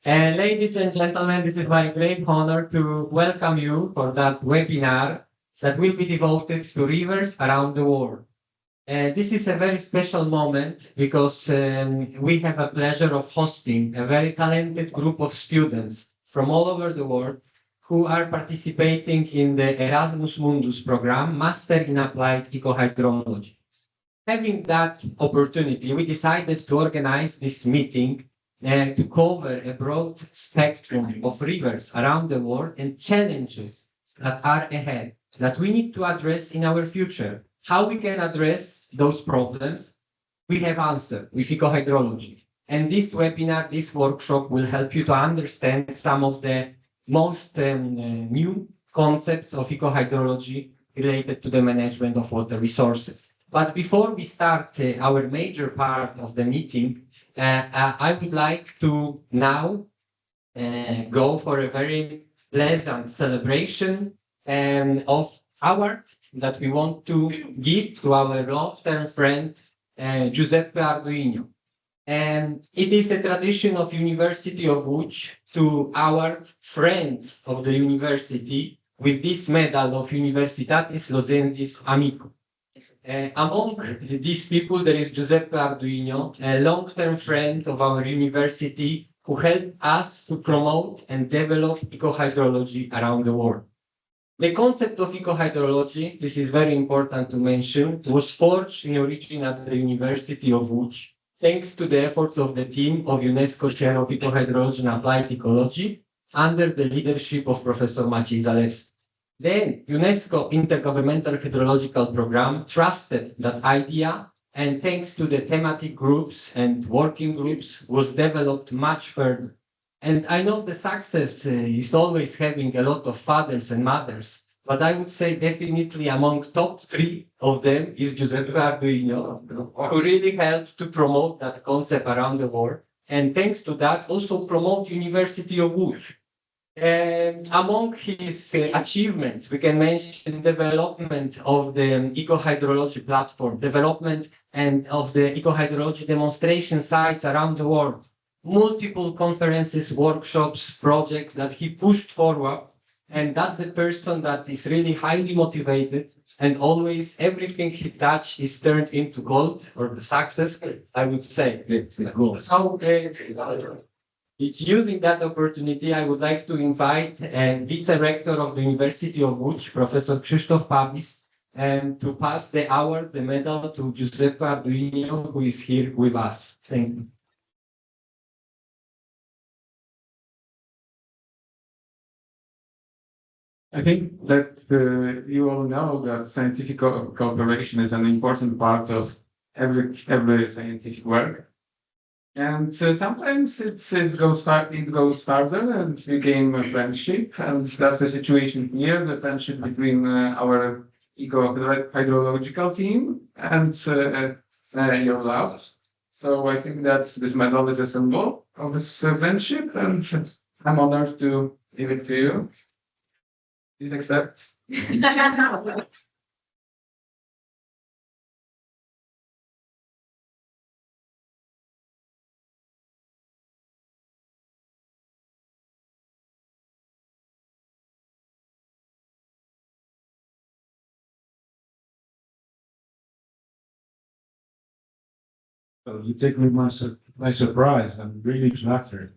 And ladies and gentlemen, this is my great honor to welcome you for that webinar that will be devoted to rivers around the world. This is a very special moment because we have a pleasure of hosting a very talented group of students from all over the world who are participating in the Erasmus Mundus program, Master in Applied Ecohydrology. Having that opportunity, we decided to organize this meeting to cover a broad spectrum of rivers around the world and challenges that are ahead that we need to address in our future. How we can address those problems, we have answered with ecohydrology. And this webinar, this workshop will help you to understand some of the most new concepts of ecohydrology related to the management of water resources. But before we start our major part of the meeting, I would like to now go for a very pleasant celebration of award that we want to give to our long-term friend, Giuseppe Arduino. And it is a tradition of University of Łódź to award friends of the university with this medal of Universitatis Lozensis Amico. Among these people, there is Giuseppe Arduino, a long-term friend of our university who helped us to promote and develop ecohydrology around the world. The concept of ecohydrology, this is very important to mention, was forged in origin at the University of Łódź, thanks to the efforts of the team of UNESCO Chair of Ecohydrology and Applied Ecology under the leadership of Professor Maciej Zalewski. Then UNESCO Intergovernmental Hydrological Program trusted that idea, and thanks to the thematic groups and working groups was developed much further. And I know the success is always having a lot of fathers and mothers, but I would say definitely among top 3 of them is Giuseppe Arduino, who really helped to promote that concept around the world. And thanks to that, also promote University of Łódź. Among his achievements, we can mention development of the ecohydrology platform, development and of the ecohydrology demonstration sites around the world, multiple conferences, workshops, projects that he pushed forward. And that's the person that is really highly motivated and always everything he touched is turned into gold or the success, I would say. So, using that opportunity, I would like to invite Vice-Rector of the University of Łódź, Professor Krzysztof Pawis, to pass the award, the medal to Giuseppe Arduino, who is here with us. Thank you. I think that you all know that scientific cooperation is an important part of every scientific work. And sometimes it goes further and became a friendship, and that's the situation here. The friendship between our eco-hydrological team and yourself. So I think that this medal is a symbol of this friendship, and I'm honored to give it to you. Please accept. So you take me by surprise. I'm really flattered.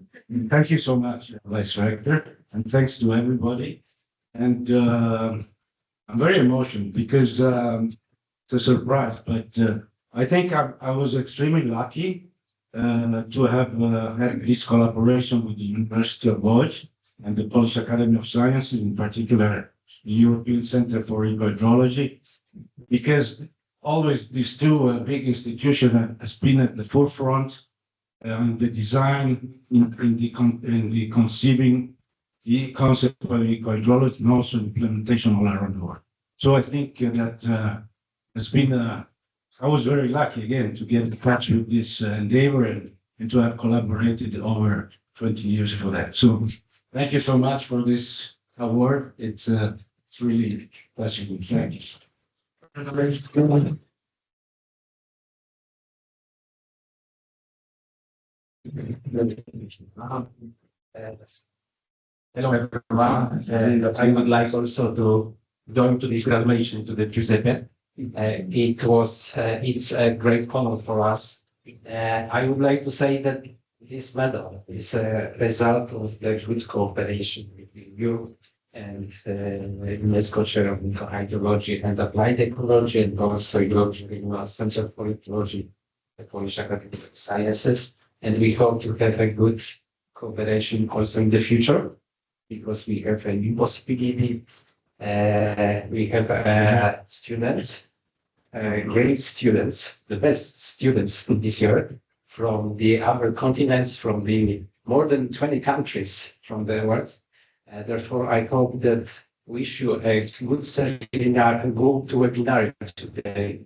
Thank you so much, Vice Rector, and thanks to everybody. And I'm very emotional because it's a surprise. But I think I was extremely lucky to have had this collaboration with the University of Łódź and the Polish Academy of Sciences, in particular the European Center for Hydrology, because always these two big institutions has been at the forefront the design in the conceiving the concept of ecohydrology and also implementation all around the world. So I think that it's been I was very lucky again to get in touch with this endeavor and to have collaborated over 20 years for that. So thank you so much for this award. It's really pleasant. Thank you. Hello everyone, and I would like also to join to this graduation to the Giuseppe. It's a great honor for us. I would like to say that this medal is a result of the good cooperation between you and UNESCO Chair of Hydrology and Applied Ecology, and also your Center for Ecology, the Polish Academy of Sciences. And we hope to have a good cooperation also in the future, because we have a new possibility. We have students, great students, the best students this year from the other continents, from the more than 20 countries from the world. Therefore, I hope that wish you a good seminar, a good webinar today,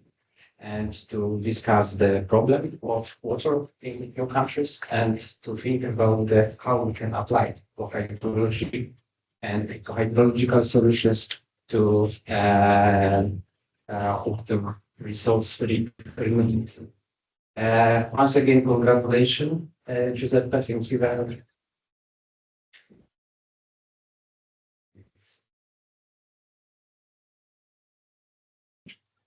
and to discuss the problem of water in your countries, and to think about how we can apply hydrology and hydrological solutions to optimal results for the agreement. Once again, congratulations, Giuseppe. Thank you very much.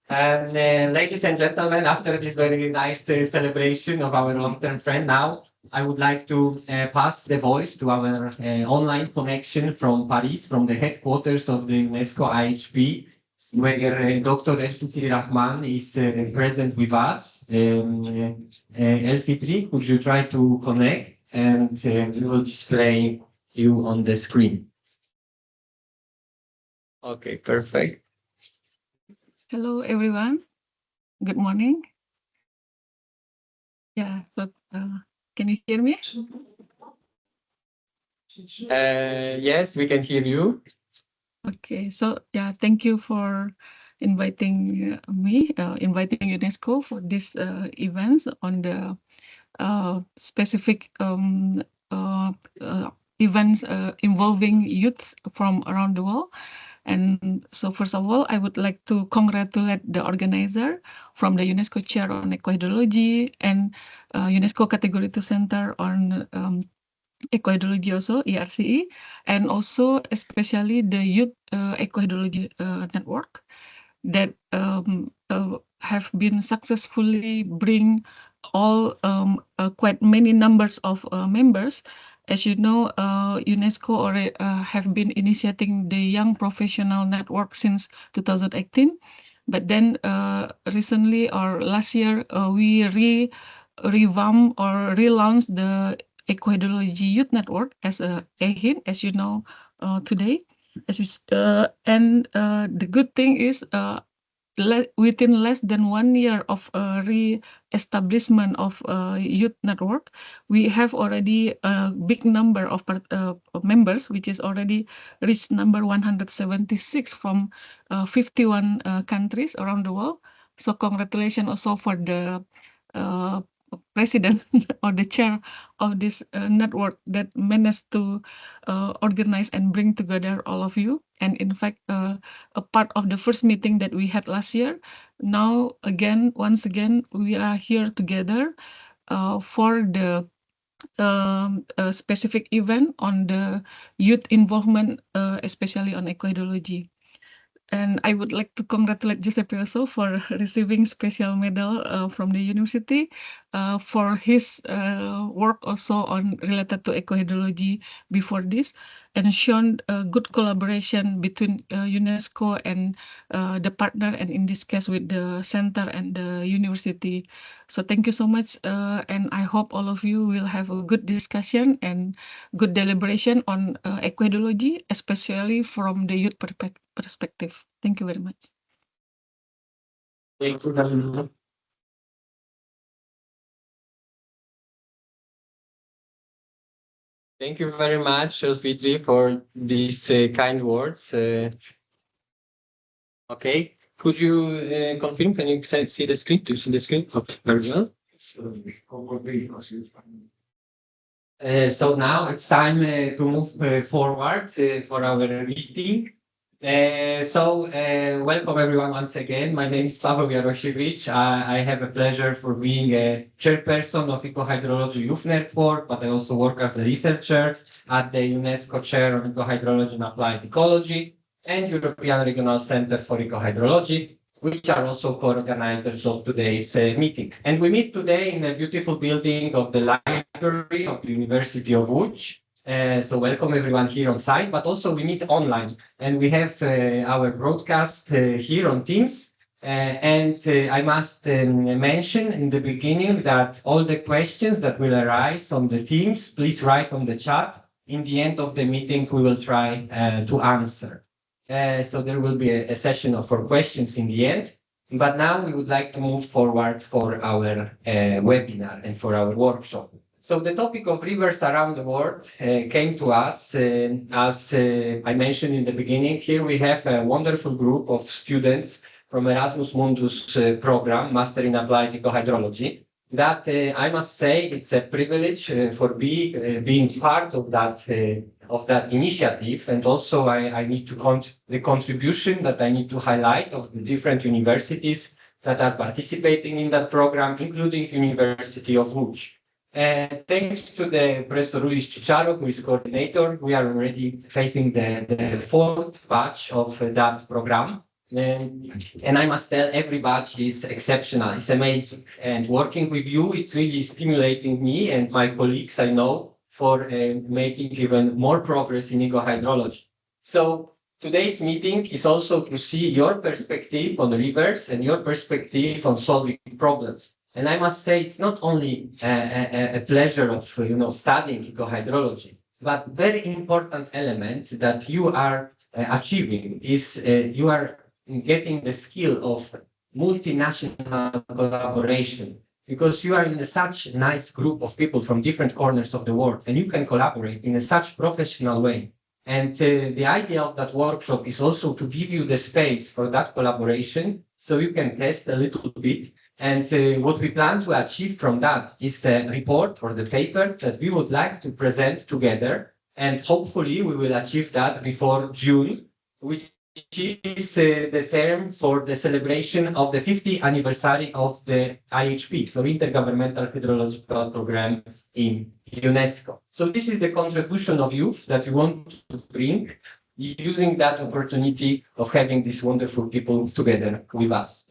And ladies and gentlemen, after this very nice celebration of our long-term friend, now I would like to pass the voice to our online connection from Paris, from the headquarters of the UNESCO IHP, where Dr. El Rahman is present with us. El could you try to connect, and we will display you on the screen. Okay, perfect. Hello, everyone. Good morning. Yeah, but can you hear me? Yes, we can hear you. Okay, so yeah, thank you for inviting me, inviting UNESCO for this events on the specific events involving youth from around the world. And so first of all, I would like to congratulate the organizer from the UNESCO Chair on Ecohydrology and UNESCO Category 2 Center on Ecohydrology also, ERCE, and also especially the Youth Ecohydrology Network that have been successfully bring all quite many numbers of members. As you know, UNESCO already have been initiating the Young Professional Network since 2018. But then recently or last year, we revamped or relaunched the Ecohydrology Youth Network as a EHIN, as you know today. And the good thing is within less than 1 year of re-establishment of youth network, we have already a big number of members, which is already reached number 176 from 51 countries around the world. So congratulations also for the president or the chair of this network that managed to organize and bring together all of you. And in fact, a part of the first meeting that we had last year, now again, once again, we are here together for the specific event on the youth involvement, especially on ecohydrology. And I would like to congratulate Giuseppe also for receiving special medal from the university for his work also on related to ecohydrology before this, and shown good collaboration between UNESCO and the partner, and in this case with the center and the university. So thank you so much, and I hope all of you will have a good discussion and good deliberation on ecohydrology, especially from the youth perspective. Thank you very much. Thank you very much. Thank you very much, Elfitri, for these kind words. Okay, could you confirm? Can you see the screen? Do you see the screen? Okay, very well. So now it's time to move forward for our meeting. Welcome everyone once again. My name is Paweł Jarosiewicz. I have a pleasure for being a chairperson of Ecohydrology Youth Network, but I also work as a researcher at the UNESCO Chair on Ecohydrology and Applied Ecology and European Regional Center for Ecohydrology, which are also co-organizers of today's meeting. And we meet today in a beautiful building of the library of the University of Łódź. So welcome everyone here on site, but also we meet online. And we have our broadcast here on Teams. I must mention in the beginning that all the questions that will arise on the Teams, please write on the chat. In the end of the meeting, we will try to answer. So there will be a session for questions in the end. But now we would like to move forward for our webinar and for our workshop. So the topic of rivers around the world came to us as I mentioned in the beginning. Here we have a wonderful group of students from Erasmus Mundus program, Master in Applied Ecohydrology. That I must say it's a privilege for being part of that initiative, and also I need to the contribution that I need to highlight of the different universities that are participating in that program, including University of Łódź. Thanks to the Professor Luis Chicharo, who is coordinator, we are already facing the fourth batch of that program. And I must tell, every batch is exceptional. It's amazing. And working with you, it's really stimulating me and my colleagues, I know, for making even more progress in ecohydrology. So today's meeting is also to see your perspective on rivers and your perspective on solving problems. And I must say, it's not only a pleasure of studying ecohydrology, but very important element that you are achieving is you are getting the skill of multinational collaboration, because you are in such a nice group of people from different corners of the world, and you can collaborate in such professional way. And the idea of that workshop is also to give you the space for that collaboration, so you can test a little bit. And what we plan to achieve from that is the report or the paper that we would like to present together. And hopefully we will achieve that before June, which is the term for the celebration of the 50th anniversary of the IHP, so Intergovernmental Hydrological Program in UNESCO. So this is the contribution of youth that we want to bring, using that opportunity of having these wonderful people together with us.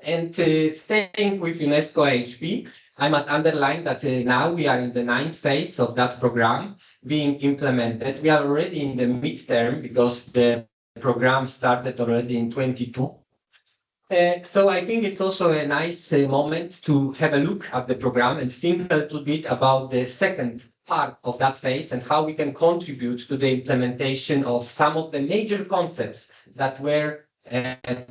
And staying with UNESCO IHP, I must underline that now we are in the 9th phase of that program being implemented. We are already in the midterm because the program started already in 22. So I think it's also a nice moment to have a look at the program and think a little bit about the second part of that phase and how we can contribute to the implementation of some of the major concepts that were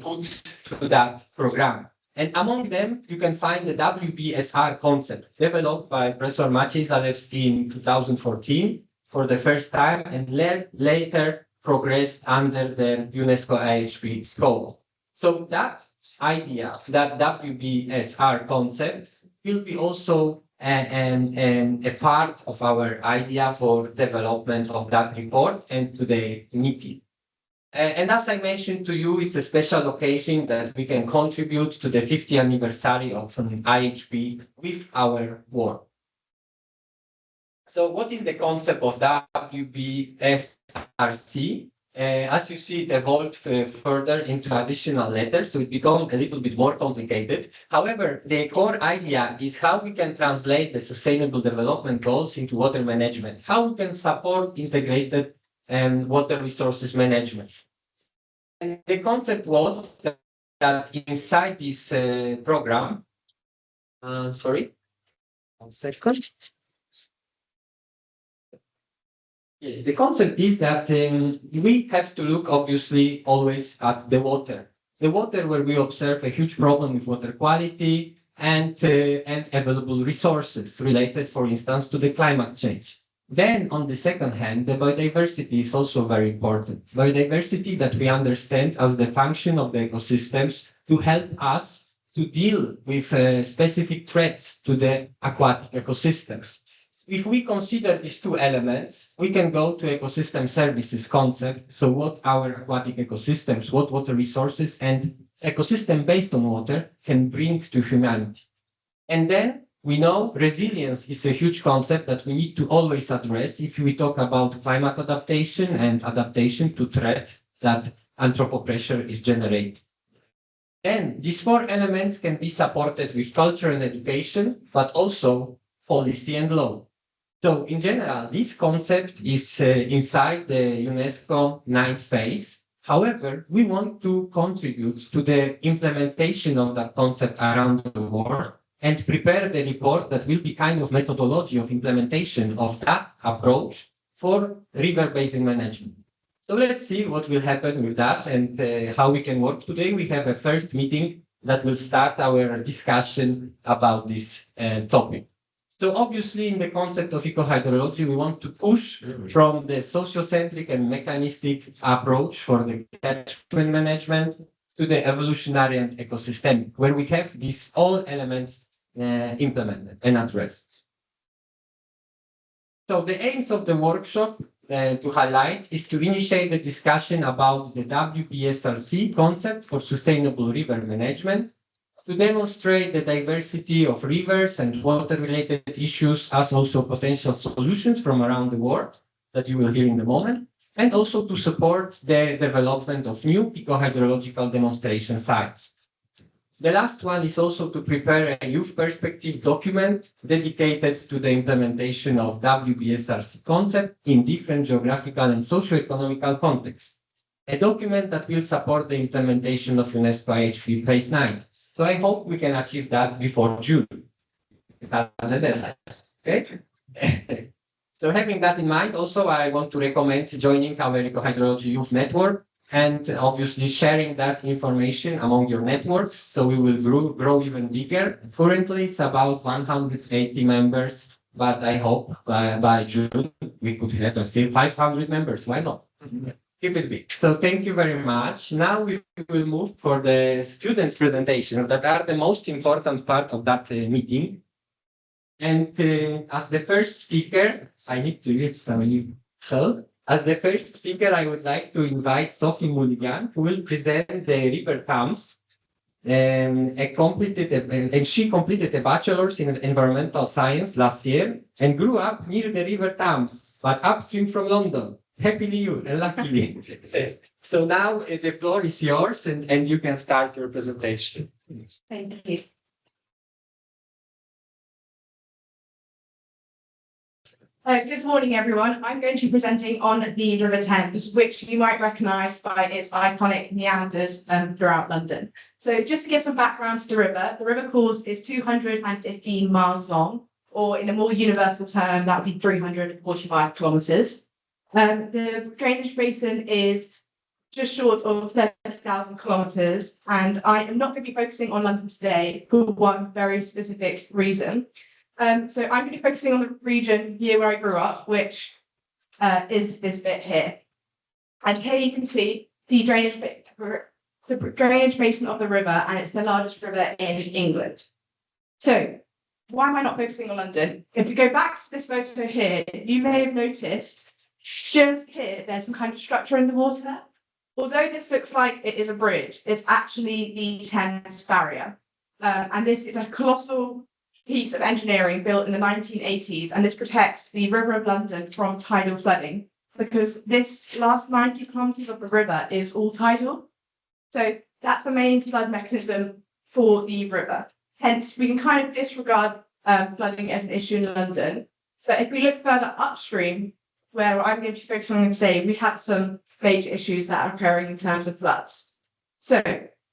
put to that program. And among them, you can find the WBSR concept developed by Professor Maciej Zalewski in 2014 for the first time, and later progressed under the UNESCO IHP scope. So that idea, that WBSR concept, will be also a part of our idea for development of that report and today's meeting. And as I mentioned to you, it's a special occasion that we can contribute to the 50th anniversary of IHP with our work. So what is the concept of WBSRC? As you see, it evolved further into additional letters, so it became a little bit more complicated. However, the core idea is how we can translate the Sustainable Development Goals into water management, how we can support integrated water resources management. And the concept was that inside this program, sorry, 1 second. Yes, the concept is that we have to look, obviously, always at the water. The water where we observe a huge problem with water quality and available resources related, for instance, to the climate change. Then, on the second hand, the biodiversity is also very important. Biodiversity that we understand as the function of the ecosystems to help us to deal with specific threats to the aquatic ecosystems. if we consider these two elements, we can go to ecosystem services concept. So what our aquatic ecosystems, what water resources and ecosystem based on water can bring to humanity. And then we know resilience is a huge concept that we need to always address if we talk about climate adaptation and adaptation to threat that anthropopressure is generating. Then these four elements can be supported with culture and education, but also policy and law. So in general, this concept is inside the UNESCO 9th phase. However, we want to contribute to the implementation of that concept around the world and prepare the report that will be kind of methodology of implementation of that approach for river basin management. So let's see what will happen with that and how we can work. Today we have a first meeting that will start our discussion about this topic. So obviously in the concept of ecohydrology, we want to push from the sociocentric and mechanistic approach for the catchment management to the evolutionary and ecosystemic, where we have these all elements implemented and addressed. So the aims of the workshop to highlight is to initiate the discussion about the WBSRC concept for sustainable river management, to demonstrate the diversity of rivers and water-related issues as also potential solutions from around the world that you will hear in a moment, and also to support the development of new ecohydrological demonstration sites. The last one is also to prepare a youth perspective document dedicated to the implementation of WBSRC concept in different geographical and socio-economical contexts. A document that will support the implementation of UNESCO IH3 Phase 9. So I hope we can achieve that before June. Okay? So having that in mind, also I want to recommend joining our Eco-Hydrology Youth Network and obviously sharing that information among your networks so we will grow even bigger. Currently it's about 180 members, but I hope by June we could have still 500 members. Why not? Keep it big. So thank you very much. Now we will move for the students' presentation that are the most important part of that meeting. And as the first speaker, I need to use some help. As the first speaker, I would like to invite Sophie Mulligan, who will present the river Thames. And she completed a bachelor's in environmental science last year and grew up near the river Thames, but upstream from London. Happy New Year, and luckily. So now the floor is yours and you can start your presentation. Thank you. Good morning, everyone. I'm going to be presenting on the River Thames, which you might recognise by its iconic meanders throughout London. So just to give some background to the river course is 215 miles long, or in a more universal term, that would be 345 kilometres. The drainage basin is just short of 30,000 kilometres, and I am not going to be focusing on London today for one very specific reason. So I'm going to be focusing on the region here where I grew up, which is this bit here. And here you can see the drainage basin of the river, and it's the largest river in England. So why am I not focusing on London? If we go back to this photo here, you may have noticed just here, there's some kind of structure in the water. Although this looks like it is a bridge, it's actually the Thames barrier. And this is a colossal piece of engineering built in the 1980s, and this protects the River of London from tidal flooding because this last 90 kilometres of the river is all tidal. So that's the main flood mechanism for the river. Hence, we can kind of disregard flooding as an issue in London. But if we look further upstream, where I'm going to focus on, we have some major issues that are occurring in terms of floods. So,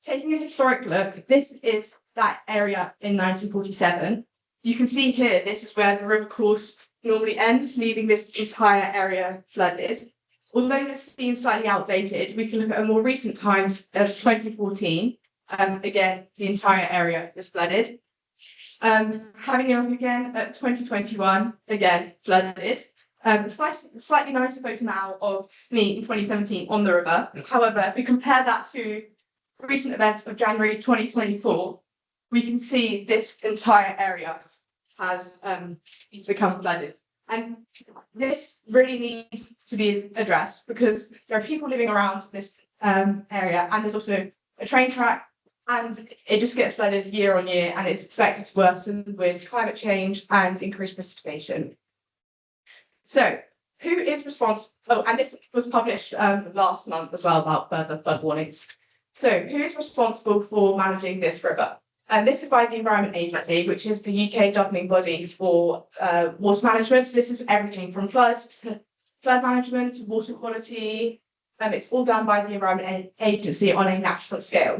taking a historic look, this is that area in 1947. You can see here, this is where the river course normally ends, leaving this entire area flooded. Although this seems slightly outdated, we can look at a more recent times of 2014. Again, the entire area is flooded. Having a look again at 2021, again, flooded. Slightly nicer photo now of me in 2017 on the river. However, if we compare that to recent events of January 2024, we can see this entire area has become flooded. And this really needs to be addressed because there are people living around this area, and there's also a train track, and it just gets flooded year on year, and it's expected to worsen with climate change and increased precipitation. So, who is responsible? Oh, and this was published last month as well about further flood warnings. So, who is responsible for managing this river? And this is by the Environment Agency, which is the UK governing body for water management. So this is everything from floods to flood management to water quality. It's all done by the Environment Agency on a national scale.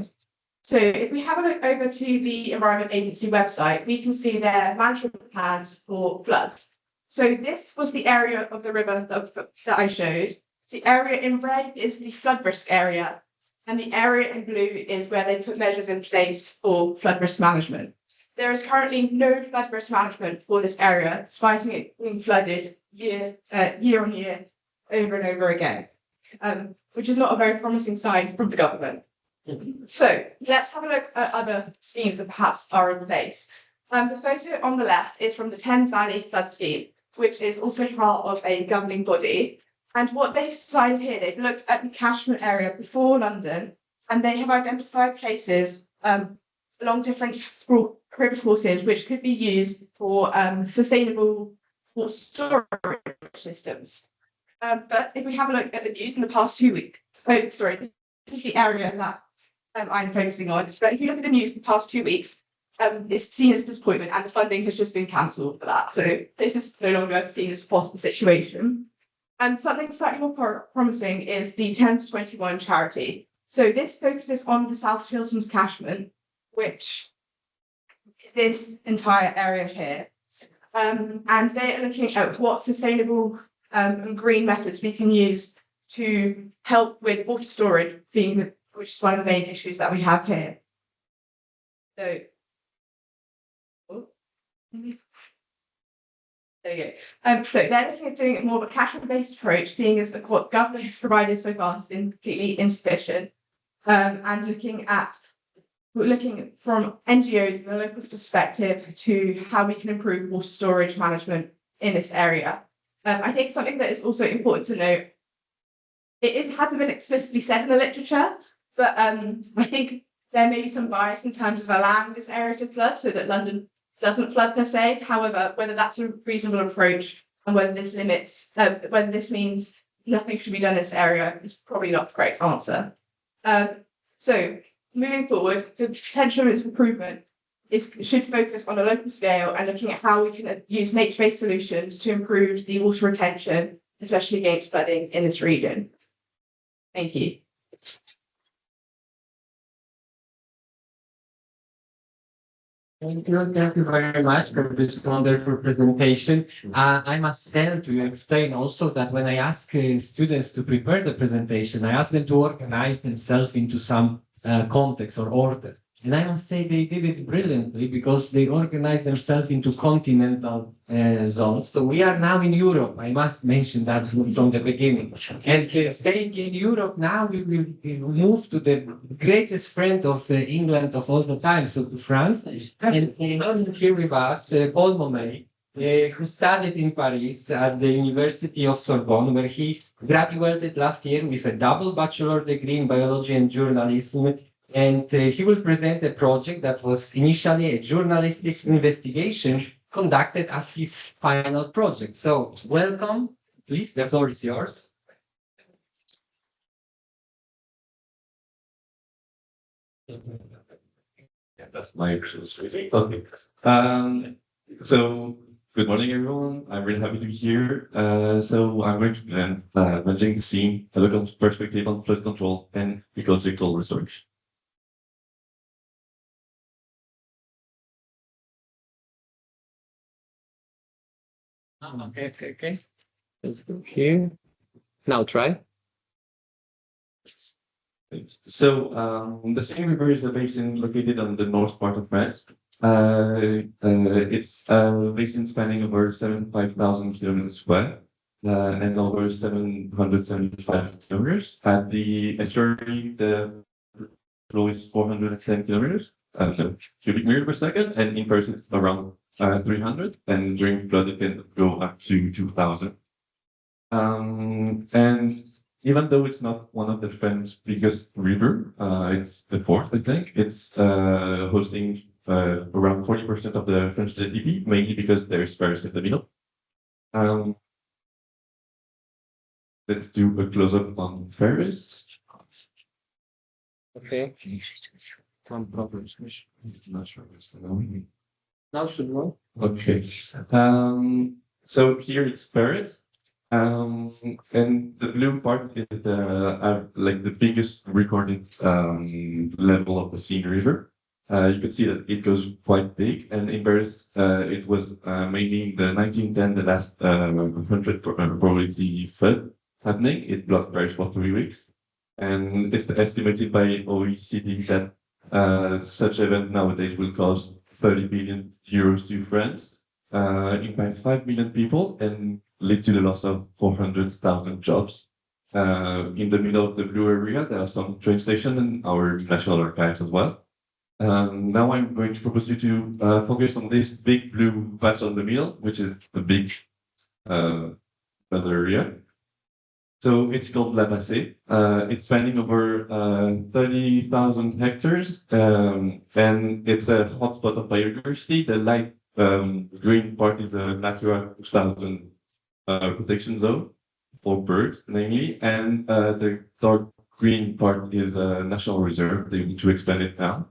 So if we have a look over to the Environment Agency website, we can see their management plans for floods. So this was the area of the river that I showed. The area in red is the flood risk area, and the area in blue is where they put measures in place for flood risk management. There is currently no flood risk management for this area, despite it being flooded year on year, over and over again, which is not a very promising sign from the government. So let's have a look at other schemes that perhaps are in place. The photo on the left is from the Thames Valley Flood Scheme, which is also part of a governing body. And what they've decided here, they've looked at the catchment area before London, and they have identified places along different river courses which could be used for sustainable water storage systems. But if we have a look at the news in the past 2 weeks, this is the area that I'm focusing on. But if you look at the news in the past 2 weeks, it's seen as a disappointment, and the funding has just been cancelled for that. So this is no longer seen as a possible situation. And something slightly more promising is the 10 to 21 charity. So this focuses on the South Chilterns catchment, which is this entire area here. And they are looking at what sustainable and green methods we can use to help with water storage, which is one of the main issues that we have here. So, there you go. So they're looking at doing it more of a catchment-based approach, seeing as what government has provided so far has been completely insufficient, and looking from NGOs and the locals' perspective to how we can improve water storage management in this area. I think something that is also important to note, hasn't been explicitly said in the literature, but I think there may be some bias in terms of allowing this area to flood so that London doesn't flood per se. However, whether that's a reasonable approach and whether this means nothing should be done in this area is probably not the correct answer. So moving forward, the potential of improvement should focus on a local scale and looking at how we can use nature-based solutions to improve the water retention, especially against flooding in this region. Thank you. Thank you very much for this wonderful presentation. I must tell to explain also that when I ask students to prepare the presentation, I ask them to organize themselves into some context or order. And I must say they did it brilliantly because they organized themselves into continental zones. So we are now in Europe. I must mention that from the beginning. And staying in Europe now, we will move to the greatest friend of England of all the time, so to France. And here with us, Paul Momet, who studied in Paris at the University of Sorbonne, where he graduated last year with a double bachelor degree in biology and journalism. And he will present a project that was initially a journalistic investigation conducted as his final project. So, welcome. Please, the floor is yours. Yeah, that's my phrasing. Okay. So, good morning, everyone. I'm really happy to be here. So, I'm going to present managing the scene, a local perspective on flood control and ecological restoration. Okay. Let's go here. Now try. So the Seine River is a basin located on the north part of France. It's a basin spanning over 75,000 kilometers square and over 775 kilometers. At the estuary, the flow is 410 kilometers, cubic meter per second, and in person it's around 300, and during flood it can go up to 2,000. And even though it's not one of the French biggest river, it's the fourth, I think. It's hosting around 40% of the French GDP, mainly because there's Paris in the middle. Let's do a close-up on Paris. Okay. Some problems. Not sure what's Now should know. Okay. So here it's Paris. And the blue part is like the biggest recorded level of the Seine River. You can see that it goes quite big, and in Paris, it was mainly in the 1910, the last 100 probability flood happening. It blocked Paris for 3 weeks, and it's estimated by OECD that such event nowadays will cost 30 billion euros to France, impact 5 million people, and lead to the loss of 400,000 jobs. In the middle of the blue area, there are some train stations and our national archives as well. Now I'm going to propose you to focus on this big blue patch on the middle, which is a big other area. So it's called La Bassée. It's spanning over 30,000 hectares, and it's a hotspot of biodiversity. The light green part is a Natura 2000 protection zone for birds, namely, and the dark green part is a national reserve. They need to expand it now.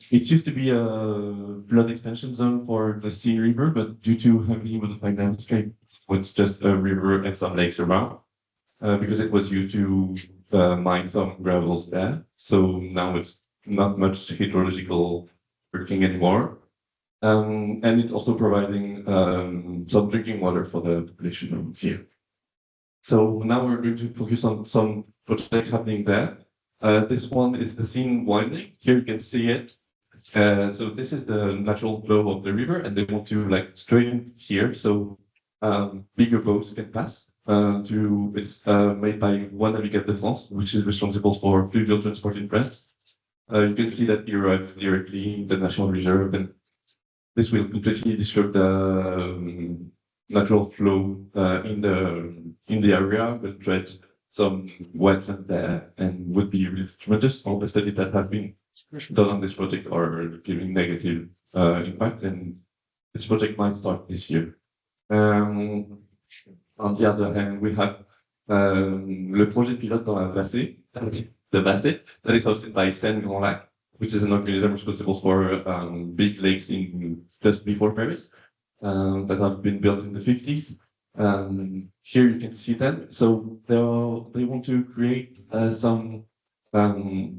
It used to be a flood expansion zone for the Seine River, but due to heavily modified landscape, it's just a river and some lakes around, because it was used to mine some gravels there. So now it's not much hydrological working anymore. And it's also providing some drinking water for the population here. So now we're going to focus on some projects happening there. This one is the Seine widening. Here you can see it. So this is the natural flow of the river, and they want to like straighten here so bigger boats can pass. It's made by One Navigate de France, which is responsible for fluvial transport in France. You can see that you arrive directly in the National Reserve, and this will completely disrupt the natural flow in the area, will dredge some wetland there, and would be really tremendous. All the studies that have been done on this project are giving negative impact, and this project might start this year. On the other hand, we have le projet pilote dans la Bassée, the Bassée, that is hosted by Seine Grand Lac, which is an organism responsible for big lakes in just before Paris that have been built in the 50s. Here you can see them. So they want to create some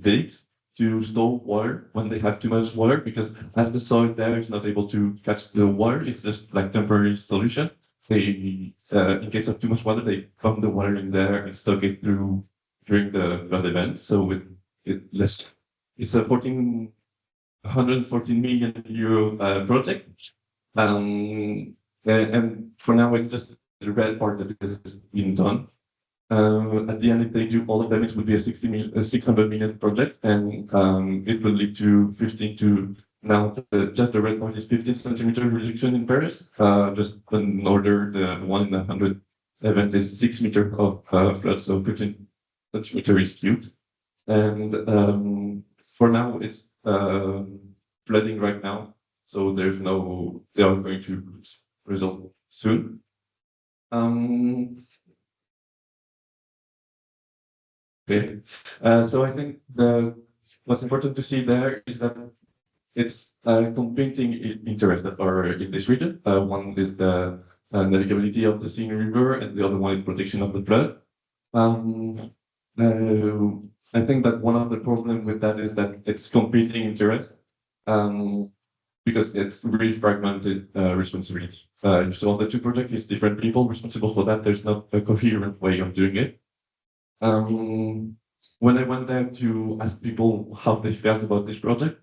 digs to store water when they have too much water, because as the soil there is not able to catch the water, it's just like temporary solution. They, in case of too much water, they pump the water in there and stock it through during the flood event. So it's a 114 million euro project. And for now, it's just the red part that is being done. At the end, if they do all of them, it would be a 600 million project, and it will lead to 15 to now just the red part is 15 centimeter reduction in Paris. Just in order, the 1 in 100 event is 6 meter of flood, so 15 centimeter is cubed. And for now, it's flooding right now, so they are going to resolve soon. Okay, so I think what's important to see there is that it's competing interests that are in this region. One is the navigability of the Seine River, and the other one is protection of the flood. I think that one of the problems with that is that it's competing interests, because it's really fragmented responsibility. So the two projects is different people responsible for that. There's not a coherent way of doing it. When I went there to ask people how they felt about this project,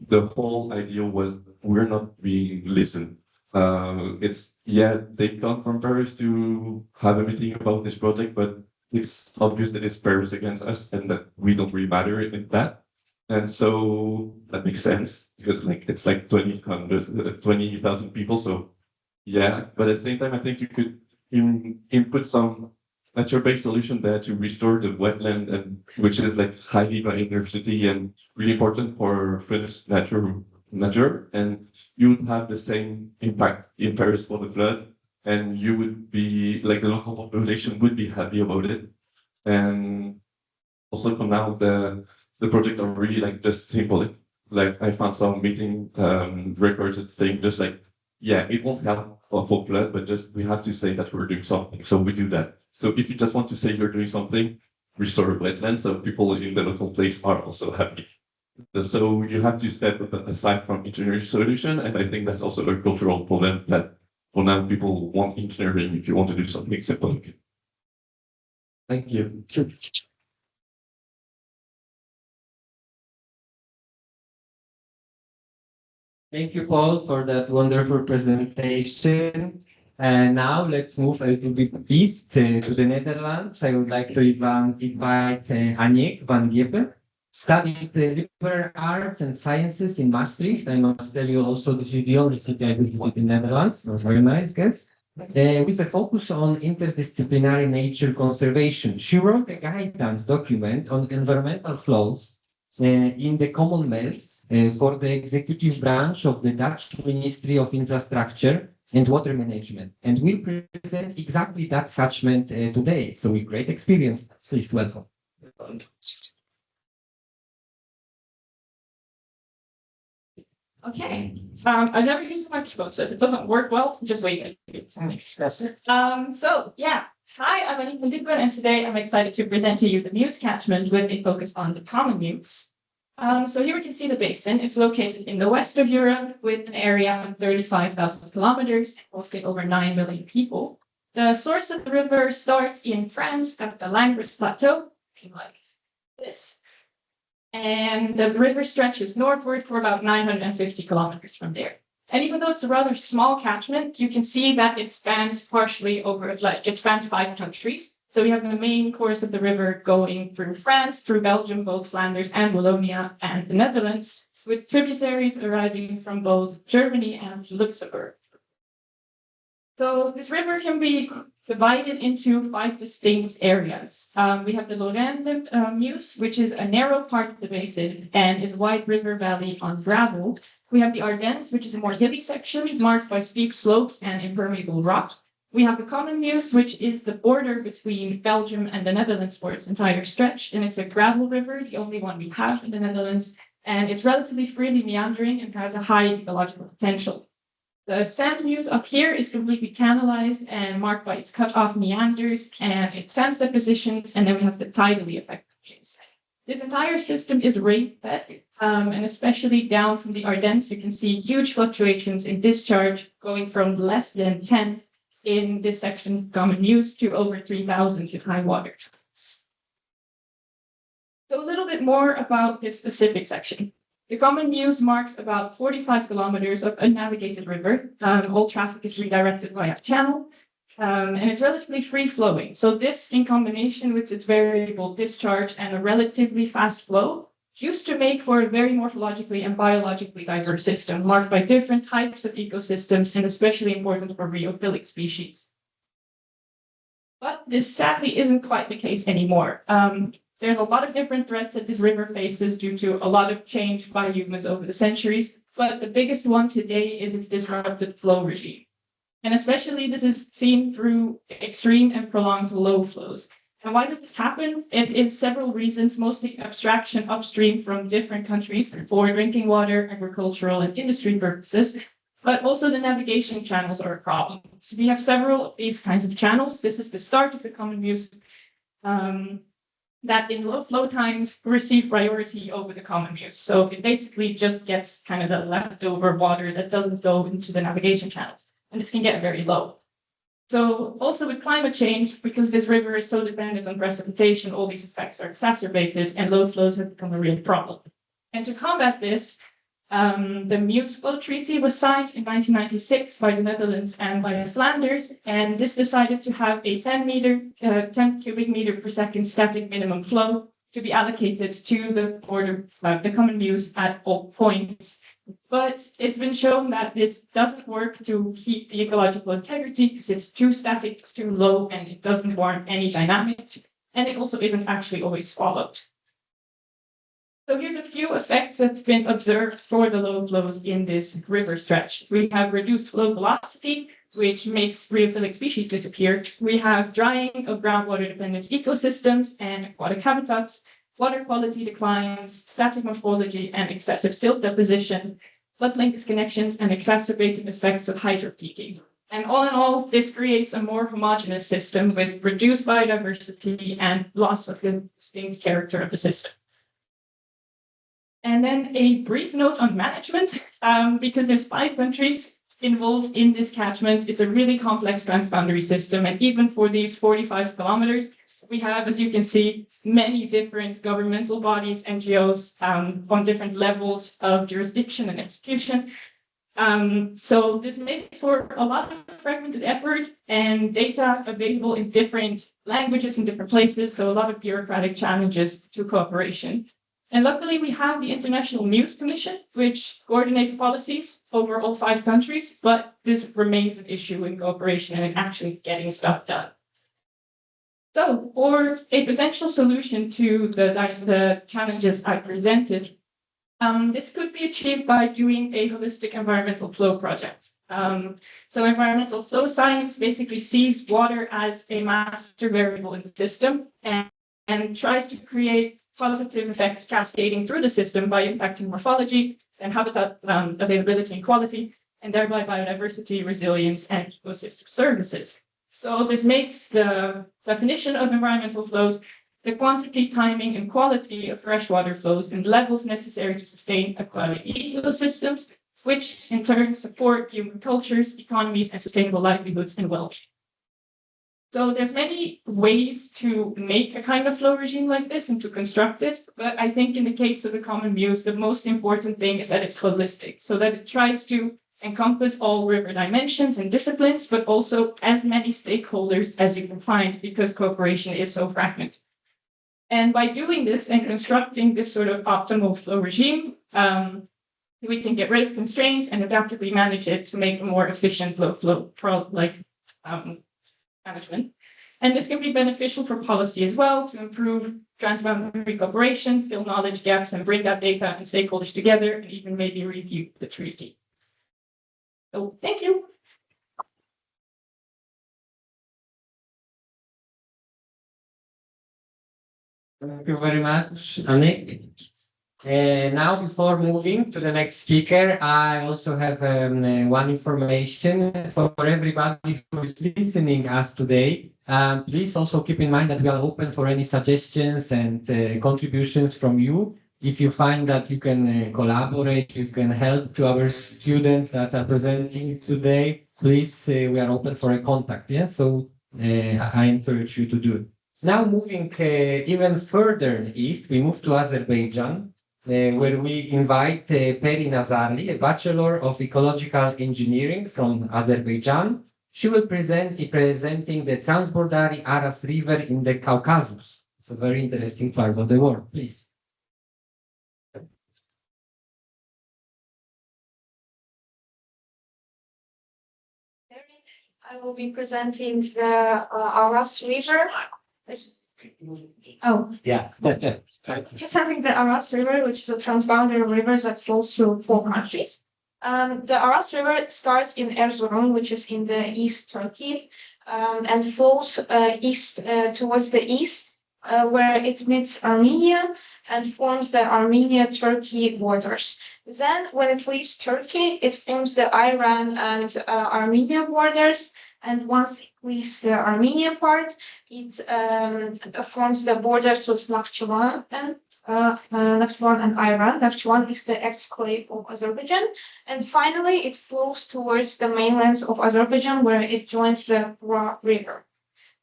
the whole idea was we're not being listened. They come from Paris to have a meeting about this project, but it's obvious that it's Paris against us and that we don't really matter in that. And so that makes sense because like it's like 20,000 people. So yeah, but at the same time, I think you could input some nature-based solution there to restore the wetland, and which is like highly biodiversity and really important for Finnish nature. And you would have the same impact in Paris for the flood, and you would be like the local population would be happy about it. And also for now, the project are really like just symbolic. Like I found some meeting records that saying just like, yeah, it won't help for flood, but just we have to say that we're doing something. So we do that. So if you just want to say you're doing something, restore wetlands, so people in the local place are also happy. So you have to step aside from engineering solution, and I think that's also a cultural problem that for now people want engineering if you want to do something simple. Thank you. Thank you, Paul, for that wonderful presentation. And now let's move a little bit east to the Netherlands. I would like to invite Aniek van Giepen, studied liberal arts and sciences in Maastricht. I must tell you also this is the only city I visited in the Netherlands. Very nice, guess. With a focus on interdisciplinary nature conservation. She wrote a guidance document on environmental flows in the Commonwealth for the executive branch of the Dutch Ministry of Infrastructure and Water Management, and we'll present exactly that catchment today. So with great experience, please welcome. Okay, I've never used a microphone, so if it doesn't work well, just wait. So yeah, hi, I'm Aniek van Giepen, and today I'm excited to present to you the Meuse catchment with a focus on the common Meuse. So here we can see the basin. It's located in the west of Europe with an area of 35,000 kilometers, hosting over 9 million people. The source of the river starts in France at the Langres Plateau, looking like this. And the river stretches northward for about 950 kilometers from there. And even though it's a rather small catchment, you can see that it spans partially over, like it spans 5 countries. So we have the main course of the river going through France, through Belgium, both Flanders and Wallonia, and the Netherlands, with tributaries arriving from both Germany and Luxembourg. So this river can be divided into 5 distinct areas. We have the Lorraine Meuse, which is a narrow part of the basin and is a wide river valley on gravel. We have the Ardennes, which is a more hilly section marked by steep slopes and impermeable rock. We have the Common Meuse, which is the border between Belgium and the Netherlands for its entire stretch, and it's a gravel river, the only one we have in the Netherlands, and it's relatively freely meandering and has a high ecological potential. The Sand Meuse up here is completely canalized and marked by its cut-off meanders and its sand depositions, and then we have the tidally affected Meuse. This entire system is rain-fed, and especially down from the Ardennes, you can see huge fluctuations in discharge going from less than 10 in this section of Common Meuse to over 3,000 in high water. So a little bit more about this specific section. The Common Meuse marks about 45 kilometers of unnavigated river. All traffic is redirected via channel, and it's relatively free-flowing. So this, in combination with its variable discharge and a relatively fast flow, used to make for a very morphologically and biologically diverse system, marked by different types of ecosystems and especially important for rheophilic species. But this sadly isn't quite the case anymore. There's a lot of different threats that this river faces due to a lot of change by humans over the centuries, but the biggest one today is its disrupted flow regime. And especially this is seen through extreme and prolonged low flows. And why does this happen? It is several reasons, mostly abstraction upstream from different countries for drinking water, agricultural, and industry purposes, but also the navigation channels are a problem. So we have several of these kinds of channels. This is the start of the Common Meuse that in low flow times receive priority over the Common Meuse. So it basically just gets kind of the leftover water that doesn't go into the navigation channels. And this can get very low. So also with climate change, because this river is so dependent on precipitation, all these effects are exacerbated and low flows have become a real problem. And to combat this, the Meuse Flow Treaty was signed in 1996 by the Netherlands and by Flanders, and this decided to have a 10 cubic meter per second static minimum flow to be allocated to the border, the common use at all points. But it's been shown that this doesn't work to keep the ecological integrity because it's too static, it's too low, and it doesn't warrant any dynamics. And it also isn't actually always followed. So here's a few effects that's been observed for the low flows in this river stretch. We have reduced flow velocity, which makes rheophilic species disappear. We have drying of groundwater-dependent ecosystems and aquatic habitats, water quality declines, static morphology, and excessive silt deposition, floodplain disconnections, and exacerbated effects of hydropeaking. And all in all, this creates a more homogeneous system with reduced biodiversity and loss of the distinct character of the system. And then a brief note on management, because there's 5 countries involved in this catchment. It's a really complex transboundary system. And even for these 45 kilometers, we have, as you can see, many different governmental bodies, NGOs, on different levels of jurisdiction and execution. So this makes for a lot of fragmented effort and data available in different languages in different places. So a lot of bureaucratic challenges to cooperation. And luckily, we have the International Muse Commission, which coordinates policies over all 5 countries, but this remains an issue in cooperation and actually getting stuff done. So, for a potential solution to the challenges I presented, this could be achieved by doing a holistic environmental flow project. So environmental flow science basically sees water as a master variable in the system and tries to create positive effects cascading through the system by impacting morphology and habitat availability and quality, and thereby biodiversity, resilience, and ecosystem services. So this makes the definition of environmental flows the quantity, timing, and quality of freshwater flows and levels necessary to sustain aquatic ecosystems, which in turn support human cultures, economies, and sustainable livelihoods and well-being. So there's many ways to make a kind of flow regime like this and to construct it. But I think in the case of the Common Muse, the most important thing is that it's holistic, so that it tries to encompass all river dimensions and disciplines, but also as many stakeholders as you can find, because cooperation is so fragmented. And by doing this and constructing this sort of optimal flow regime, we can get rid of constraints and adaptively manage it to make a more efficient low flow management. And this can be beneficial for policy as well, to improve transboundary cooperation, fill knowledge gaps, and bring that data and stakeholders together, and even maybe review the treaty. So thank you. Thank you very much, Annick. Now, before moving to the next speaker, I also have one information for everybody who is listening us today. Please also keep in mind that we are open for any suggestions and contributions from you. If you find that you can collaborate, you can help to our students that are presenting today, please, we are open for a contact. Yeah, so I encourage you to do it. Now, moving even further east, we move to Azerbaijan, where we invite Peri Nazarli, a Bachelor of Ecological Engineering from Azerbaijan. She will presenting the Transbordary Aras River in the Caucasus. It's a very interesting part of the world. Please. I will be presenting the Aras River. Oh, yeah. Presenting the Aras River, which is a transboundary river that flows through 4 countries. The Aras River starts in Erzurum, which is in the East Turkey, and flows east towards the east, where it meets Armenia and forms the Armenia-Turkey borders. Then, when it leaves Turkey, it forms the Iran and Armenia borders. And once it leaves the Armenian part, it forms the borders with Nakhchivan and Iran. Nakhchivan is the exclave of Azerbaijan. And finally, it flows towards the mainlands of Azerbaijan, where it joins the Kura River.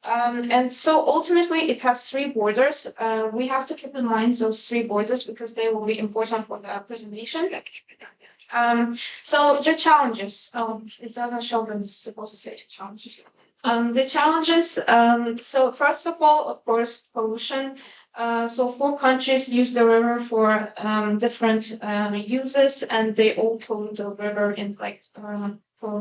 And so ultimately, it has 3 borders. We have to keep in mind those 3 borders because they will be important for the presentation. So the challenges, it doesn't show them, it's supposed to say the challenges. The challenges, so first of all, of course, pollution. So 4 countries use the river for different uses, and they all pollute the river in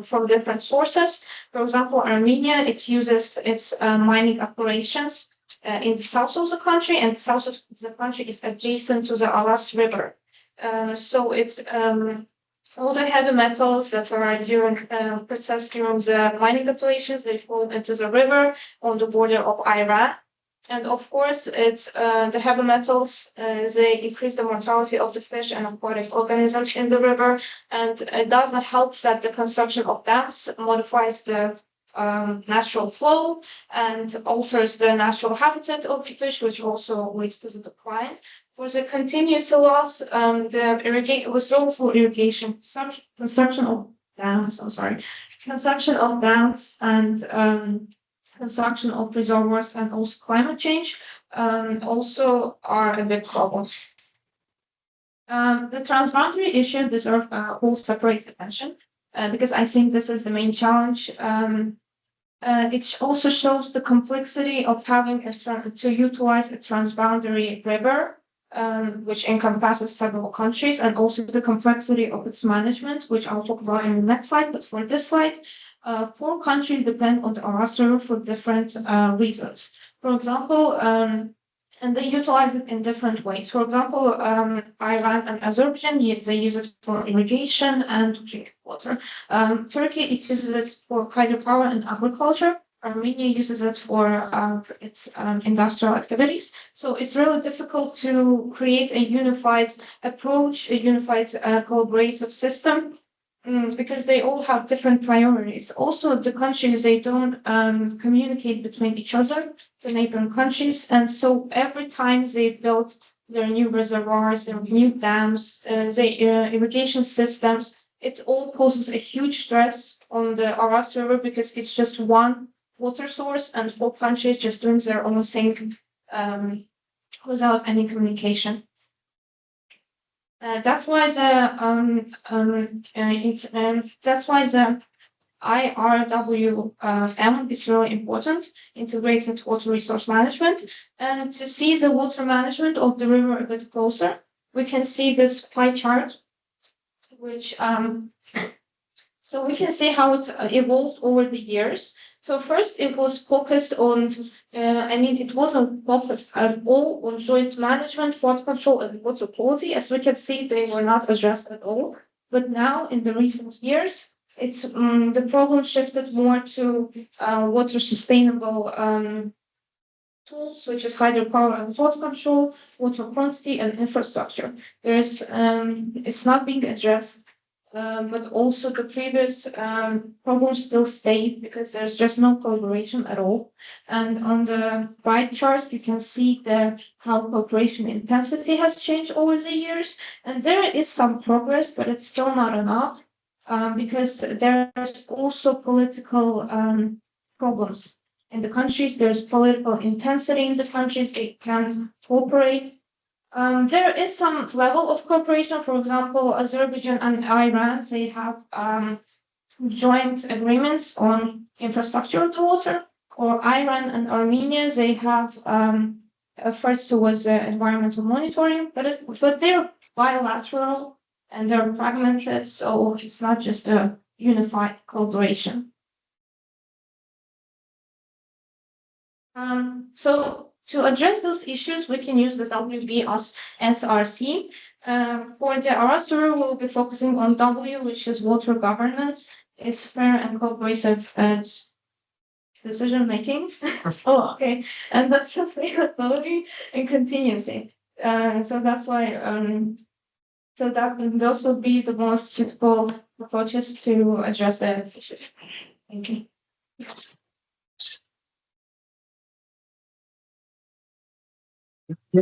from different sources. For example, Armenia, it uses its mining operations in the south of the country, and the south of the country is adjacent to the Aras River. So it's all the heavy metals that are processed during the mining operations, they fall into the river on the border of Iran. And of course, it's the heavy metals, they increase the mortality of the fish and aquatic organisms in the river. And it doesn't help that the construction of dams modifies the natural flow and alters the natural habitat of the fish, which also leads to the decline. For the continuous loss, the withdrawal for irrigation, construction of dams, and construction of reservoirs and also climate change also are a big problem. The transboundary issue deserves a whole separate attention because I think this is the main challenge. It also shows the complexity of having to utilize a transboundary river, which encompasses several countries, and also the complexity of its management, which I'll talk about in the next slide. But for this slide, 4 countries depend on the Aras River for different reasons. For example, and they utilize it in different ways. For example, Iran and Azerbaijan, they use it for irrigation and drinking water. Turkey, it uses it for hydropower and agriculture. Armenia uses it for its industrial activities. So it's really difficult to create a unified approach, a unified collaborative system, because they all have different priorities. Also, the countries, they don't communicate between each other, the neighboring countries. And so every time they build their new reservoirs, their new dams, their irrigation systems, it all causes a huge stress on the Aras River because it's just one water source and 4 countries just doing their own thing without any communication. That's why the IRWM is really important, integrated water resource management. And to see the water management of the river a bit closer, we can see this pie chart, which so we can see how it evolved over the years. So first it was focused on, it wasn't focused at all on joint management, flood control, and water quality. As we can see, they were not addressed at all. But now, in the recent years, it's the problem shifted more to water sustainable tools, which is hydropower and flood control, water quantity, and infrastructure. It's not being addressed. But also the previous problems still stay because there's just no collaboration at all. And on the right chart, you can see how cooperation intensity has changed over the years. And there is some progress, but it's still not enough because there's also political problems. In the countries, there's political intensity in the countries, they can't cooperate. There is some level of cooperation. For example, Azerbaijan and Iran, they have joint agreements on infrastructure of the water. Or Iran and Armenia, they have efforts towards environmental monitoring, but they're bilateral and they're fragmented, so it's not just a unified collaboration. So to address those issues, we can use the WBSRC. For the Aras River, we'll be focusing on W, which is water governance. It's fair and cooperative decision making. Oh, okay. And that's sustainability and continuity. So that's why. Those would be the most suitable approaches to address the issue. Thank you.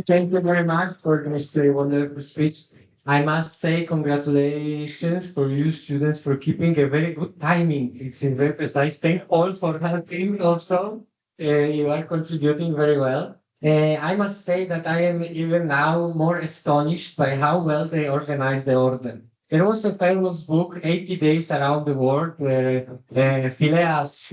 Thank you very much for this wonderful speech. I must say congratulations for you students for keeping a very good timing. It's very precise. Thank all for helping also. You are contributing very well. I must say that I am even now more astonished by how well they organize the order. There was a famous book, 80 Days Around the World, where Phileas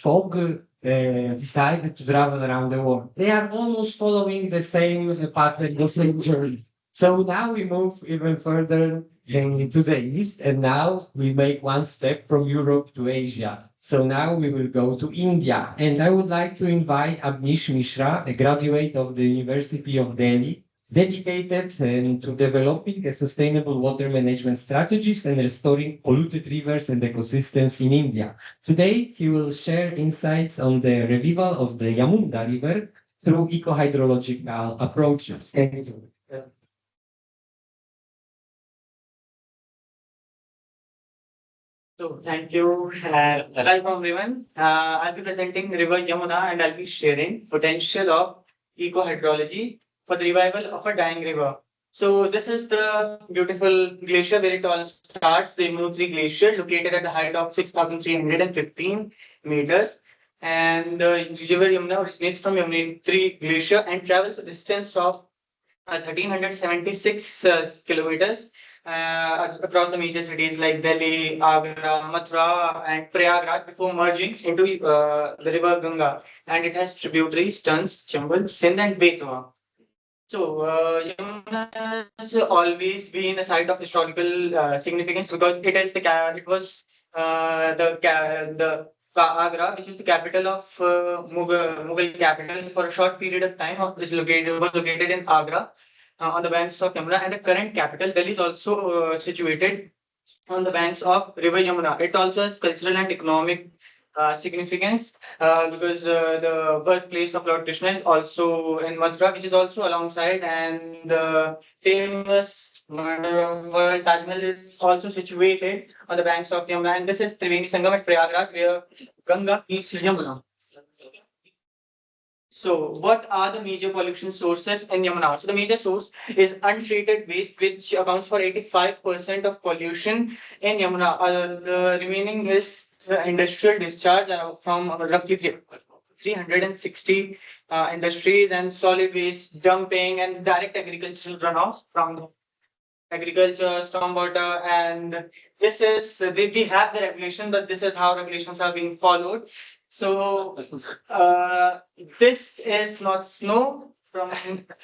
Fogg decided to travel around the world. They are almost following the same pattern, the same journey. So now we move even further to the east, and now we make one step from Europe to Asia. So now we will go to India, and I would like to invite Abnish Mishra, a graduate of the University of Delhi, dedicated to developing a sustainable water management strategies and restoring polluted rivers and ecosystems in India. Today, he will share insights on the revival of the Yamuna River through ecohydrological approaches. Thank you. So thank you. Welcome everyone. I'll be presenting River Yamuna and I'll be sharing potential of eco-hydrology for the revival of a dying river. So this is the beautiful glacier where it all starts, the Yamunotri Glacier, located at the height of 6,315 meters. And the river Yamuna originates from Yamunotri Glacier and travels a distance of 1,376 kilometers across the major cities like Delhi, Agra, Mathura, and Prayagraj before merging into the river Ganga. And it has tributaries Stans, Chambal, Sindh, and Betwa. So, Yamuna has always been a site of historical significance because it was the Agra, which is the capital of Mughal capital for a short period of time, was located in Agra on the banks of Yamuna, and the current capital Delhi is also situated on the banks of River Yamuna. It also has cultural and economic significance because the birthplace of Lord Krishna is also in Mathura, which is also alongside, and the famous wonder of world Taj Mahal is also situated on the banks of Yamuna. And this is Triveni Sangam at Prayagraj, where Ganga meets Yamuna. So, what are the major pollution sources in Yamuna? So, the major source is untreated waste, which accounts for 85% of pollution in Yamuna. The remaining is the industrial discharge from roughly 360 industries, and solid waste dumping and direct agricultural runoff from agriculture, stormwater, and this is we have the regulation, but this is how regulations are being followed. So this is not snow from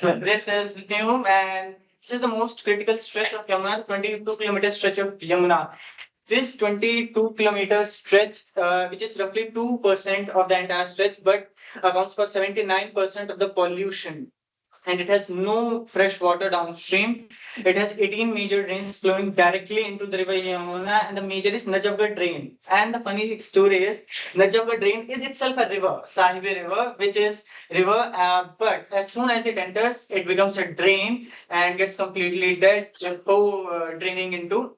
this is new, and this is the most critical stretch of Yamuna, 22-kilometer stretch of Yamuna. This 22-kilometer stretch, which is roughly 2% of the entire stretch, but accounts for 79% of the pollution. And it has no fresh water downstream. It has 18 major drains flowing directly into the river Yamuna, and the major is Najafgarh drain. And the funny story is, Najafgarh drain is itself a river, Sahibi river, which is river, but as soon as it enters, it becomes a drain and gets completely dead before draining into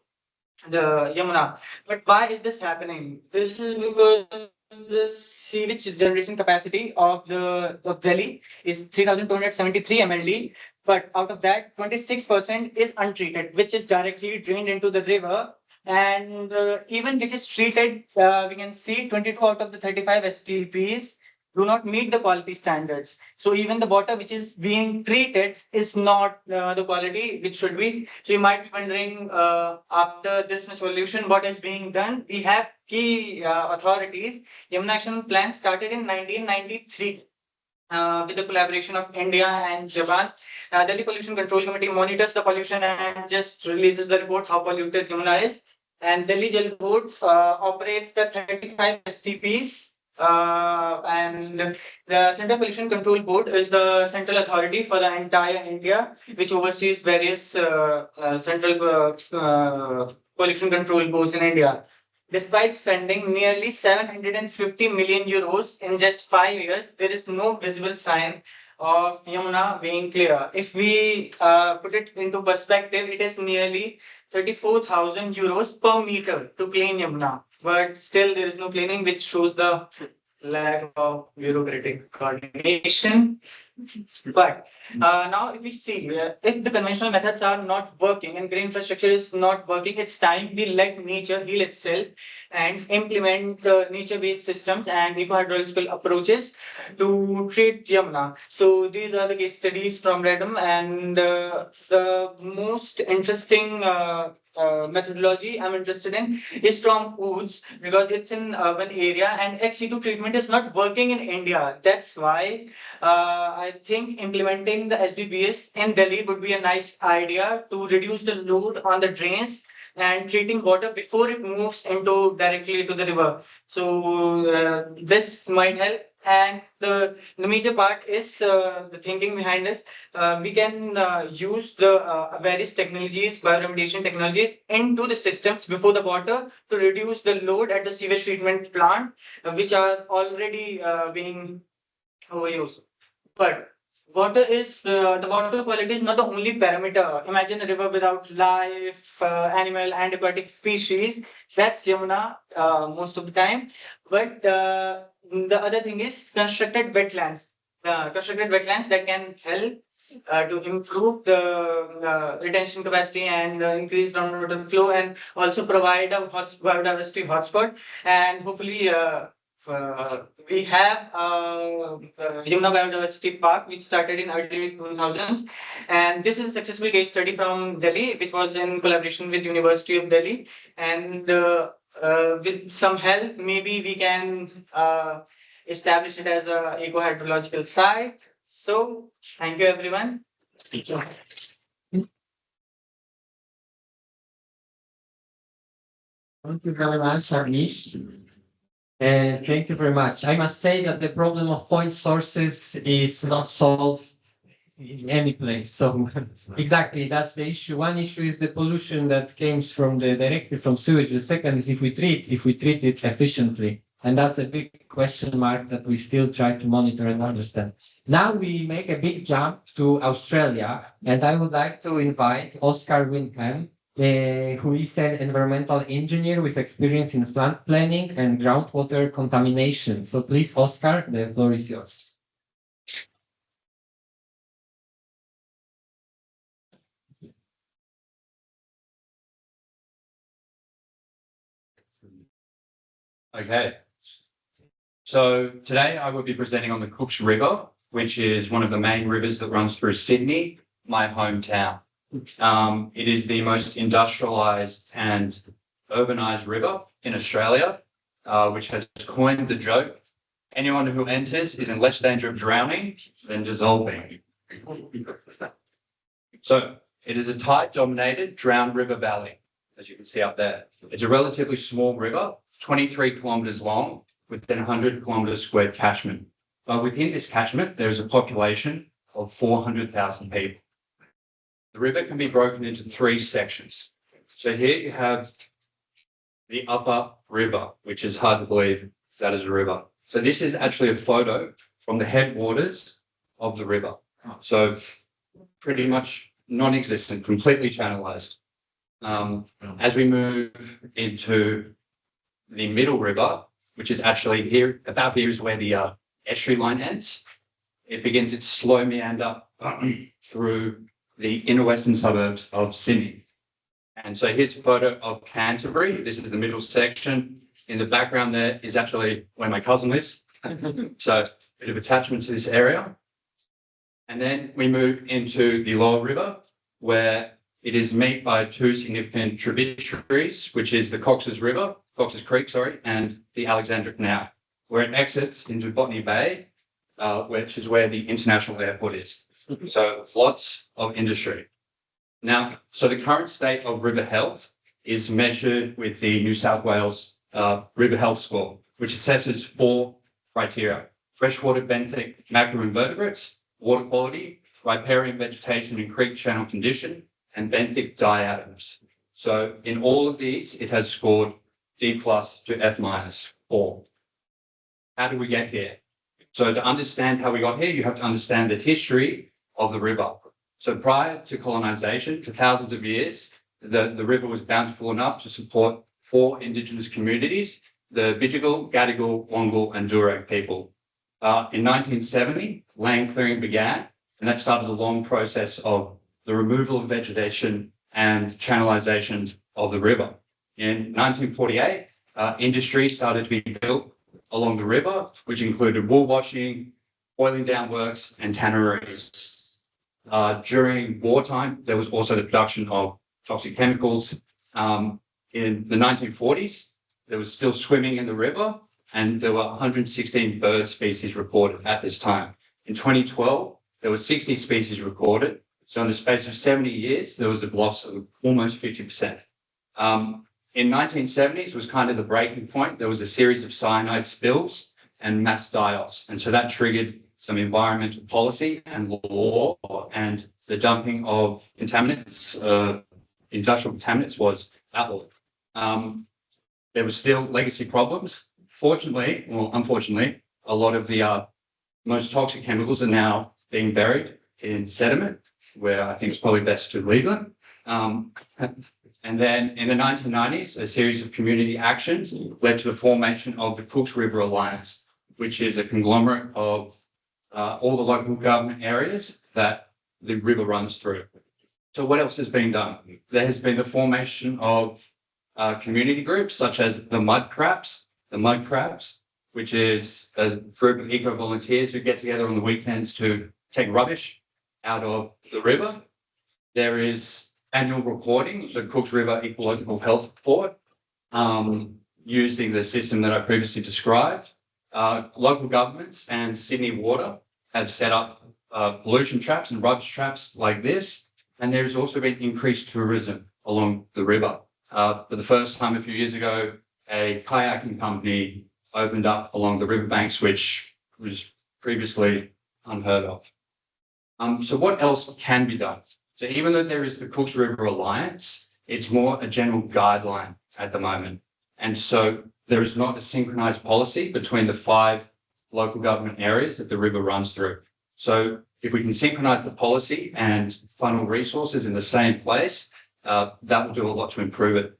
the Yamuna. But why is this happening? This is because the sewage generation capacity of Delhi is 3,273 MLD, but out of that, 26% is untreated, which is directly drained into the river. And even which is treated, we can see 22 out of the 35 STPs do not meet the quality standards. So even the water which is being treated is not the quality which should be. So you might be wondering, after this much pollution, what is being done? We have key authorities. Yamuna Action Plan started in 1993. With the collaboration of India and Japan, Delhi Pollution Control Committee monitors the pollution and just releases the report how polluted Yamuna is. And Delhi Jal Board operates the 35 STPs. And the Central Pollution Control Board is the central authority for the entire India, which oversees various central pollution control boards in India. Despite spending nearly 750 million euros in just 5 years, there is no visible sign of Yamuna being clear. If we put it into perspective, it is nearly 34,000 euros per meter to clean Yamuna. But still, there is no cleaning, which shows the lack of bureaucratic coordination. But now, if we see, if the conventional methods are not working and green infrastructure is not working, it's time we let nature heal itself and implement nature-based systems and eco-hydrological approaches to treat Yamuna. So these are the case studies from Redum, and the most interesting methodology I'm interested in is from woods because it's in urban area and ex-situ treatment is not working in India. That's why I think implementing the SBBS in Delhi would be a nice idea to reduce the load on the drains and treating water before it moves into directly to the river. So this might help. And the major part is the thinking behind this. We can use the various technologies, bioremediation technologies into the systems before the water to reduce the load at the sewage treatment plant, which are already being overused. But water is the water quality is not the only parameter. Imagine a river without life, animal and aquatic species. That's Yamuna most of the time. But the other thing is constructed wetlands. Constructed wetlands that can help to improve the retention capacity and increase groundwater flow and also provide a biodiversity hotspot. And hopefully we have Yamuna Biodiversity Park, which started in early 2000s. And this is a successful case study from Delhi, which was in collaboration with University of Delhi. And with some help, maybe we can establish it as a ecohydrological site. So thank you, everyone. Thank you. Thank you very much, Arnish. And thank you very much. I must say that the problem of point sources is not solved in any place. So exactly, that's the issue. One issue is the pollution that comes from directly from sewage. The second is if we treat it efficiently. And that's a big question mark that we still try to monitor and understand. Now we make a big jump to Australia, and I would like to invite Oscar Winham, who is an environmental engineer with experience in plant planning and groundwater contamination. So please, Oscar, the floor is yours. Okay. So today I will be presenting on the Cooks River, which is one of the main rivers that runs through Sydney, my hometown. It is the most industrialized and urbanized river in Australia, which has coined the joke, anyone who enters is in less danger of drowning than dissolving. So it is a tide-dominated drowned river valley, as you can see up there. It's a relatively small river, 23 kilometres long, within 100 kilometres squared catchment. But within this catchment, there is a population of 400,000 people. The river can be broken into three sections. So here you have the upper river, which is hard to believe that is a river. So this is actually a photo from the headwaters of the river. So pretty much non-existent, completely channelized. As we move into the middle river, which is actually here, about here is where the estuary line ends. It begins its slow meander through the inner western suburbs of Sydney. And so here's a photo of Canterbury. This is the middle section. In the background there is actually where my cousin lives. So a bit of attachment to this area. And then we move into the lower river, where it is met by two significant tributaries, which is the Cox's Creek, and the Alexandra Canal, where it exits into Botany Bay, which is where the international airport is. So lots of industry. Now, so the current state of river health is measured with the New South Wales River Health Score, which assesses 4 criteria: freshwater benthic macroinvertebrates, water quality, riparian vegetation and creek channel condition, and benthic diatoms. So in all of these, it has scored D+ to F- 4. How did we get here? So to understand how we got here, you have to understand the history of the river. So prior to colonization, for thousands of years, the river was bountiful enough to support 4 indigenous communities, the Bidjigal, Gadigal, Wongal, and Durag people. In 1970, land clearing began, and that started a long process of the removal of vegetation and channelization of the river. In 1948, industry started to be built along the river, which included wool washing, oiling down works, and tanneries. During wartime, there was also the production of toxic chemicals, In the 1940s, there was still swimming in the river, and there were 116 bird species reported at this time. In 2012, there were 60 species recorded. So in the space of 70 years, there was a loss of almost 50%. In 1970s was kind of the breaking point. There was a series of cyanide spills and mass die-offs. And so that triggered some environmental policy and law, and the dumping of contaminants, industrial contaminants was outlawed. There were still legacy problems. Fortunately, or unfortunately, a lot of the most toxic chemicals are now being buried in sediment, where I think it's probably best to leave them. And then in the 1990s, a series of community actions led to the formation of the Cooks River Alliance, which is a conglomerate of all the local government areas that the river runs through. So what else has been done? There has been the formation of community groups such as the Mud Crabs, which is a group of eco-volunteers who get together on the weekends to take rubbish out of the river. There is annual reporting, the Cooks River Ecological Health Report, using the system that I previously described. Local governments and Sydney Water have set up pollution traps and rubbish traps like this, and there's also been increased tourism along the river. For the first time a few years ago, a kayaking company opened up along the riverbanks, which was previously unheard of. So what else can be done? So even though there is the Cooks River Alliance, it's more a general guideline at the moment. And so there is not a synchronized policy between the 5 local government areas that the river runs through. So if we can synchronize the policy and funnel resources in the same place, that will do a lot to improve it.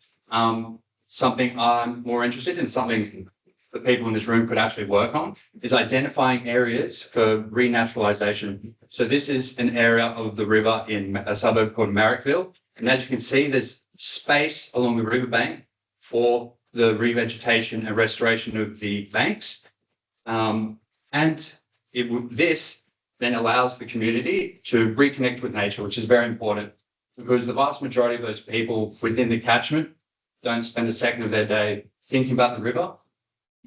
Something I'm more interested in, something the people in this room could actually work on, is identifying areas for renaturalization. So this is an area of the river in a suburb called Marrickville. And as you can see, there's space along the riverbank for the revegetation and restoration of the banks. This then allows the community to reconnect with nature, which is very important, because the vast majority of those people within the catchment don't spend a second of their day thinking about the river.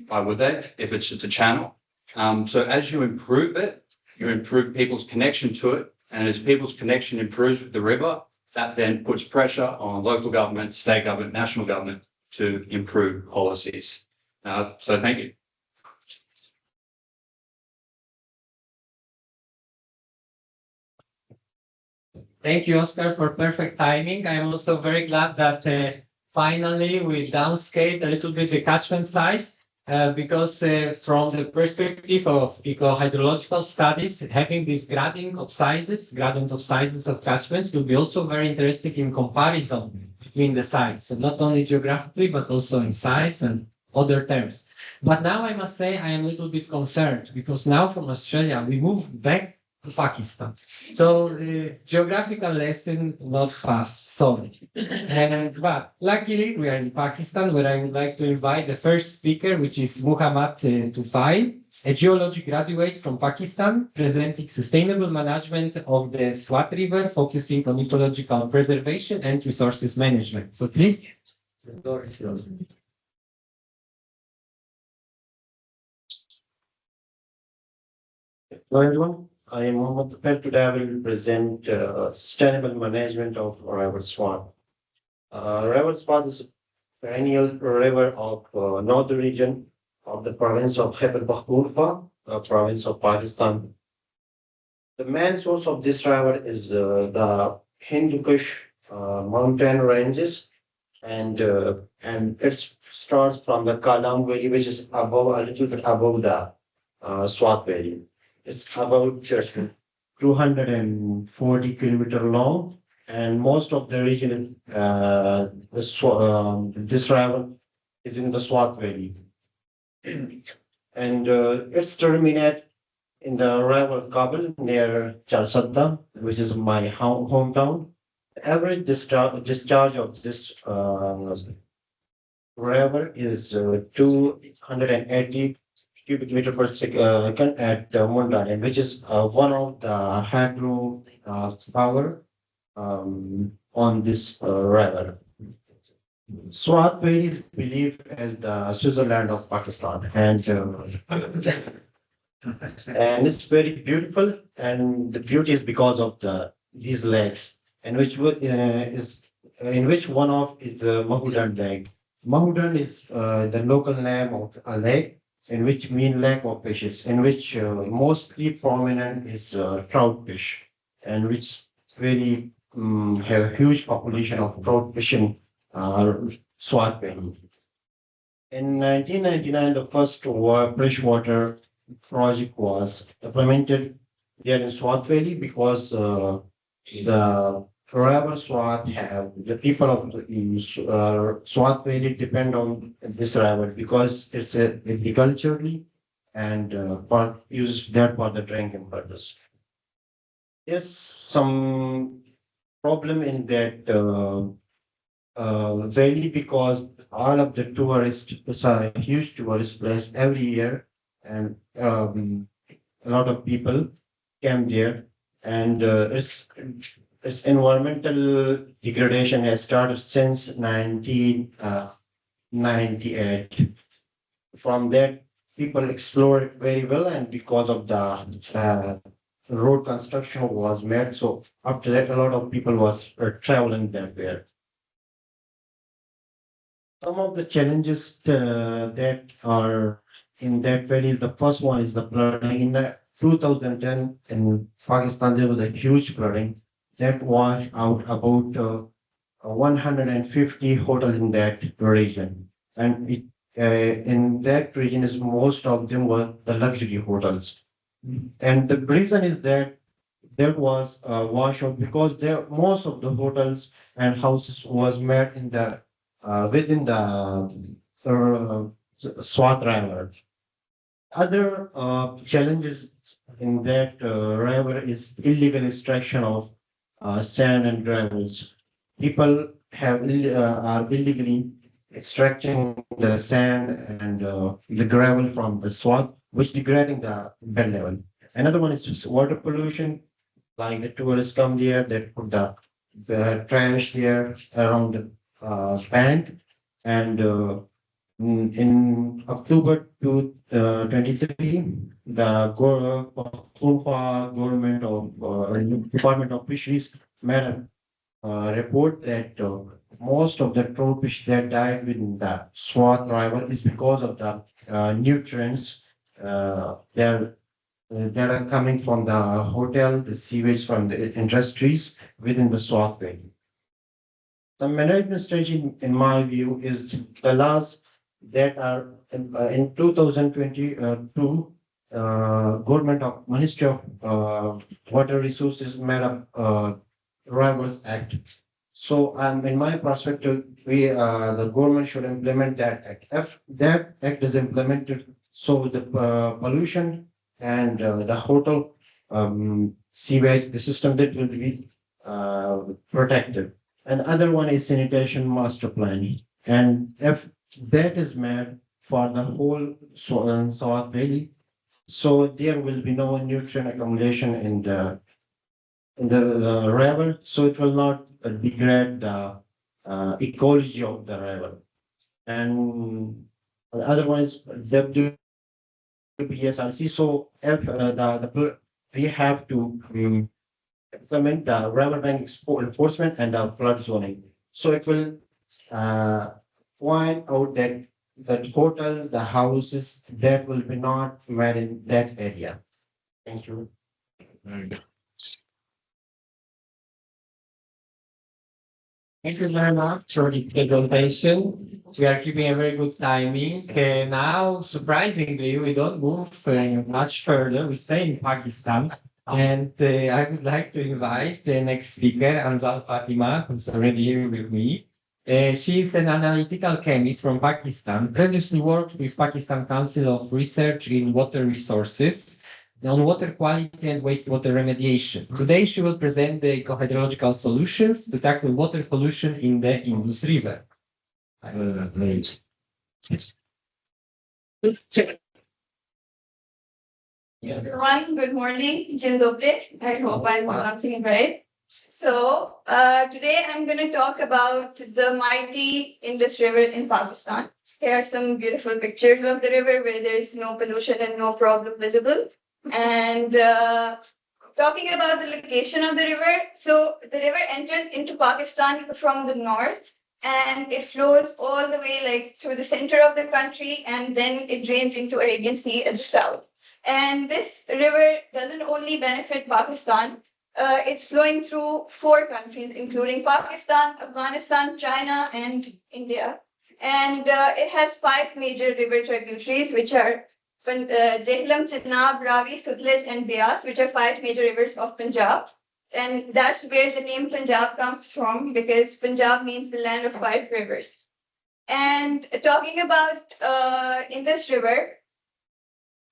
Why would they, if it's just a channel? So as you improve it, you improve people's connection to it. And as people's connection improves with the river, that then puts pressure on local government, state government, national government to improve policies. So thank you. Thank you, Oscar, for perfect timing. I'm also very glad that finally we downscaled a little bit the catchment size. Because from the perspective of ecohydrological studies, having this gradient of sizes of catchments will be also very interesting in comparison between the sites. So not only geographically, but also in size and other terms. But now I must say I am a little bit concerned, because now from Australia, we move back to Pakistan. So geographical lesson, not fast, sorry. But luckily we are in Pakistan, where I would like to invite the first speaker, which is Muhammad Tufai, a geology graduate from Pakistan, presenting sustainable management of the Swat River, focusing on ecological preservation and resources management. So please, the floor is yours. Hello everyone, I am Mohammed Tufai. Today I will present sustainable management of River Swat. River Swat is a perennial river of northern region of the province of Khyber Pakhtunkhwa, province of Pakistan. The main source of this river is the Hindu Kush mountain ranges, and it starts from the Kalam Valley, which is above, a little bit above the Swat Valley. It's about 240 kilometers long, and most of the region, this river is in the Swat Valley. And it's terminate in the river Kabul near Charsadda, which is my hometown. The average discharge of this river is 280 cubic meter per second at Mundane, which is one of the hydro power on this river. Swat Valley is believed as the Switzerland of Pakistan, and it's very beautiful. And the beauty is because of these lakes, and in which one of is the Mahudan Lake. Mahudan is the local name of a lake, in which mean lake of fishes, in which mostly prominent is trout fish, and which very have a huge population of trout fishing Swat Valley. In 1999, the first freshwater project was implemented here in Swat Valley because the forever Swat have the people of the Swat Valley depend on this river because it's agriculturally and use that for the drinking purpose. There's some problem in that valley because all of the tourists, it's a huge tourist place every year, and a lot of people came there, and its environmental degradation has started since 1998. From that, people explored it very well, and because of the road construction was made, so after that, a lot of people was traveling that way. Some of the challenges that are in that valley is the first one is the flooding. In 2010 in Pakistan, there was a huge flooding that washed out about 150 hotels in that region. And in that region, is most of them were the luxury hotels. And the reason is that there was a washout because there most of the hotels and houses was made in the within the Swat River. Other challenges in that river is illegal extraction of sand and gravels. People are illegally extracting the sand and the gravel from the Swat, which degrading the bed level. Another one is water pollution, like the tourists come there, they put the trash there around the bank, and in October 2023, the Pakhtunkhwa government of Department of Fisheries made a report that most of the trout fish that died within the Swat River is because of the nutrients that are coming from the hotel, the sewage from the industries within the Swat Valley. The management strategy, in my view, is the laws that are in 2022, government of Ministry of Water Resources made up Rivers Act. So, in my perspective, the government should implement that act. If that act is implemented, so the pollution and the hotel sewage, the system that will be protected. And other one is sanitation master plan. And if that is made for the whole South Valley, so there will be no nutrient accumulation in the river, so it will not degrade the ecology of the river. And the other one is WBSRC. So if we have to implement the river bank enforcement and the flood zoning. So it will point out that the hotels, the houses that will be not made in that area. Thank you. Thank you very much for the presentation. We are keeping a very good timing. Now, surprisingly, we don't move much further. We stay in Pakistan. And I would like to invite the next speaker, Anzal Fatima, who's already here with me. She is an analytical chemist from Pakistan, previously worked with Pakistan Council of Research in Water Resources on water quality and wastewater remediation. Today, she will present the ecohydrological solutions to tackle water pollution in the Indus River. Everyone, good morning. Dzień dobry. I hope I'm pronouncing it right. So today I'm going to talk about the mighty Indus River in Pakistan. Here are some beautiful pictures of the river where there is no pollution and no problem visible. And talking about the location of the river, so the river enters into Pakistan from the north and it flows all the way like through the center of the country and then it drains into Arabian Sea at the south. And this river doesn't only benefit Pakistan, it's flowing through 4 countries, including Pakistan, Afghanistan, China, and India. And it has 5 major river tributaries, which are Jehlam, Chenab, Ravi, Sutlej, and Beas, which are 5 major rivers of Punjab. And that's where the name Punjab comes from, because Punjab means the land of 5 rivers. And talking about Indus River,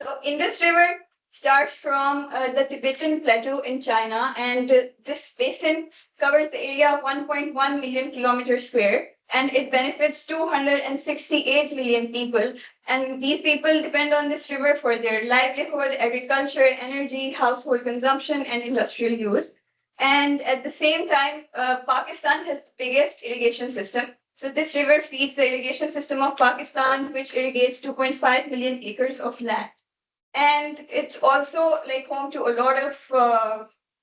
so Indus River starts from the Tibetan Plateau in China, and this basin covers the area of 1.1 million kilometers square, and it benefits 268 million people. And these people depend on this river for their livelihood, agriculture, energy, household consumption, and industrial use. And at the same time, Pakistan has the biggest irrigation system. So this river feeds the irrigation system of Pakistan, which irrigates 2.5 million acres of land. And it's also like home to a lot of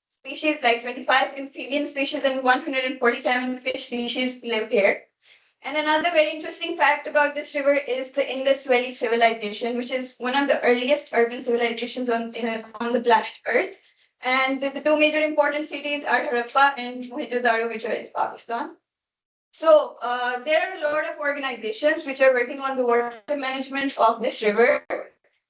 species, like 25 amphibian species and 147 fish species live here. And another very interesting fact about this river is the Indus Valley civilization, which is one of the earliest urban civilizations on the planet Earth. And the 2 major important cities are Harappa and Mohenjo-daro, which are in Pakistan. So there are a lot of organizations which are working on the water management of this river.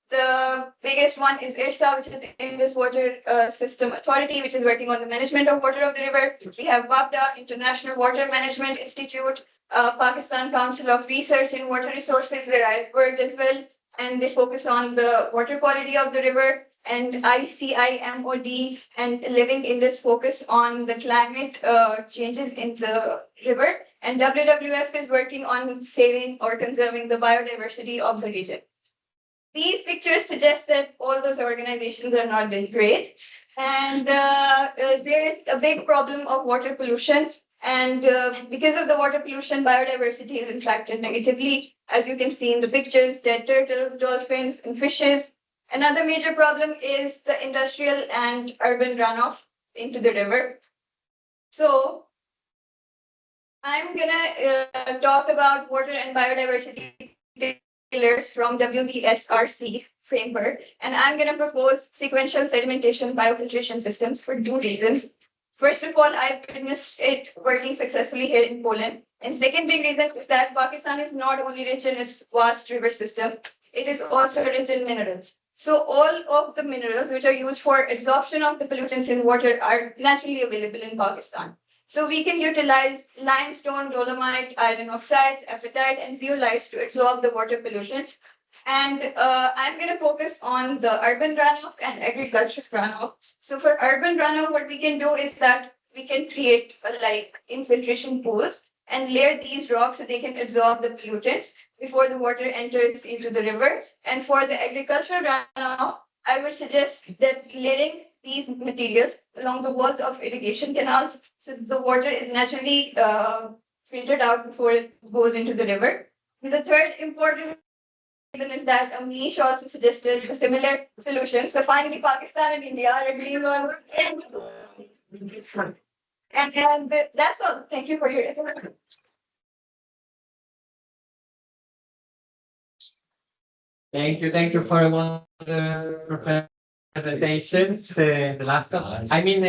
The biggest one is IRSA, which is the Indus Water System Authority, which is working on the management of water of the river. We have WAPDA, International Water Management Institute, Pakistan Council of Research in Water Resources, where I've worked as well, and they focus on the water quality of the river. And ICIMOD and Living Indus focus on the climate changes in the river. And WWF is working on saving or conserving the biodiversity of the region. These pictures suggest that all those organizations are not doing great. And there is a big problem of water pollution. And because of the water pollution, biodiversity is impacted negatively. As you can see in the pictures, dead turtles, dolphins, and fishes. Another major problem is the industrial and urban runoff into the river. So I'm gonna talk about water and biodiversity pillars from WBSRC framework, and I'm gonna propose sequential sedimentation biofiltration systems for 2 reasons. First of all, I've witnessed it working successfully here in Poland. And second big reason is that Pakistan is not only rich in its vast river system, it is also rich in minerals. So all of the minerals which are used for absorption of the pollutants in water are naturally available in Pakistan. So we can utilize limestone, dolomite, iron oxides, apatite, and zeolites to absorb the water pollutants. And I'm going to focus on the urban runoff and agricultural runoff. So for urban runoff, what we can do is that we can create like infiltration pools and layer these rocks so they can absorb the pollutants before the water enters into the rivers. And for the agricultural runoff, I would suggest that layering these materials along the walls of irrigation canals so the water is naturally filtered out before it goes into the river. And the third important reason is that Amish also suggested a similar solution. So finally, Pakistan and India are agreeing on and that's all. Thank you for your attention. Thank you for one presentations. The last one. I mean,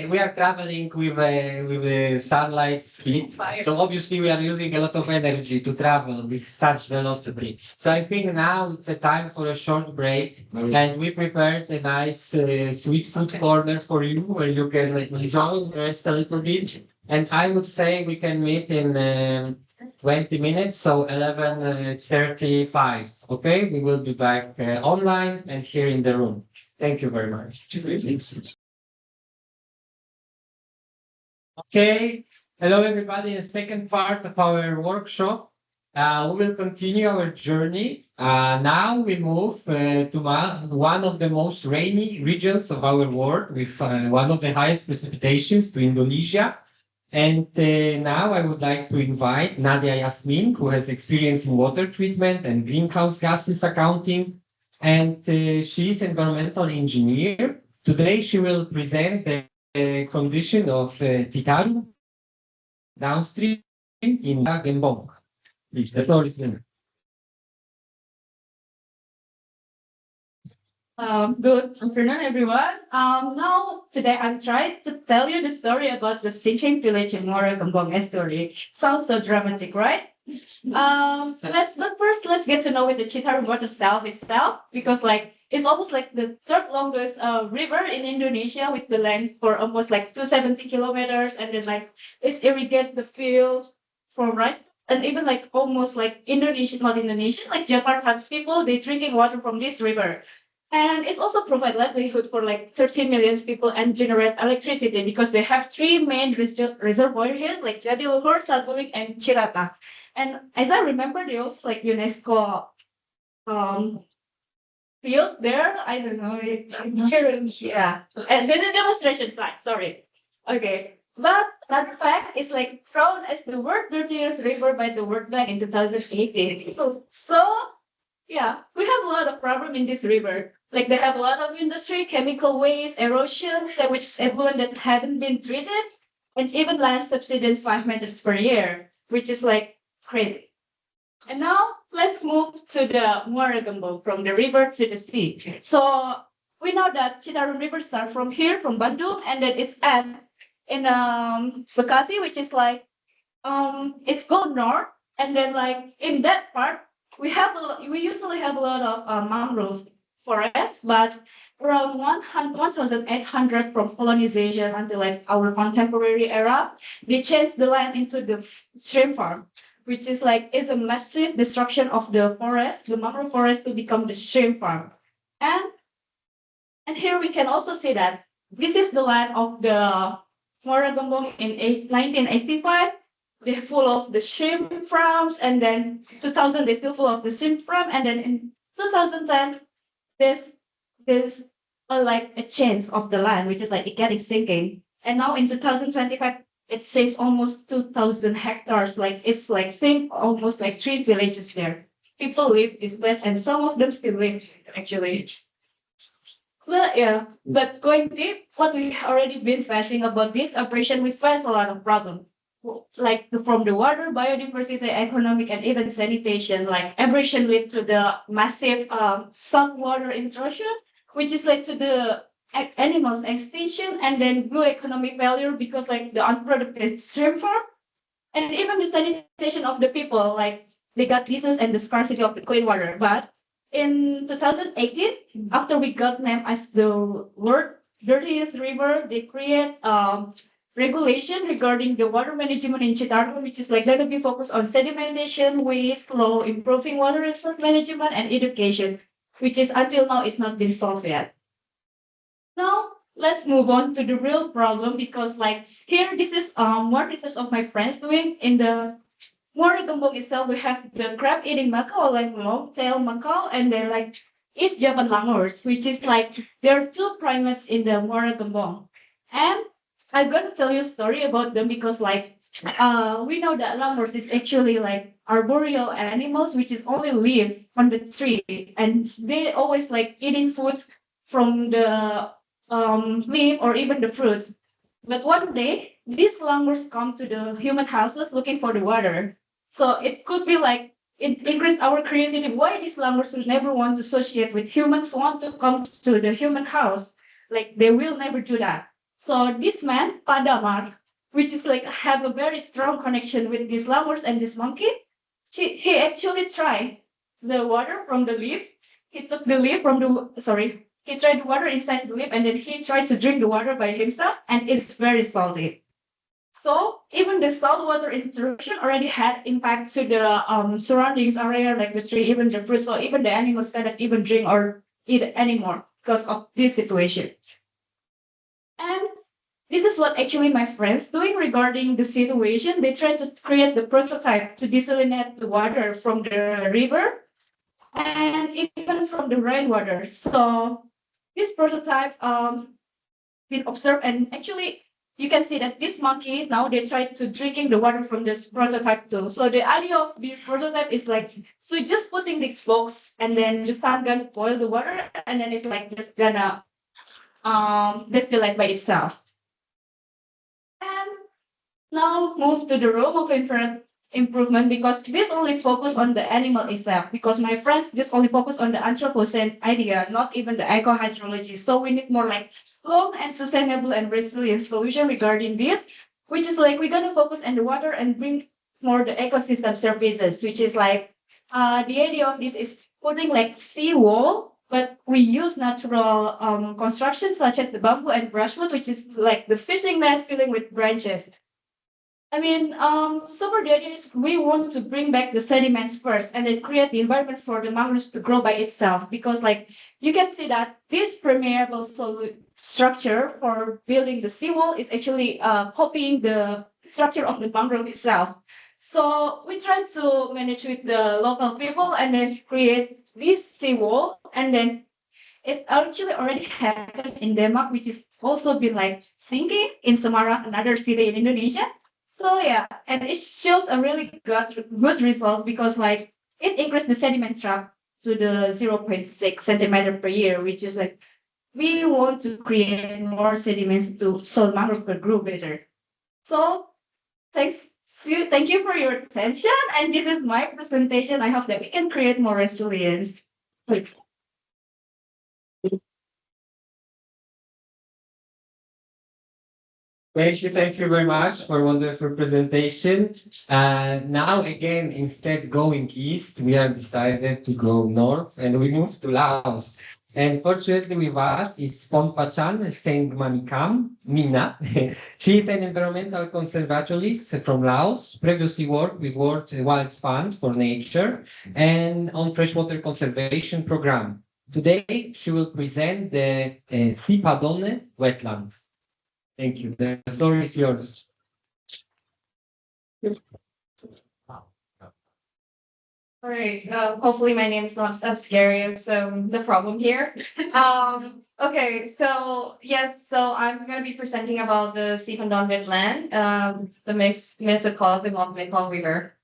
we are traveling with the sunlight speed, so obviously we are using a lot of energy to travel with such velocity. So I think now it's a time for a short break, and we prepared a nice sweet food corner for you where you can enjoy, rest a little bit. And I would say we can meet in 20 minutes, so 11:35. Okay, we will be back online and here in the room. Thank you very much. Okay, hello everybody. The second part of our workshop. We will continue our journey. Now we move to one of the most rainy regions of our world with one of the highest precipitations to Indonesia. And now I would like to invite Nadia Yasmin, who has experience in water treatment and greenhouse gases accounting. And she is environmental engineer. Today she will present the condition of Titaru downstream in Gembong. Please, the floor is yours. Good afternoon, everyone. Now, today I'm trying to tell you the story about the sinking village in Muara Gembong estuary. Sounds so dramatic, right? But first, let's get to know with the Citarum water itself, because it's almost like the third longest river in Indonesia with the length for almost 270 kilometers, and then it's irrigate the field from rice. And even almost Indonesian, not Indonesian, Jakarta's people, they drinking water from this river. And it's also provide livelihood for 13 million people and generate electricity because they have three main reservoirs here, like Jatiluhur, Saguling, and Cirata. And as I remember, they also UNESCO field there. I don't know. Yeah. And then the demonstration site, sorry. Okay. But that fact is crowned as the world's dirtiest river by the World Bank in 2018. So yeah, we have a lot of problem in this river. They have a lot of industry, chemical waste, erosion, sewage effluent that haven't been treated, and even land subsidence 5 meters per year, which is crazy. And now let's move to the Muara Gembong, from the river to the sea. So we know that Citarum River starts from here, from Bandung, and then it's end in Bekasi, which is it's go north, and then in that part we usually have a lot of mangrove forest, but around 1,800 from colonization until our contemporary era, they changed the land into the shrimp farm, which is is a massive destruction of the forest, the mangrove forest, to become the shrimp farm. And here we can also see that this is the land of the Muara Gembong in 1985. They're full of the shrimp farms, and then 2000 they're still full of the shrimp farm, and then in 2010 there's a change of the land, which is it getting sinking. And now in 2025 it sinks almost 2,000 hectares. It's sink almost 3 villages there. People live this place, and some of them still live actually. Well, yeah, but going deep, what we already been facing about this operation, we face a lot of problems. From the water, biodiversity, economic, and even sanitation, abrasion lead to the massive saltwater intrusion, which is to the animals extinction, and then blue economic failure because the unproductive shrimp farm, and even the sanitation of the people, they got disease and the scarcity of the clean water. But in 2018, after we got named as the world dirtiest river, they create regulation regarding the water management in Citarum, which is going to be focused on sedimentation, waste, law, improving water resource management, and education, which is until now is not been solved yet. Now let's move on to the real problem, because here this is more research of my friends doing in the Muara Gembong itself. We have the crab eating macaw, long tail macaw, and then East Javan langurs, which is there are two primates in the Muara Gembong. And I'm going to tell you a story about them because we know that langurs is actually arboreal animals, which is only live on the tree, and they always eating foods from the leaf or even the fruits. But one day these langurs come to the human houses looking for the water. So it could be it increased our curiosity why these langurs would never want to associate with humans, want to come to the human house. They will never do that. So this man, Padamark, which is have a very strong connection with these langurs and this monkey, he actually tried the water from the leaf. He took the leaf from he tried the water inside the leaf, and then he tried to drink the water by himself, and it's very salty. So even the saltwater intrusion already had impact to the surroundings area, the tree, even the fruit. So even the animals cannot even drink or eat anymore because of this situation. And this is what actually my friends doing regarding the situation. They try to create the prototype to desalinate the water from the river and even from the rainwater. So this prototype been observed, and actually you can see that this monkey now they try to drinking the water from this prototype too. So the idea of this prototype is like, so just putting these blocks and then the sun gonna boil the water and then it's like just gonna distillate by itself. And now move to the room of improvement, because this only focus on the animal itself, because my friends just only focus on the Anthropocene idea, not even the ecohydrology. So we need more like long and sustainable and resilient solution regarding this, which is like we're gonna focus on the water and bring more the ecosystem services, which is like the idea of this is putting like seawall, but we use natural construction such as the bamboo and brushwood, which is like the fishing net filling with branches. I mean, so for the idea is we want to bring back the sediments first and then create the environment for the mangroves to grow by itself. Because like you can see that this permeable structure for building the seawall is actually copying the structure of the mangrove itself. So we try to manage with the local people and then create this seawall, and then it's actually already happened in Denmark, which is also been like sinking in Semarang, another city in Indonesia. So yeah, and it shows a really good result because like it increased the sediment trap to the 0.6 centimeter per year, which is like we want to create more sediments to so mangrove could grow better. So thank you for your attention, and this is my presentation. I hope that we can create more resilience. Thank you very much for a wonderful presentation. Now again, instead going east, we have decided to go north and we moved to Laos. And fortunately with us is Pompachan Sengmanikam Mina. She is an environmental conservatorist from Laos, previously worked with World Wild Fund for Nature and on freshwater conservation program. Today, she will present the Sipadone wetland. Thank you. The floor is yours. All right. Hopefully my name is not as scary as the problem here. Okay. So yes. So I'm going to be presenting about the Sipandon wetland, the mesocosm of Mekong River.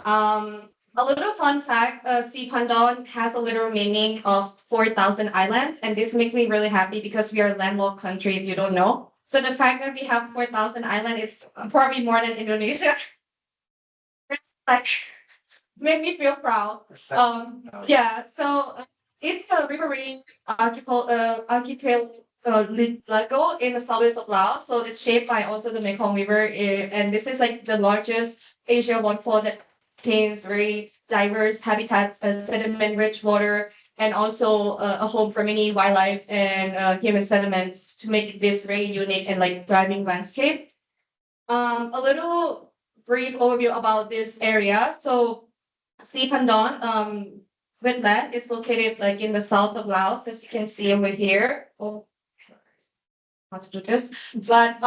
A little fun fact: Sipandon has a literal meaning of 4,000 islands, and this makes me really happy because we are a landlocked country. If you don't know. So the fact that we have 4,000 islands, it's probably more than Indonesia. Like, make me feel proud. Yeah. So it's a riverine archipelago in the southwest of Laos. So it's shaped by also the Mekong River, and this is like the largest Asia waterfall that contains very diverse habitats, sediment-rich water, and also a home for many wildlife and human sediments to make this very unique and like thriving landscape. A little brief overview about this area. So Sipandon wetland is located like in the south of Laos, as you can see over here. Oh, how to do this? But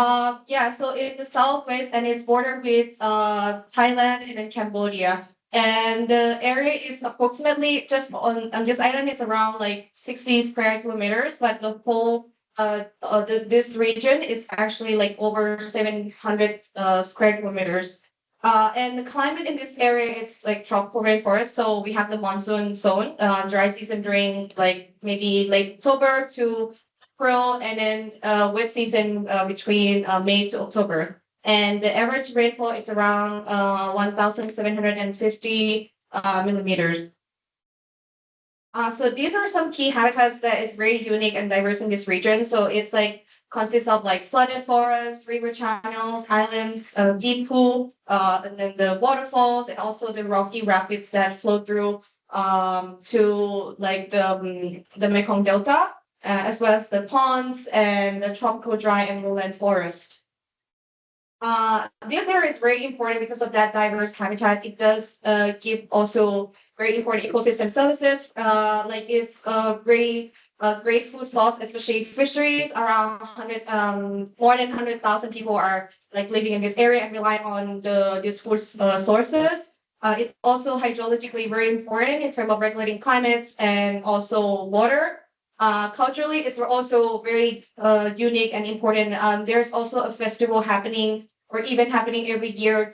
yeah, so it's the southwest and it's bordered with Thailand and then Cambodia. And the area is approximately just on this island, it's around like 60 square kilometers, but the whole this region is actually like over 700 square kilometers. And the climate in this area is like tropical rainforest. So we have the monsoon zone, dry season during like maybe late October to April, and then wet season between May to October. And the average rainfall is around 1,750 millimeters. So these are some key habitats that is very unique and diverse in this region. So it's like consists of like flooded forests, river channels, islands, deep pool, and then the waterfalls, and also the rocky rapids that flow through to like the Mekong Delta, as well as the ponds and the tropical dry and lowland forest. This area is very important because of that diverse habitat. It does give also very important ecosystem services. Like it's very great food source, especially fisheries. Around 100, more than 100,000 people are like living in this area and rely on these food sources. It's also hydrologically very important in terms of regulating climates and also water. Culturally, it's also very unique and important. There's also a festival happening or even happening every year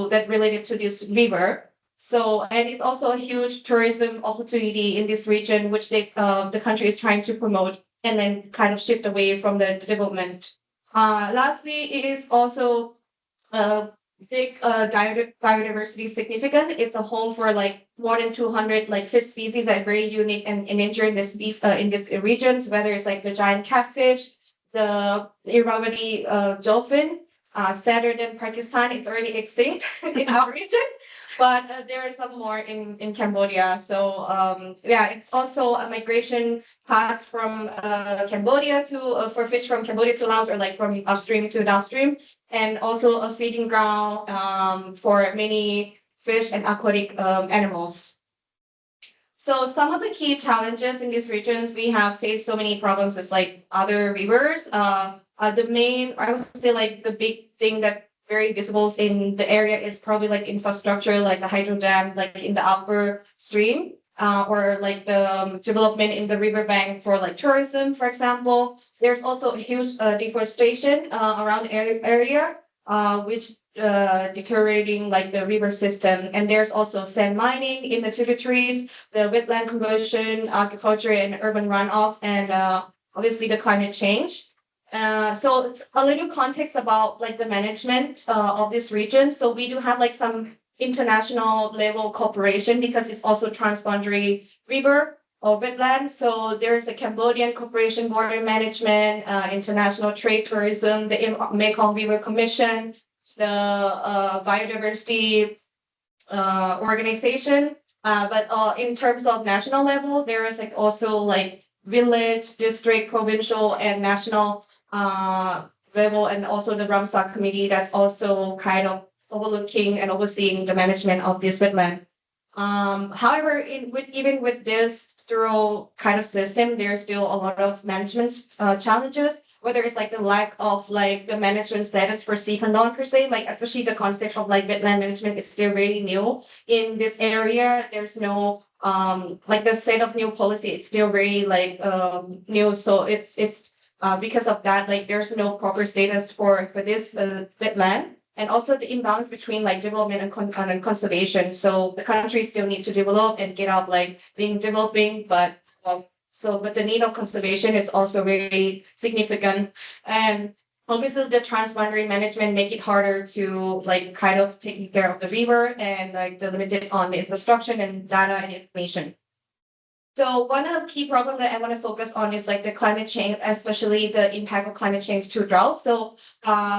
that related to this river. So, and it's also a huge tourism opportunity in this region, which the country is trying to promote and then kind of shift away from the development. Lastly, it is also big biodiversity significant. It's a home for like more than 200 like fish species that are very unique and endangered in this in these regions, whether it's like the giant catfish, the Irrawaddy dolphin, sadder than Pakistan, it's already extinct in our region. But there are some more in Cambodia. So yeah, it's also a migration paths from Cambodia to for fish from Cambodia to Laos or like from upstream to downstream, and also a feeding ground for many fish and aquatic animals. So some of the key challenges in these regions, we have faced so many problems as like other rivers. The main, I would say like the big thing that very visible in the area is probably like infrastructure, like the hydro dam, like in the upper stream, or like the development in the riverbank for like tourism, for example. There's also a huge deforestation around the area, which deteriorating like the river system. And there's also sand mining in the tributaries, the wetland conversion, agriculture and urban runoff, and obviously the climate change. So it's a little context about like the management of this region. So we do have like some international level cooperation because it's also transboundary river or wetland. So there's a Cambodian Corporation Border Management, International Trade Tourism, the Mekong River Commission, the Biodiversity organization. But in terms of national level, there is like also like village, district, provincial, and national level, and also the Ramsar committee that's also kind of overlooking and overseeing the management of this wetland. However, even with this thorough kind of system, there's still a lot of management challenges, whether it's like the lack of like the management status for Sikandon per se, like especially the concept of like wetland management is still very new in this area. There's no like the set of new policy, it's still very like new. So it's because of that, like there's no proper status for this wetland, and also the imbalance between like development and conservation. So the country still needs to develop and get up like being developing, but but the need of conservation is also very significant. And obviously the transboundary management make it harder to like kind of taking care of the river and like the limited on the infrastructure and data and information. So one of the key problems that I want to focus on is like the climate change, especially the impact of climate change to drought. So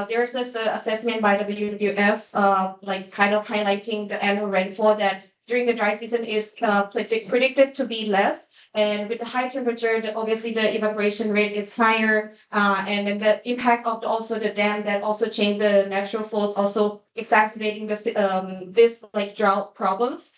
there's this assessment by WWF, like kind of highlighting the annual rainfall that during the dry season is predicted to be less. And with the high temperature, obviously the evaporation rate is higher, and then the impact of also the dam that also change the natural flows, also exacerbating this like drought problems.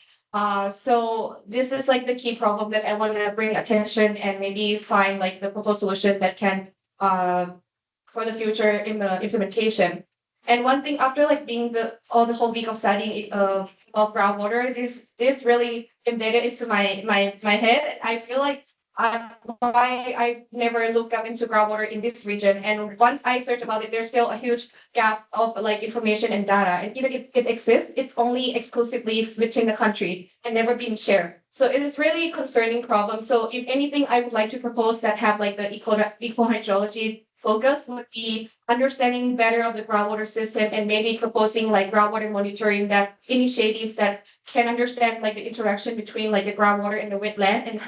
So this is like the key problem that I want to bring attention and maybe find like the proposed solution that can for the future in the implementation. And one thing after like being the whole week of studying of groundwater, this really embedded into my head. I feel like why I never looked up into groundwater in this region. And once I search about it, there's still a huge gap of like information and data. And even if it exists, it's only exclusively within the country and never been shared. So it is really concerning problem. So if anything, I would like to propose that have like the ecohydrology focus would be understanding better of the groundwater system and maybe proposing like groundwater monitoring that initiatives that can understand like the interaction between like the groundwater and the wetland and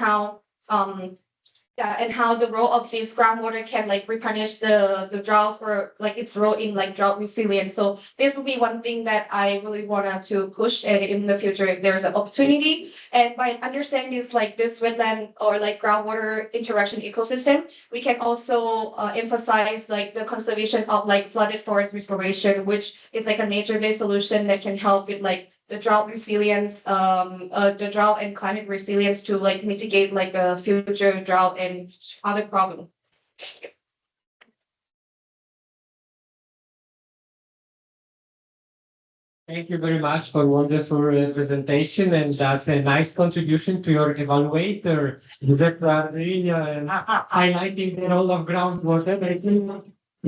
how the role of this groundwater can like replenish the droughts or like its role in like drought resilience. So this would be one thing that I really wanted to push in the future if there's an opportunity. And by understanding this like this wetland or like groundwater interaction ecosystem, we can also emphasize like the conservation of like flooded forest restoration, which is like a nature-based solution that can help with like the drought resilience, the drought and climate resilience to like mitigate like a future drought and other problems. Thank you very much for wonderful presentation and that nice contribution to your evaluator. That are really highlighting the role of groundwater. I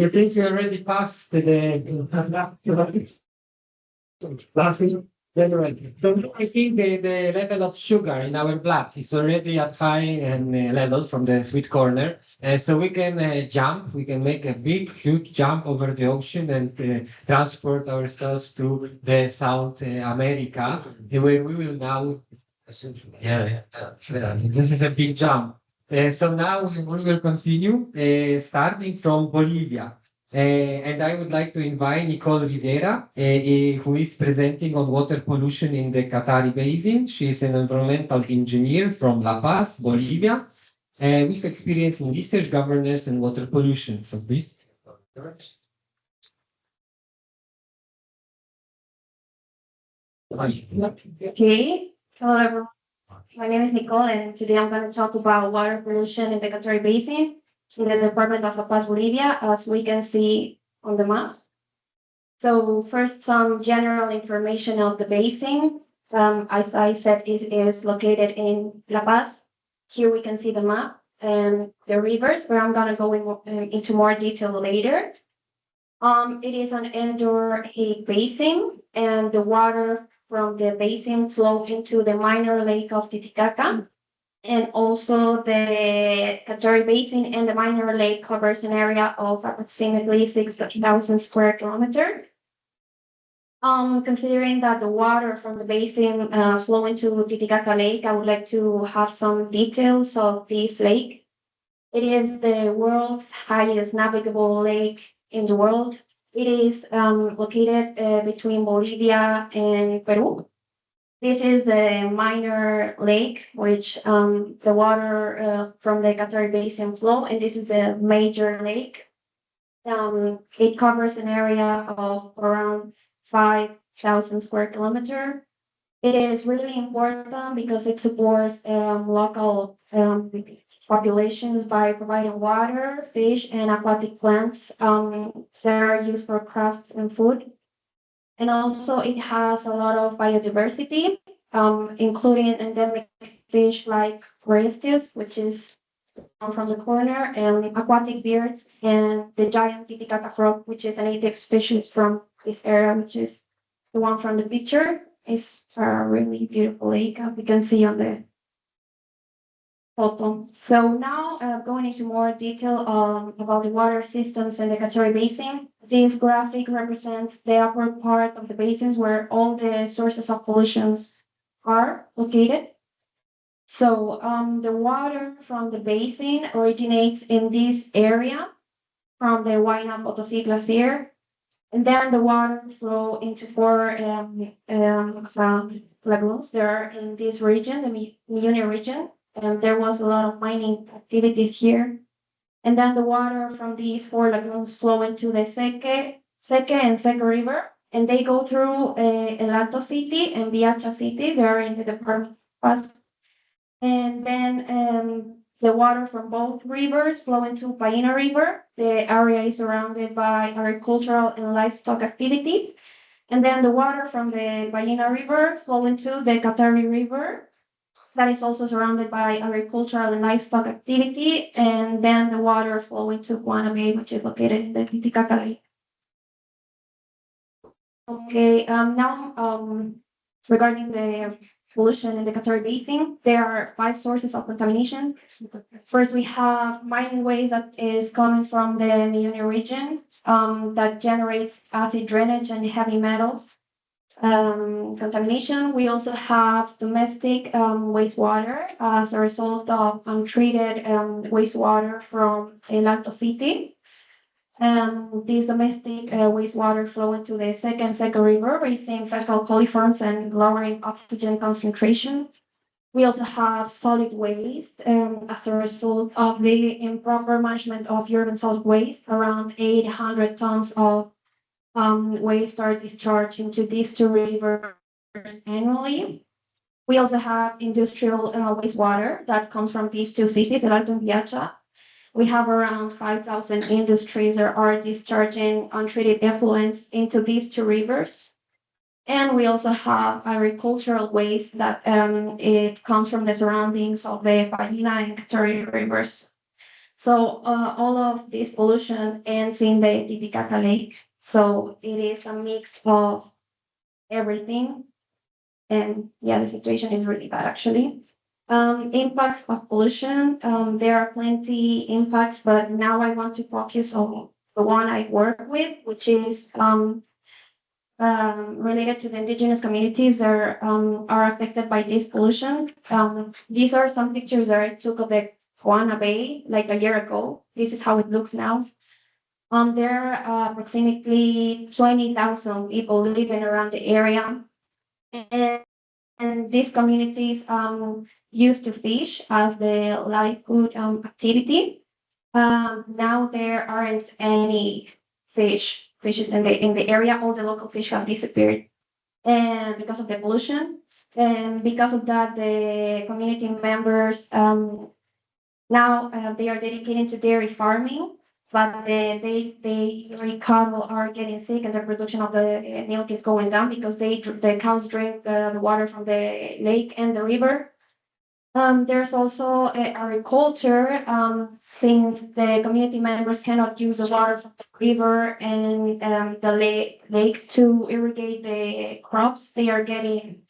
think you already passed the Anyway, so I think the level of sugar in our blood is already at high level from the sweet corner. So we can jump, we can make a big, huge jump over the ocean and transport ourselves to the South America, where we will now. This is a big jump. So now we will continue, starting from Bolivia. And I would like to invite Nicole Rivera, who is presenting on water pollution in the Qatari Basin. She is an environmental engineer from La Paz, Bolivia, with experience in research, governance, and water pollution. So please. Okay, hello everyone. My name is Nicole, and today I'm going to talk about water pollution in the Qatari Basin in the Department of La Paz, Bolivia, as we can see on the map. So first, some general information of the basin. As I said, it is located in La Paz. Here we can see the map and the rivers, but I'm going to go into more detail later. It is an endorheic basin, and the water from the basin flow into the minor lake of Titicaca. And also the Qatari Basin and the minor lake covers an area of approximately 6,000 square kilometers. Considering that the water from the basin flow into Titicaca Lake, I would like to have some details of this lake. It is the world's highest navigable lake in the world. It is located between Bolivia and Peru. This is the minor lake, which the water from the Qatari Basin flow, and this is the major lake. It covers an area of around 5,000 square kilometers. It is really important because it supports local populations by providing water, fish, and aquatic plants that are used for crafts and food. And also it has a lot of biodiversity, including endemic fish like Orestes, which is from the corner, and aquatic birds, and the giant Titicaca frog, which is a native species from this area, which is the one from the picture. It's a really beautiful lake, as we can see on the photo. So now going into more detail about the water systems in the Qatari Basin. This graphic represents the upper part of the basins where all the sources of pollutions are located. So the water from the basin originates in this area from the Huayna Potosí Glacier, and then the water flow into four lagoons. They are in this region, the Muyuni region, and there was a lot of mining activities here. And then the water from these four lagoons flow into the Seque and Seque River, and they go through El Alto City and Viacha City. They are in the Department of Paz. And then the water from both rivers flow into Paina River. The area is surrounded by agricultural and livestock activity. And then the water from the Paina River flow into the Qatari River. That is also surrounded by agricultural and livestock activity. And then the water flow into Guanabay, which is located in the Titicaca Lake. Okay, now regarding the pollution in the Qatari Basin, there are 5 sources of contamination. First, we have mining waste that is coming from the Muyuni region that generates acid drainage and heavy metals contamination. We also have domestic wastewater as a result of untreated wastewater from El Alto City. These domestic wastewater flow into the second River, raising fecal coliforms and lowering oxygen concentration. We also have solid waste as a result of the improper management of urban solid waste. Around 800 tons of waste are discharged into these 2 rivers annually. We also have industrial wastewater that comes from these two cities, El Alto and Viacha. We have around 5,000 industries that are discharging untreated effluents into these two rivers. And we also have agricultural waste that it comes from the surroundings of the Ballina and Catori rivers. So all of this pollution ends in the Titicaca Lake. So it is a mix of everything. And yeah, the situation is really bad actually. Impacts of pollution, there are plenty impacts, but now I want to focus on the one I work with, which is related to the indigenous communities that are affected by this pollution. These are some pictures that I took of the Juana Bay like a year ago. This is how it looks now. There are approximately 20,000 people living around the area. And these communities used to fish as the livelihood activity. Now there aren't any fishes in the area. All the local fish have disappeared, and because of the pollution. And because of that, the community members now they are dedicated to dairy farming, but the cattle are getting sick and the production of the milk is going down because the cows drink the water from the lake and the river. There's also agriculture, since the community members cannot use the water from the river and the lake to irrigate the crops. They are getting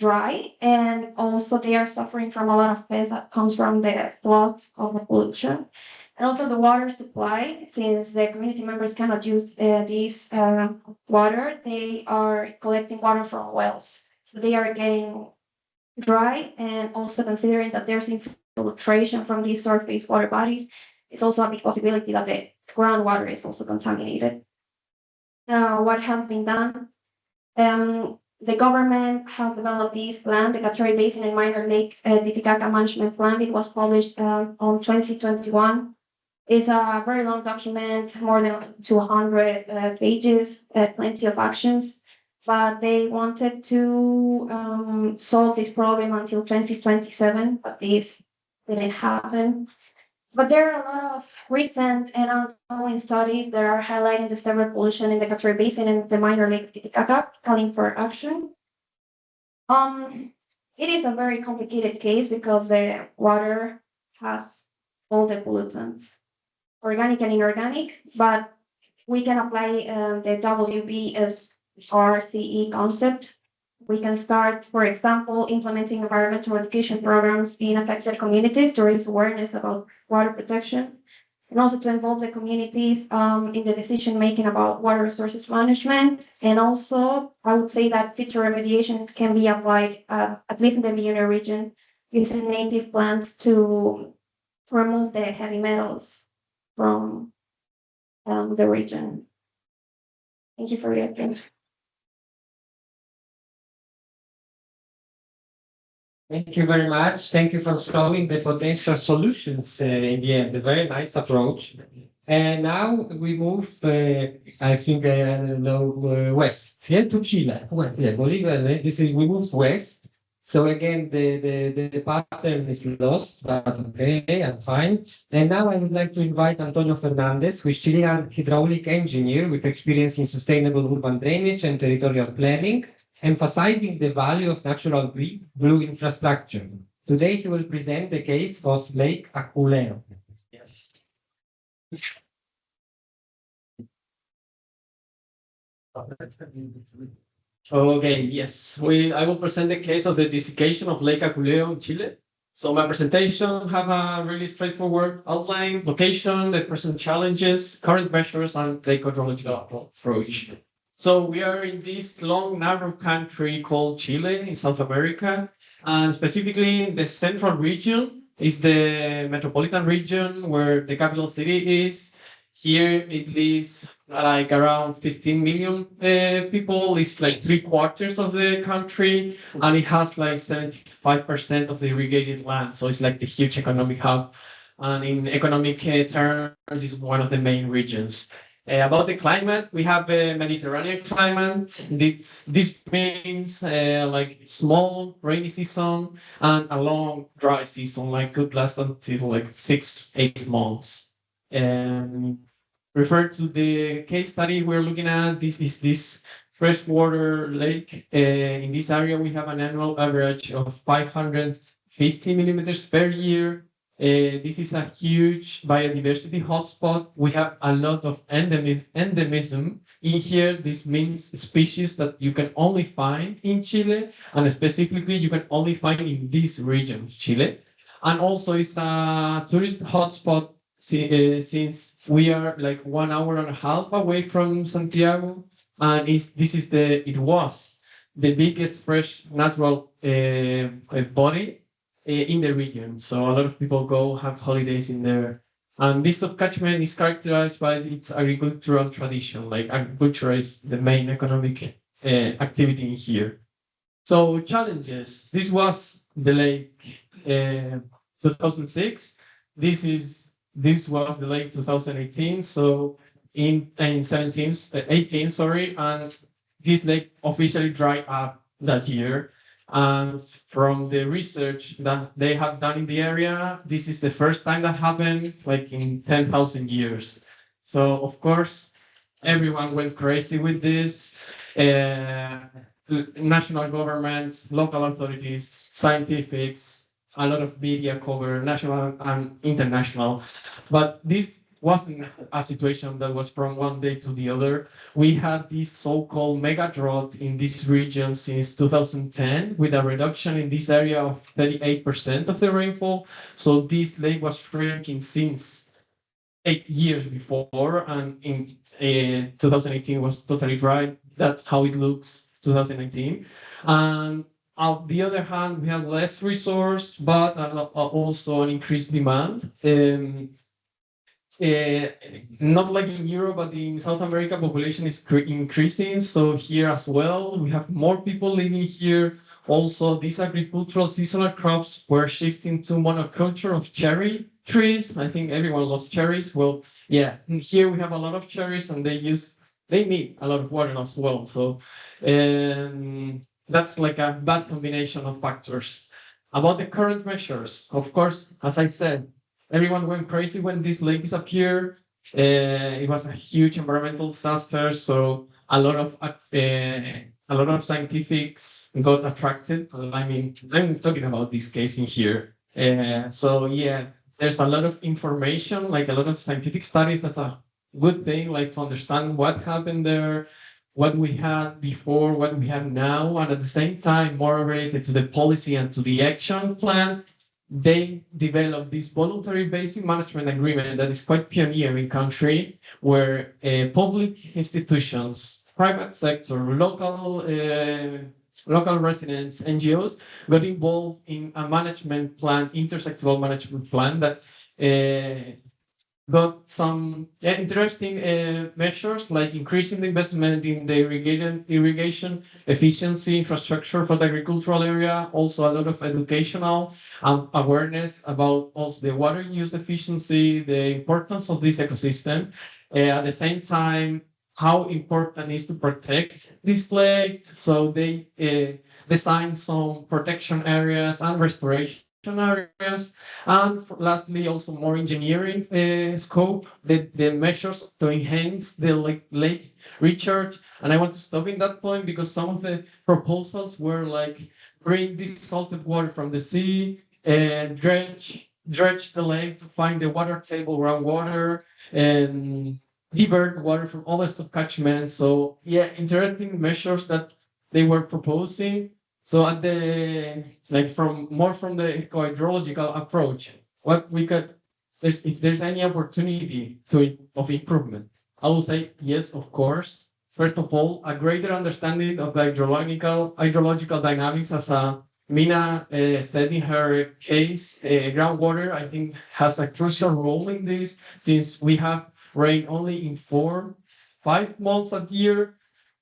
dry, and also they are suffering from a lot of pests that comes from the floods of the pollution. And also the water supply, since the community members cannot use this water, they are collecting water from wells. So they are getting dry, and also considering that there's infiltration from these surface water bodies, it's also a big possibility that the groundwater is also contaminated. What has been done? The government has developed this plan, the Catori Basin and Minor Lake Titicaca Management Plan. It was published on 2021. It's a very long document, more than 200 pages, plenty of actions. But they wanted to solve this problem until 2027, but this didn't happen. But there are a lot of recent and ongoing studies that are highlighting the severe pollution in the Catori Basin and the Minor Lake Titicaca, calling for action. It is a very complicated case because the water has all the pollutants, organic and inorganic, but we can apply the WBSRC concept. We can start, for example, implementing environmental education programs in affected communities to raise awareness about water protection, and also to involve the communities in the decision making about water resources management. And also, I would say that future remediation can be applied, at least in the Biona region, using native plants to remove the heavy metals from the region. Thank you for your attention. Thank you very much. Thank you for showing the potential solutions in the end. A very nice approach. And now we move, I think, west, yeah, to Chile. Well, yeah, Bolivia. We move west. So again, the pattern is lost, but okay, I'm fine. And now I would like to invite Antonio Fernandez, who is Chilean hydraulic engineer with experience in sustainable urban drainage and territorial planning, emphasizing the value of natural blue infrastructure. Today, he will present the case of Lake Aculeo. Yes. Okay, yes, I will present the case of the desiccation of Lake Aculeo in Chile. So my presentation have a really straightforward outline, location, the present challenges, current measures, and the ecological approach. So we are in this long, narrow country called Chile in South America, and specifically the central region is the metropolitan region where the capital city is. Here it lives like around 15 million people. It's like 3/4 of the country, and it has like 75% of the irrigated land. So it's like the huge economic hub, and in economic terms, it's one of the main regions. About the climate, we have a Mediterranean climate. This means like small rainy season and a long dry season, like could last until like 6-8 months. And refer to the case study we're looking at. This is this freshwater lake. In this area, we have an annual average of 550 millimeters per year. This is a huge biodiversity hotspot. We have a lot of endemism in here. This means species that you can only find in Chile, and specifically you can only find in this region of Chile. And also it's a tourist hotspot since we are like 1.5 hours away from Santiago, and it was the biggest fresh natural body in the region. So a lot of people go have holidays in there. And this subcatchment is characterized by its agricultural tradition. Like agriculture is the main economic activity in here. So challenges. This was the lake 2006. This was the lake 2018. So in 18, sorry, and this lake officially dried up that year. And from the research that they have done in the area, this is the first time that happened, like in 10,000 years. So of course, everyone went crazy with this. National governments, local authorities, scientifics, a lot of media cover, national and international. But this wasn't a situation that was from one day to the other. We had this so-called mega drought in this region since 2010, with a reduction in this area of 38% of the rainfall. So this lake was shrinking since 8 years before, and in 2018 was totally dry. That's how it looks 2019. And on the other hand, we have less resource, but also an increased demand. Not like in Europe, but in South America, population is increasing. So here as well, we have more people living here. Also, these agricultural seasonal crops were shifting to monoculture of cherry trees. I think everyone loves cherries. Well, yeah, here we have a lot of cherries, and they need a lot of water as well. So that's like a bad combination of factors. About the current measures, of course, as I said, everyone went crazy when this lake disappeared. It was a huge environmental disaster, so a lot of scientifics got attracted. I mean, I'm talking about this case in here. So yeah, there's a lot of information, like a lot of scientific studies. That's a good thing, like to understand what happened there, what we had before, what we have now, and at the same time, more related to the policy and to the action plan. They developed this voluntary basic management agreement that is quite pioneer in country, where public institutions, private sector, local residents, NGOs got involved in a management plan, intersectoral management plan that got some interesting measures, like increasing the investment in the irrigation efficiency infrastructure for the agricultural area. Also, a lot of educational awareness about also the water use efficiency, the importance of this ecosystem. At the same time, how important it is to protect this lake. So they designed some protection areas and restoration areas, and lastly, also more engineering scope, the measures to enhance the lake recharge. And I want to stop in that point because some of the proposals were like bring this salted water from the sea and dredge the lake to find the water table groundwater and divert water from other subcatchments. So yeah, interesting measures that they were proposing. So at the from the ecohydrological approach, what we could, if there's any opportunity of improvement, I will say yes, of course. First of all, a greater understanding of the hydrological dynamics, as Mina said in her case. Groundwater, I think, has a crucial role in this, since we have rain only in 4-5 months a year.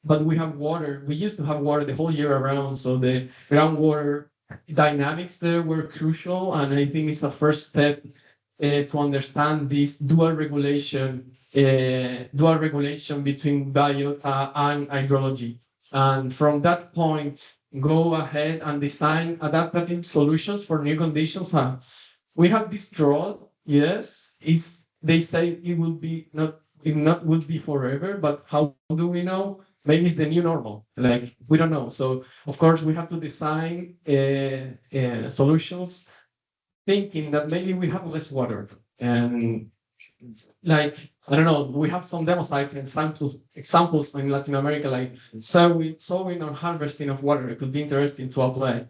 But we have water. We used to have water the whole year around. So the groundwater dynamics there were crucial. And I think it's a first step to understand this dual regulation dual regulation between biota and hydrology. And from that point, go ahead and design adaptive solutions for new conditions. We have this drought, yes, they say it will be not would be forever, but how do we know? Maybe it's the new normal. Like we don't know. So of course we have to design solutions, thinking that maybe we have less water, and like I don't know, we have some demo sites and examples in Latin America, like sowing or harvesting of water. It could be interesting to apply.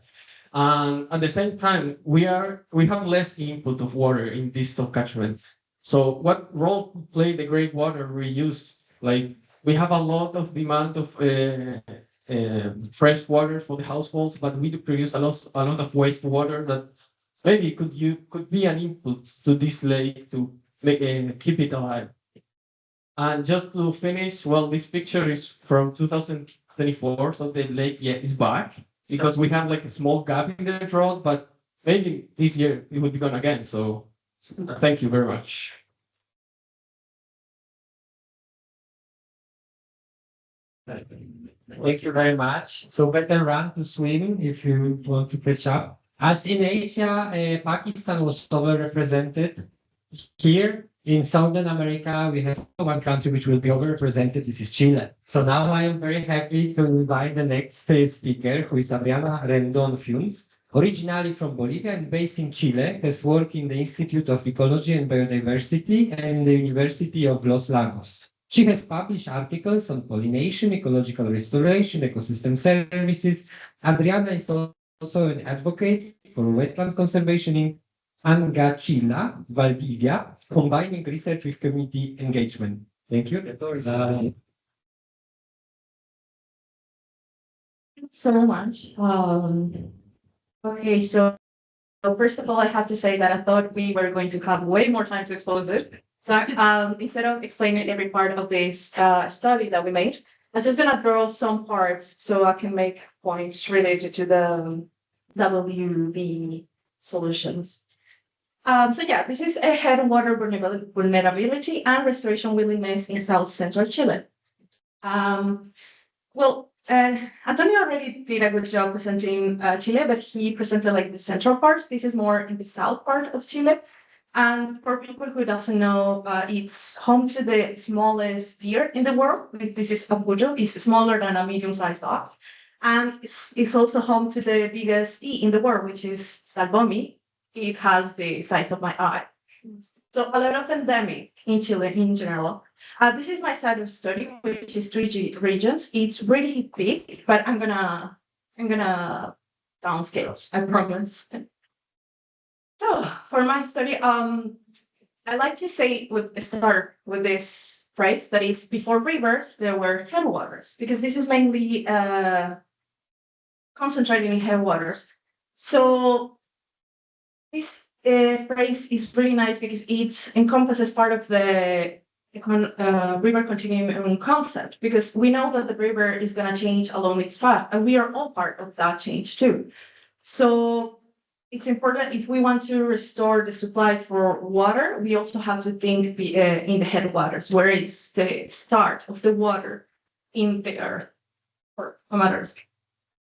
And at the same time, we have less input of water in this catchment. So what role could play the great water reuse? Like we have a lot of demand of fresh water for the households, but we do produce a lot of wastewater that maybe could be an input to this lake to keep it alive. And just to finish, well, this picture is from 2024, so the lake is back because we have like a small gap in the drought, but maybe this year it will be gone again. So thank you very much. Thank you very much. So better run to swim if you want to catch up. As in Asia, Pakistan was overrepresented. Here in Southern America, we have one country which will be overrepresented. This is Chile. So now I am very happy to invite the next speaker, who is Adriana Rendon Funes, originally from Bolivia and based in Chile, has worked in the Institute of Ecology and Biodiversity and the University of Los Lagos. She has published articles on pollination, ecological restoration, ecosystem services. Adriana is also an advocate for wetland conservation in Angachila, Valdivia, combining research with community engagement. Thank you. The floor is Thanks so much. Okay, so first of all, I have to say that I thought we were going to have way more time to expose this. So instead of explaining every part of this study that we made, I'm just going to draw some parts so I can make points related to the WB solutions. So yeah, this is a headwater vulnerability and restoration willingness in South Central Chile. Antonio already did a good job presenting Chile, but he presented like the central part. This is more in the south part of Chile. And for people who doesn't know, it's home to the smallest deer in the world. This is a bujo. It's smaller than a medium-sized dog. And it's also home to the biggest bee in the world, which is Dalbomi. It has the size of my eye. So a lot of endemic in Chile in general. This is my site of study, which is 3 regions. It's really big, but I'm gonna downscale, I promise. So for my study, I like to start with this phrase that is before rivers, there were headwaters, because this is mainly concentrated in headwaters. So this phrase is really nice because it encompasses part of the river continuum concept, because we know that the river is going to change along its path, and we are all part of that change too. So it's important, if we want to restore the supply for water, we also have to think in the headwaters, where is the start of the water in the earth, or matters.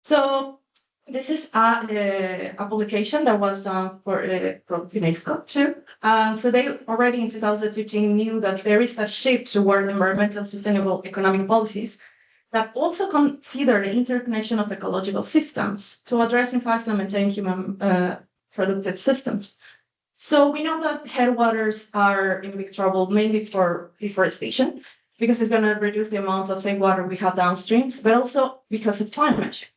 So this is a publication that was done from UNESCO too. So they already in 2015 knew that there is a shift toward environmental sustainable economic policies that also consider the interconnection of ecological systems to address impacts and maintain human productive systems. So we know that headwaters are in big trouble, mainly for deforestation, because it's going to reduce the amount of safe water we have downstreams, but also because of climate change.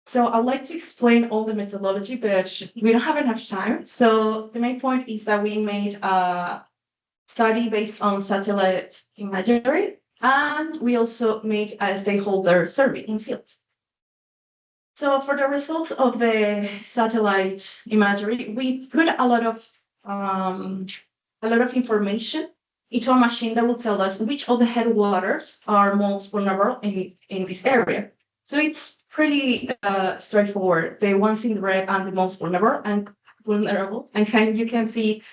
So I'd like to explain all the methodology, but we don't have enough time. So the main point is that we made a study based on satellite imagery, and we also make a stakeholder survey in field. So for the results of the satellite imagery, we put a lot of information into a machine that will tell us which of the headwaters are most vulnerable in this area. So it's pretty straightforward. The ones in red are the most vulnerable, and you can see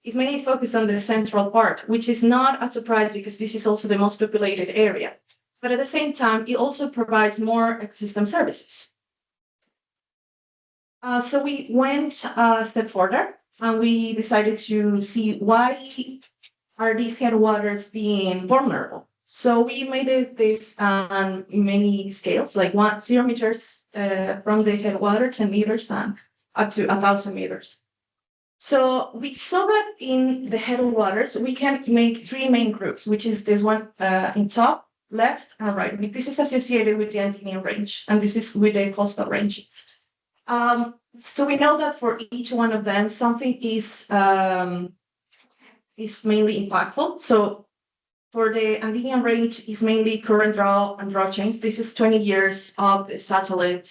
is mainly focused on the central part, which is not a surprise because this is also the most populated area. But at the same time, it also provides more ecosystem services. So we went a step further and we decided to see why are these headwaters being vulnerable. So we made this in many scales, like 0 meters from the headwater, 10 meters, and up to 1,000 meters. So we saw that in the headwaters, we can make 3 main groups, which is this one in top, left, and right. This is associated with the Andean range, and this is with the coastal range. So we know that for each one of them, something is mainly impactful. So for the Andean range, is mainly current draw and draw change. This is 20 years of satellite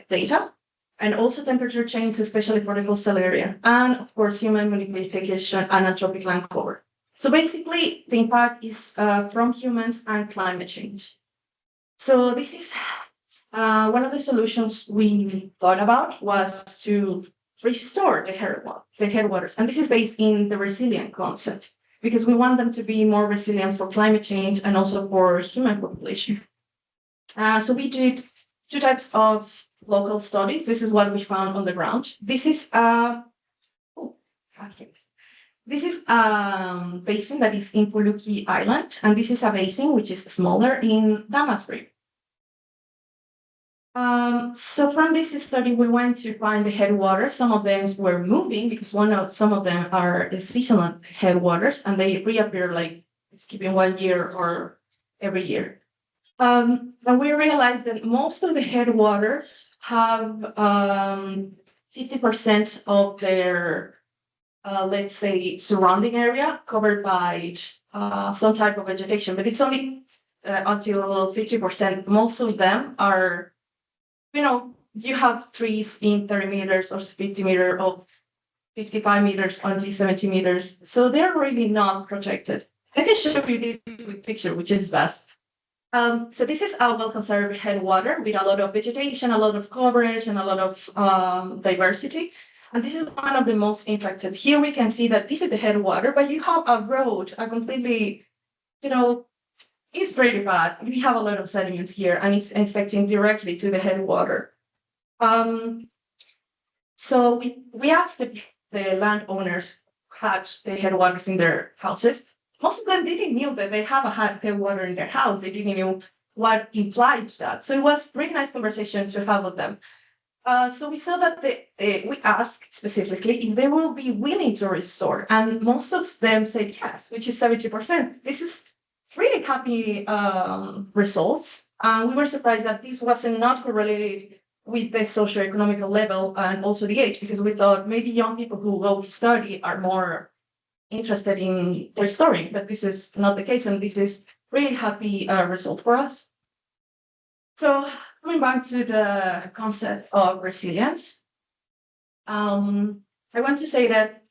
data, and also temperature change, especially for the coastal area, and of course, human modification and anthropic land cover. So basically, the impact is from humans and climate change. So this is one of the solutions we thought about was to restore the headwaters. And this is based in the resilient concept, because we want them to be more resilient for climate change and also for human population. So we did 2 types of local studies. This is what we found on the ground. This is this is a basin that is in Puluki Island, and this is a basin which is smaller in Damascus. So from this study, we went to find the headwaters. Some of them were moving because some of them are seasonal headwaters, and they reappear like skipping 1 year or every year. And we realized that most of the headwaters have 50% of their, let's say, surrounding area covered by some type of vegetation, but it's only until 50%. Most of them are, you have trees in 30 meters or 50 meters of 55 meters until 70 meters. So they're really not protected. I can show you this picture, which is vast. So this is a well-conserved headwater with a lot of vegetation, a lot of coverage, and a lot of diversity. And this is one of the most impacted. Here we can see that this is the headwater, but you have a road, a completely, it's pretty bad. We have a lot of sediments here, and it's affecting directly to the headwater. So we asked the landowners who had the headwaters in their houses. Most of them didn't know that they have a headwater in their house. They didn't know what implied that. So it was a really nice conversation to have with them. So we saw that we asked specifically if they will be willing to restore, and most of them said yes, which is 70%. This is really happy results. We were surprised that this wasn't not correlated with the socioeconomic level and also the age, because we thought maybe young people who go to study are more interested in restoring, but this is not the case, and this is really happy result for us. So coming back to the concept of resilience, I want to say that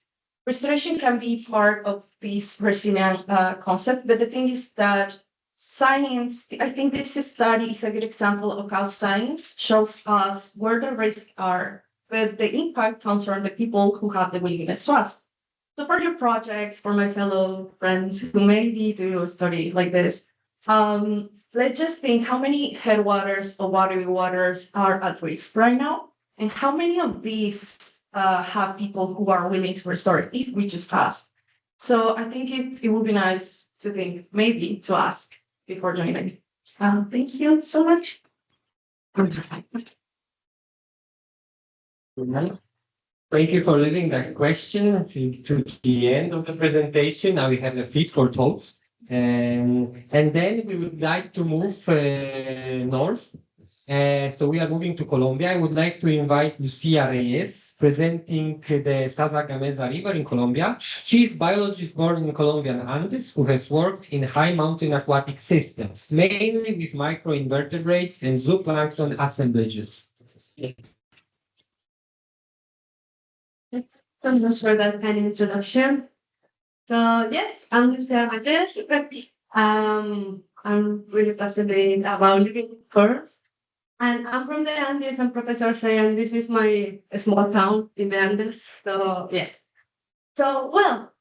restoration can be part of this resilient concept, but the thing is that science, I think this study is a good example of how science shows us where the risks are, but the impact comes from the people who have the willingness to ask. So for your projects, for my fellow friends who maybe do studies like this, let's just think how many headwaters or watery waters are at risk right now, and how many of these have people who are willing to restore it if we just ask. So I think it would be nice to think, maybe to ask before doing it. Thank you so much. Thank you for leaving that question to the end of the presentation. Now we have a fit for thoughts. And then we would like to move north. So we are moving to Colombia. I would like to invite Lucia Reyes, presenting the Sasagamesa River in Colombia. She is a biologist born in Colombian Andes who has worked in high mountain aquatic systems, mainly with microinvertebrates and zooplankton assemblages. Thanks for that kind introduction. So yes, I'm Lucia Reyes. I'm really passionate about living first. And I'm from the Andes, I'm Professor Say, and this is my small town in the Andes. So yes. So, well,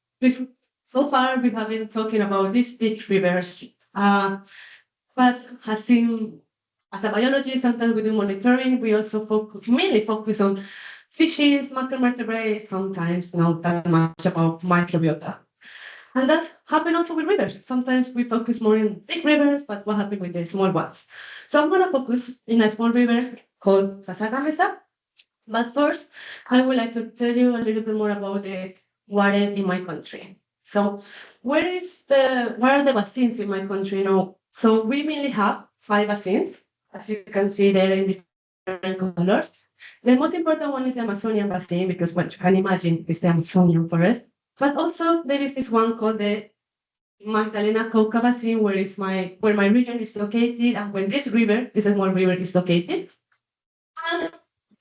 so far we have been talking about these big rivers. But as a biologist, sometimes we do monitoring. We also mainly focus on fishes, macroinvertebrates, sometimes not that much about microbiota. And that happens also with rivers. Sometimes we focus more in big rivers, but what happens with the small ones? So I'm going to focus in a small river called Sasagamesa. But first, I would like to tell you a little bit more about the water in my country. So what are the basins in my country now? So we mainly have 5 basins, as you can see there in different colors. The most important one is the Amazonian basin, because what you can imagine is the Amazonian forest. But also there is this one called the Magdalena Cauca basin, where my region is located, and where this small river is located. And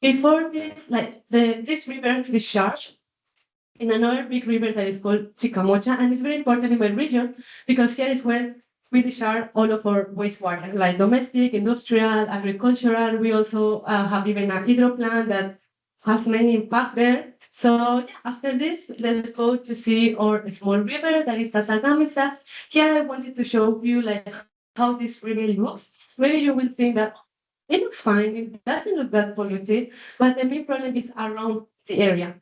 before this, this river discharge in another big river that is called Chicamocha, and it's very important in my region because here is where we discharge all of our wastewater, like domestic, industrial, agricultural. We also have even a hydro plant that has many impact there. So after this, let's go to see our small river that is Sasagamesa. Here I wanted to show you how this river looks. Maybe you will think that it looks fine, it doesn't look that polluted, but the main problem is around the area.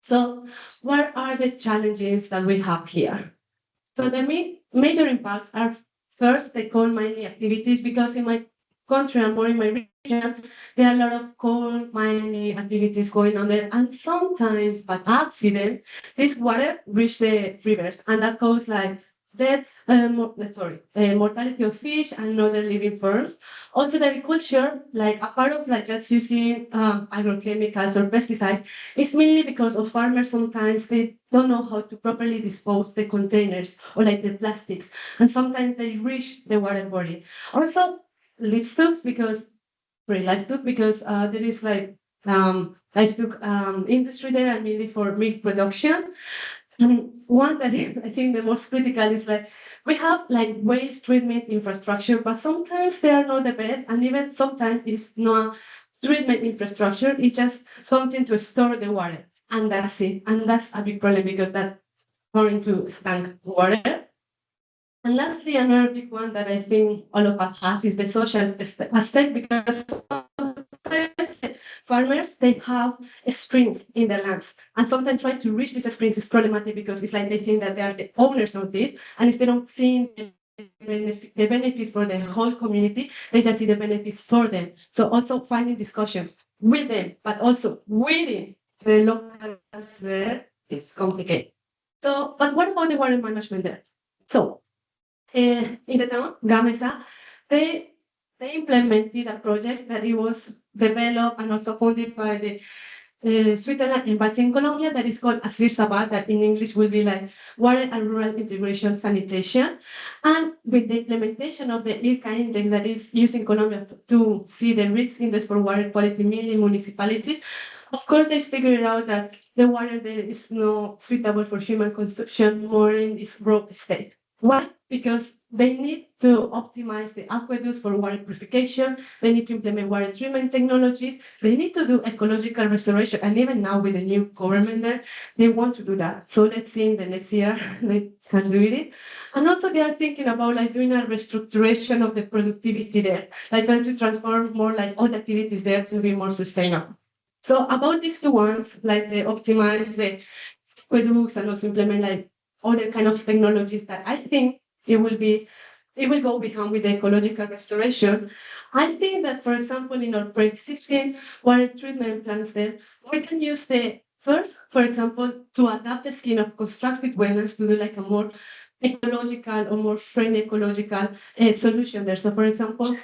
So what are the challenges that we have here? So the major impacts are first the coal mining activities, because in my country and more in my region, there are a lot of coal mining activities going on there. And sometimes, by accident, this water reach the rivers, and that causes death, mortality of fish and other living forms. Also, the agriculture, apart of just using agrochemicals or pesticides, it's mainly because of farmers sometimes they don't know how to properly dispose the containers or the plastics, and sometimes they reach the water body. Also, livestock, because there is livestock industry there, and mainly for meat production. And one that I think the most critical is we have waste treatment infrastructure, but sometimes they are not the best, and even sometimes it's not treatment infrastructure, it's just something to store the water, and that's it. And that's a big problem because that turns into stank water. And lastly, another big one that I think all of us has is the social aspect, because farmers, they have springs in their lands, and sometimes trying to reach these springs is problematic because it's they think that they are the owners of this, and instead of seeing the benefits for the whole community, they just see the benefits for them. So also finding discussions with them, but also within the locals there is complicated. So, but what about the water management there? So, in the town, Gamesa, they implemented a project that it was developed and also funded by the Switzerland Embassy in Colombia, that is called ASIR-SABAT, that in English will be Water and Rural Integration Sanitation. And with the implementation of the IRCA index that is used in Colombia to see the risk index for water quality, mainly municipalities, of course they figured out that the water there is not suitable for human consumption, more in this raw state. Why? Because they need to optimize the aqueducts for water purification, they need to implement water treatment technologies, they need to do ecological restoration, and even now with the new government there, they want to do that. So let's see in the next year they can do it. And also they are thinking about doing a restructuration of the productivity there, trying to transform more all the activities there to be more sustainable. So about these two ones, they optimize the aqueducts and also implement other kind of technologies that I think it will go behind with the ecological restoration. I think that, for example, in our pre-existing water treatment plants there, we can use for example, to adapt the scheme of constructed wetlands to do a more ecological or more friendly ecological solution there. So, for example,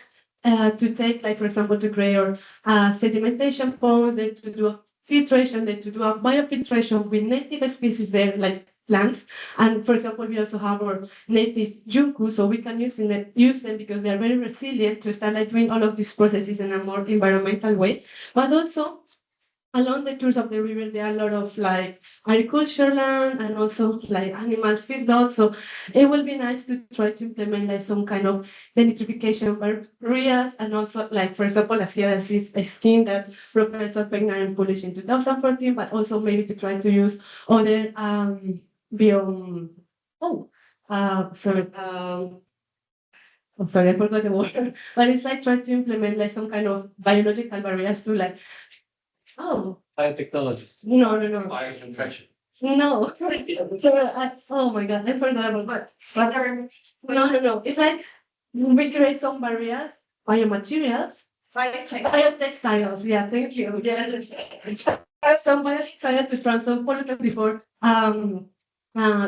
to take, for example, to create our sedimentation ponds, there to do a filtration, there to do a biofiltration with native species there, like plants. And for example, we also have our native junco, so we can use them because they are very resilient to start doing all of these processes in a more environmental way. But also along the course of the river, there are a lot of like agriculture land and also like animal feedlots. So it will be nice to try to implement like some kind of denitrification barriers and also like, for example, as here as this scheme that Professor Pegnar published in 2014, but also maybe to try to use other I'm sorry, I forgot the word. But it's like trying to implement like some kind of biological barriers to like, biotechnologies. no. Biocontraction. No. Oh my God, I forgot about that. No. It's like we create some barriers, biomaterials, biotextiles. Yeah, thank you. Yes. Some biotextiles to transport before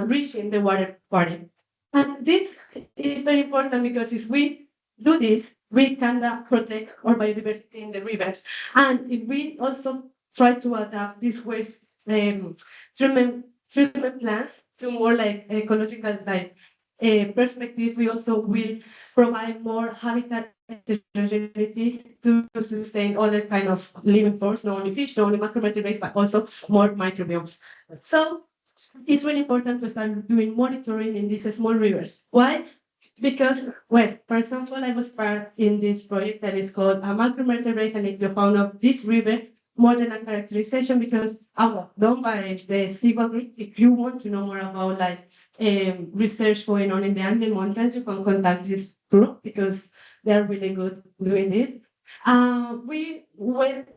reaching the water body. And this is very important because if we do this, we can protect our biodiversity in the rivers. And if we also try to adapt this waste treatment plants to more like ecological like perspective, we also will provide more habitat heterogeneity to sustain other kind of living forms, not only fish, not only macroinvertebrates, but also more microbiomes. So it's really important to start doing monitoring in these small rivers. Why? Because, well, for example, I was part in this project that is called a macroinvertebrates and ectofauna of this river more than a characterization because done by the Civil Group. If you want to know more about like research going on in the Andean Mountains, you can contact this group because they are really good doing this. We went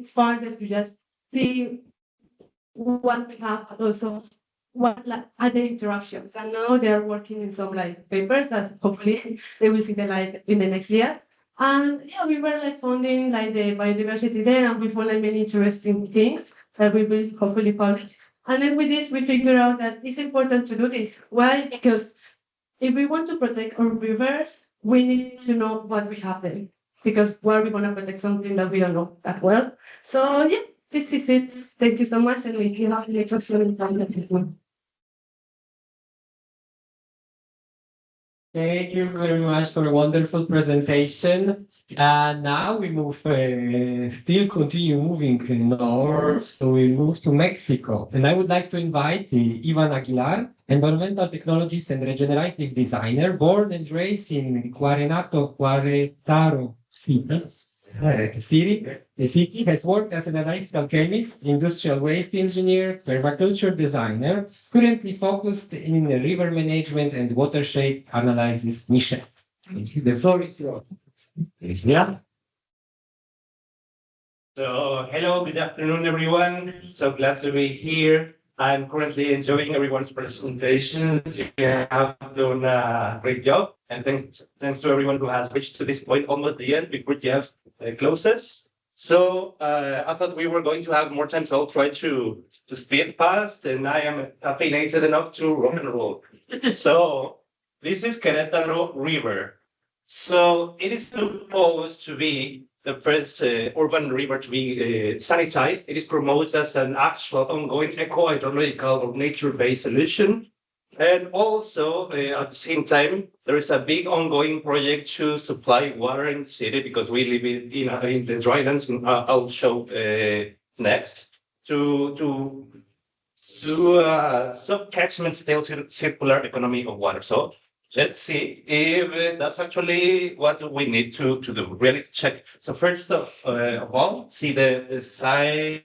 further to just see what we have, but also what like other interactions. And now they are working in some like papers that hopefully they will see the light in the next year. And yeah, we were like finding like the biodiversity there, and we found like many interesting things that we will hopefully publish. And then with this, we figure out that it's important to do this. Why? Because if we want to protect our rivers, we need to know what we have there. Because why are we going to protect something that we don't know that well? So yeah, this is it. Thank you so much, and we can have the question. Thank you very much for a wonderful presentation. And now we move, still continue moving north, so we move to Mexico. And I would like to invite Ivan Aguilar, environmental technologist and regenerative designer, born and raised in Querétaro city, has worked as an analytical chemist, industrial waste engineer, permaculture designer, currently focused in river management and watershed analysis mission. The floor is yours. Yeah. So, hello, good afternoon, everyone. So glad to be here. I'm currently enjoying everyone's presentations. You have done a great job. And thanks to everyone who has reached to this point almost the end before Jeff closes. So I thought we were going to have more time, so I'll try to speed past, and I am caffeinated enough to rock and roll. So this is Querétaro River. So it is supposed to be the first urban river to be sanitized. It is promoted as an actual ongoing eco-hydrological or nature-based solution. And also, at the same time, there is a big ongoing project to supply water in the city because we live in the drylands. I'll show next to sub-catchment scale circular economy of water. So let's see if that's actually what we need to do, really check. So first of all, see the size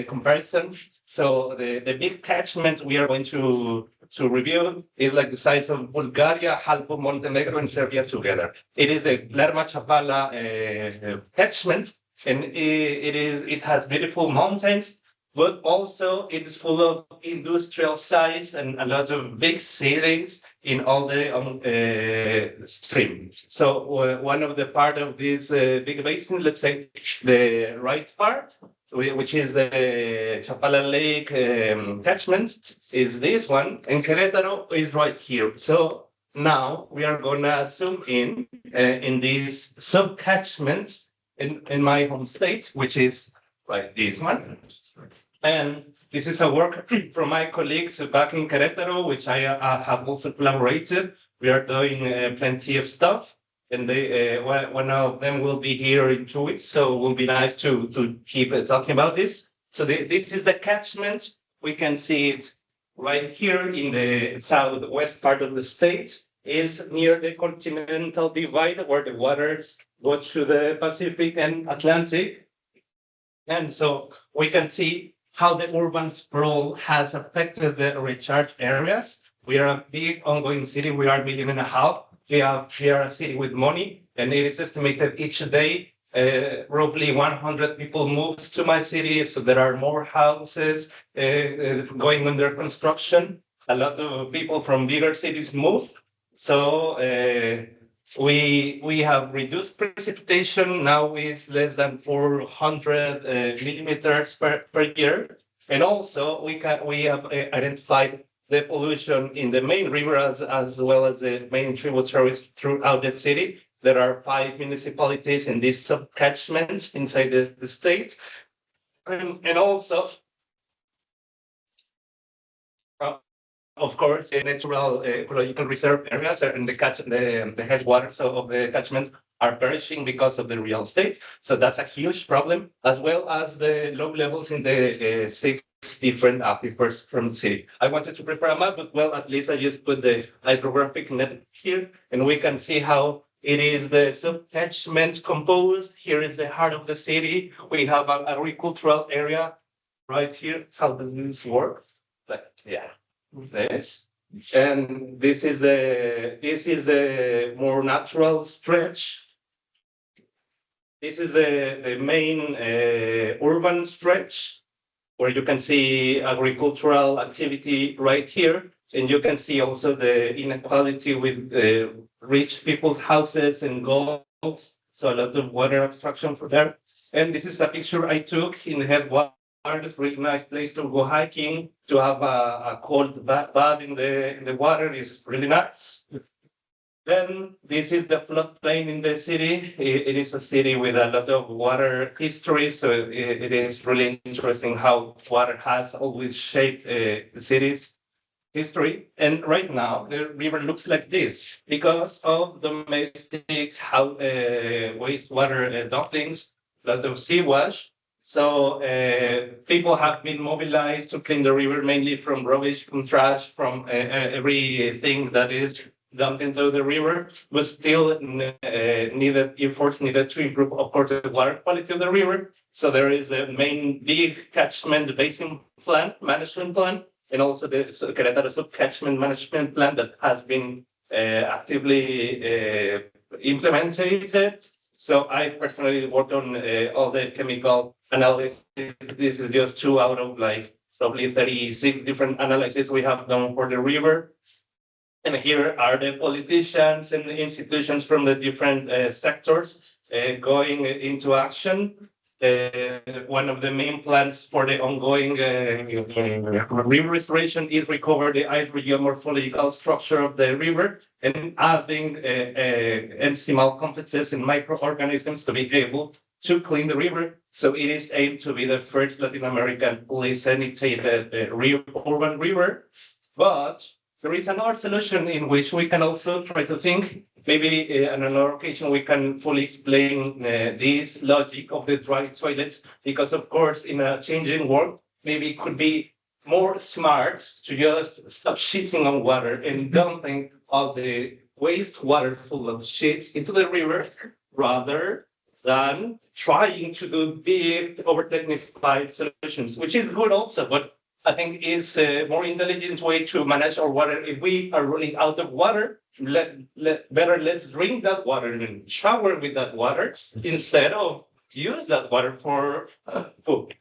comparison. So the big catchment we are going to review is like the size of Bulgaria, half of Montenegro, and Serbia together. It is the Lerma-Chapala catchment, and it has beautiful mountains, but also it is full of industrial sites and a lot of big ceilings in all the stream. So one of the part of this big basin, let's say the right part, which is the Chapala Lake catchment, is this one, and Querétaro is right here. So now we are gonna zoom in this sub-catchment in my home state, which is right this one. And this is a work from my colleagues back in Querétaro, which I have also collaborated. We are doing plenty of stuff. and one of them will be here in 2 weeks. So it will be nice to keep talking about this. So this is the catchment. We can see it right here in the southwest part of the state. Is near the continental divide where the waters go to the Pacific and Atlantic. And so we can see how the urban sprawl has affected the recharge areas. We are a big ongoing city. We are 1.5 million. We are a city with money, and it is estimated each day roughly 100 people moves to my city. So there are more houses going under construction. A lot of people from bigger cities move. So we have reduced precipitation now with less than 400 millimeters per year, and also we have identified the pollution in the main river as well as the main tributaries throughout the city. There are 5 municipalities in these subcatchments inside the state, and also. Of course, the natural ecological reserve areas and the headwaters of the catchments are perishing because of the real estate. So that's a huge problem, as well as the low levels in the 6 different aquifers from the city. I wanted to prepare a map, but well, at least I just put the hydrographic net here, and we can see how it is the subcatchment composed. Here is the heart of the city. We have an agricultural area right here. How does this work? But yeah. This and this is a more natural stretch. This is the main urban stretch where you can see agricultural activity right here, and you can see also the inequality with rich people's houses and goals. So a lot of water abstraction for there. And this is a picture I took in the headwaters. It's a really nice place to go hiking, to have a cold bath in the water is really nice. Then this is the floodplain in the city. It is a city with a lot of water history, so it is really interesting how water has always shaped the city's history. And right now, the river looks like this because of domestic wastewater dumpings, a lot of sea wash. So people have been mobilized to clean the river, mainly from rubbish, from trash, from everything that is dumped into the river, but still efforts needed to improve, of course, the water quality of the river. So there is a main big catchment basin plan, management plan, and also the Querétaro subcatchment management plan that has been actively implemented. So I personally worked on all the chemical analysis. This is just 2 out of like probably 36 different analyses we have done for the river. And here are the politicians and the institutions from the different sectors going into action. One of the main plans for the ongoing river restoration is recover the hydrogeomorphological structure of the river and adding enzymal complexes and microorganisms to be able to clean the river. So it is aimed to be the first Latin American fully sanitated urban river. But there is another solution in which we can also try to think. Maybe on another occasion we can fully explain this logic of the dry toilets, because of course in a changing world, maybe it could be more smart to just stop shitting on water and dumping all the wastewater full of shit into the river rather than trying to do big over-technified solutions, which is good also, but I think is a more intelligent way to manage our water. If we are running out of water, let's drink that water and shower with that water instead of use that water for food.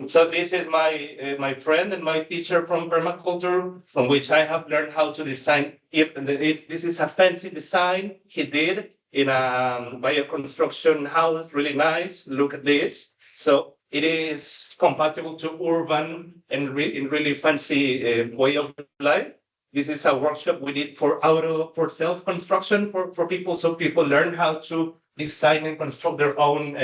So this is my friend and my teacher from permaculture, from which I have learned how to design. This is a fancy design he did in a bioconstruction house, really nice. Look at this. So it is compatible to urban and in really fancy way of life. This is a workshop we did for self-construction for people, so people learn how to design and construct their own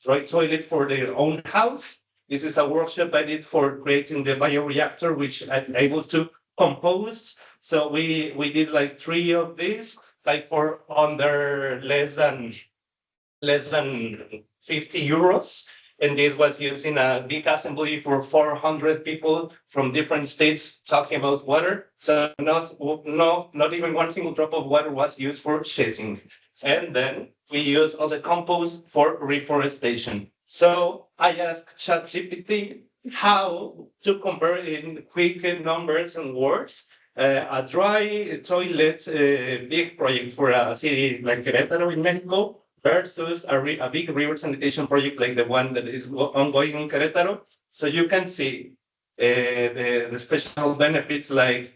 dry toilet for their own house. This is a workshop I did for creating the bioreactor, which I'm able to compost. So we did like 3 of these. like for under less than 50 euros. And this was used in a big assembly for 400 people from different states talking about water. So not even one single drop of water was used for shedding. And then we use all the compost for reforestation. So I asked ChatGPT how to compare in quick numbers and words a dry toilet big project for a city like Querétaro in Mexico versus a big river sanitation project like the one that is ongoing in Querétaro. So you can see the special benefits like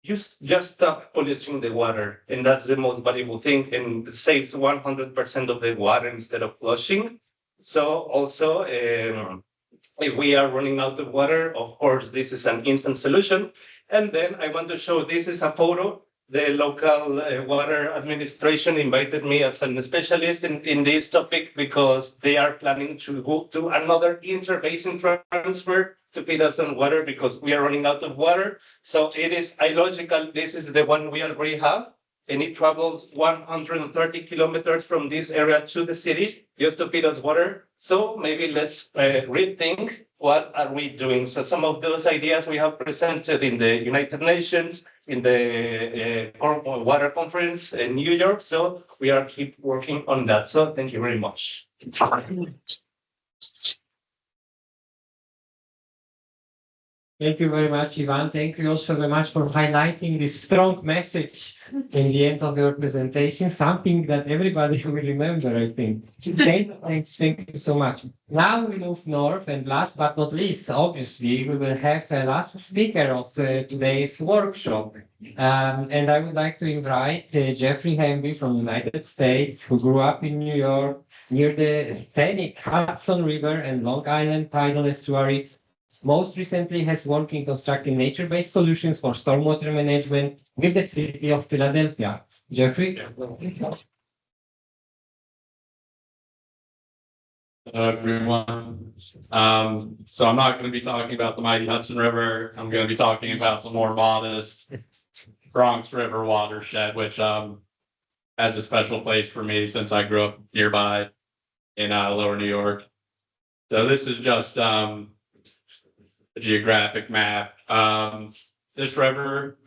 just stop polluting the water, and that's the most valuable thing, and it saves 100% of the water instead of flushing. So also, if we are running out of water, of course, this is an instant solution. And then I want to show, this is a photo. The local water administration invited me as a specialist in this topic because they are planning to go to another interbasin transfer to feed us on water because we are running out of water. So it is illogical. This is the one we already have, and it travels 130 kilometers from this area to the city just to feed us water. So maybe let's rethink what are we doing. So some of those ideas we have presented in the United Nations, in the water conference in New York. So we are keep working on that. So thank you very much. Thank you very much, Ivan. Thank you also very much for highlighting this strong message in the end of your presentation, something that everybody will remember, I think. Thank you so much. Now we move north, and last but not least, obviously, we will have a last speaker of today's workshop. And I would like to invite Jeffrey Hamby from the United States, who grew up in New York, near the scenic Hudson River and Long Island tidal estuary. Most recently has worked in constructing nature-based solutions for stormwater management with the city of Philadelphia. Jeffrey? Hello, everyone. So I'm not going to be talking about the mighty Hudson River. I'm going to be talking about the more modest Bronx River watershed, which has a special place for me since I grew up nearby in Lower New York. So this is just geographic map. This river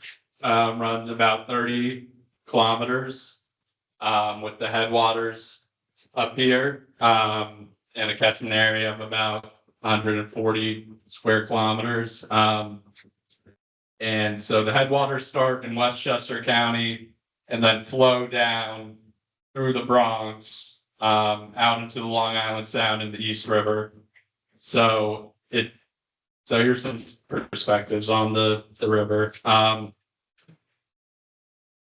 runs about 30 kilometers with the headwaters up here and a catchment area of about 140 square kilometers. And so the headwaters start in Westchester County and then flow down through the Bronx out into the Long Island Sound and the East River. So here's some perspectives on the river.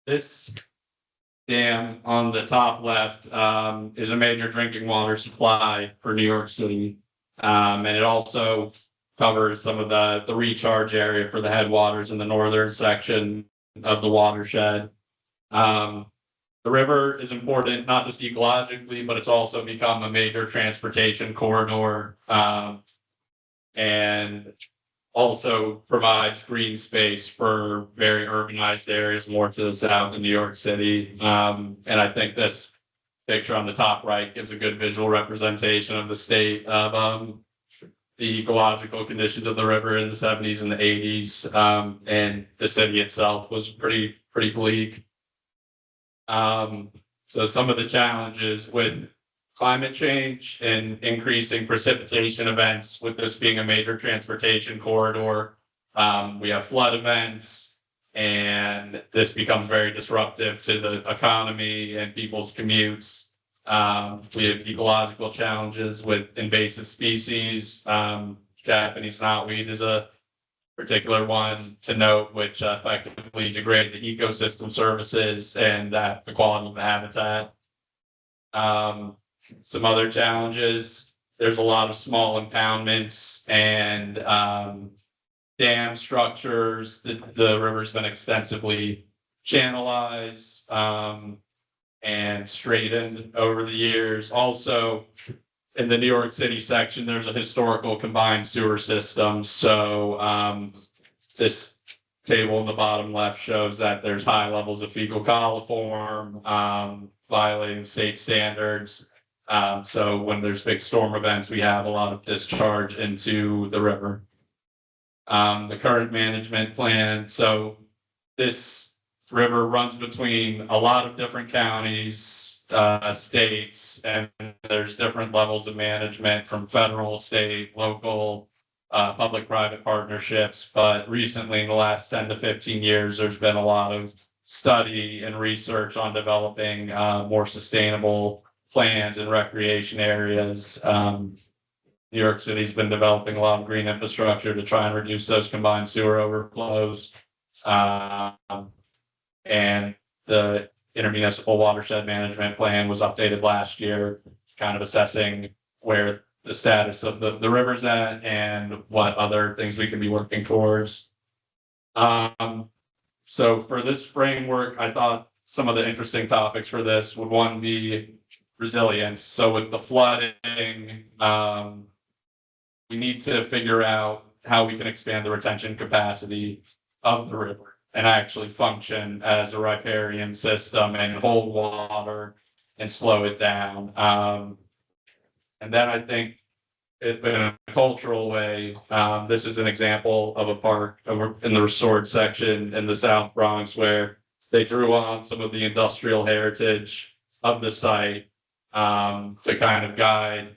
This dam on the top left is a major drinking water supply for New York City. And it also covers some of the recharge area for the headwaters in the northern section of the watershed. The river is important not just ecologically, but it's also become a major transportation corridor. And also provides green space for very urbanized areas more to the south in New York City. And I think this picture on the top right gives a good visual representation of the state of the ecological conditions of the river in the 70s and the 80s. And the city itself was pretty bleak. So some of the challenges with climate change and increasing precipitation events, with this being a major transportation corridor. We have flood events, and this becomes very disruptive to the economy and people's commutes. We have ecological challenges with invasive species. Japanese knotweed is a particular one to note, which effectively degrade the ecosystem services and the quality of the habitat. Some other challenges, there's a lot of small impoundments and dam structures. The river's been extensively channelized and straightened over the years. Also, in the New York City section, there's a historical combined sewer system. So this table in the bottom left shows that there's high levels of fecal coliform, violating state standards. So when there's big storm events, we have a lot of discharge into the river. The current management plan. So this river runs between a lot of different counties, states, and there's different levels of management from federal, state, local, public-private partnerships. But recently, in the last 10 to 15 years, there's been a lot of study and research on developing more sustainable plans and recreation areas. New York City's been developing a lot of green infrastructure to try and reduce those combined sewer overflows. And the intermunicipal watershed management plan was updated last year, kind of assessing where the status of the river's at and what other things we can be working towards. So for this framework, I thought some of the interesting topics for this would one be resilience. So with the flooding, we need to figure out how we can expand the retention capacity of the river and actually function as a riparian system and hold water and slow it down. And then I think in a cultural way, this is an example of a park in the restored section in the South Bronx where they drew on some of the industrial heritage of the site to kind of guide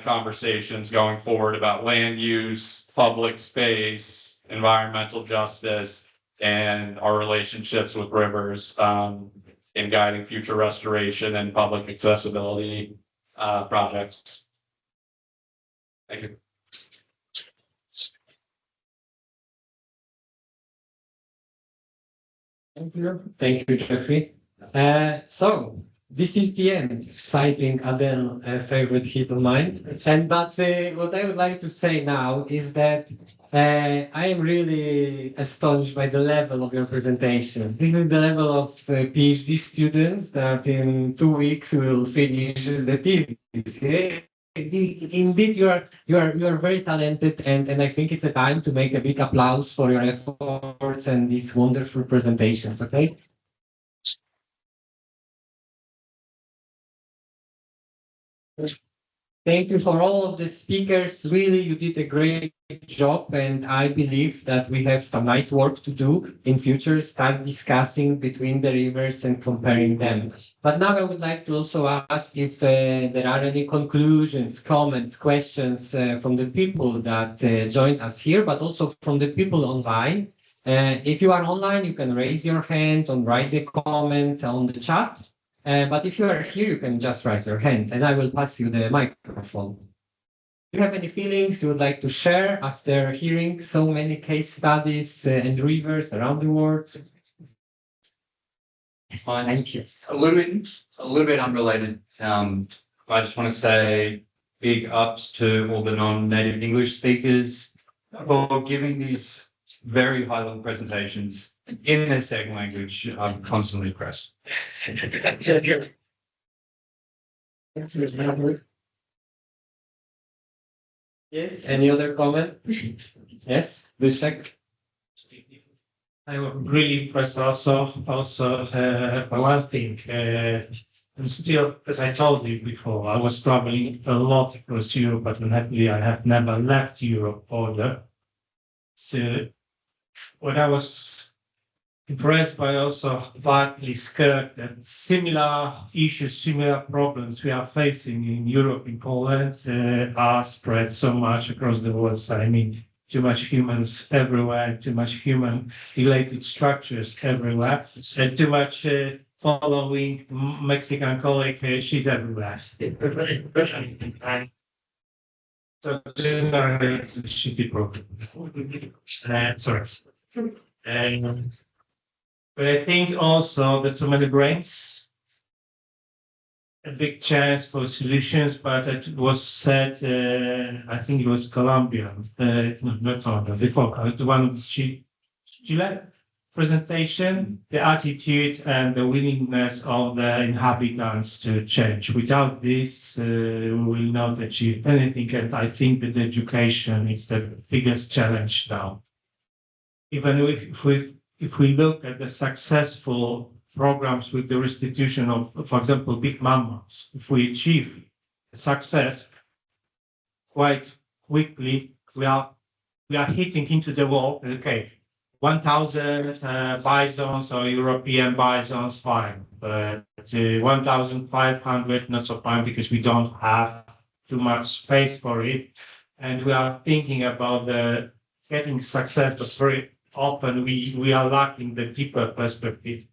conversations going forward about land use, public space, environmental justice, and our relationships with rivers in guiding future restoration and public accessibility projects. Thank you. Thank you, Jeffrey. So this is the end, citing Adele, a favorite hit of mine. And but what I would like to say now is that I am really astonished by the level of your presentations. This is the level of PhD students that in 2 weeks will finish the thesis. Indeed, you are very talented, and I think it's a time to make a big applause for your efforts and these wonderful presentations. Okay. Thank you for all of the speakers. Really, you did a great job, and I believe that we have some nice work to do in future, start discussing between the rivers and comparing them. But now I would like to also ask if there are any conclusions, comments, questions from the people that joined us here, but also from the people online. If you are online, you can raise your hand and write the comment on the chat. But if you are here, you can just raise your hand and I will pass you the microphone. Do you have any feelings you would like to share after hearing so many case studies and rivers around the world? Yes, thank you. A little bit unrelated. I just want to say big ups to all the non-native English speakers for giving these very high-level presentations in their second language. I'm constantly impressed. Yes, any other comment? Yes, Dushek? I was really impressed also by one thing. I'm still, as I told you before, I was traveling a lot across Europe, but unhappily I have never left Europe border. So what I was impressed by, also partly scared that similar issues, similar problems we are facing in Europe, in Poland, are spread so much across the world. So, I mean, too much humans everywhere, too much human-related structures everywhere, and too much following Mexican colleague shit everywhere. So generally, it's a shitty problem. Sorry. But I think also that so many brains, a big chance for solutions, but it was said, I think it was Colombian, not Colombian, before, one of the Chile presentation, the attitude and the willingness of the inhabitants to change. Without this, we will not achieve anything. And I think that education is the biggest challenge now. even if we look at the successful programs with the restitution of, for example, big mammals, if we achieve success quite quickly, we are hitting into the wall. Okay, 1,000 bisons or European bisons, fine, but 1,500 not so fine because we don't have too much space for it, and we are thinking about the getting success, but very often we are lacking the deeper perspective.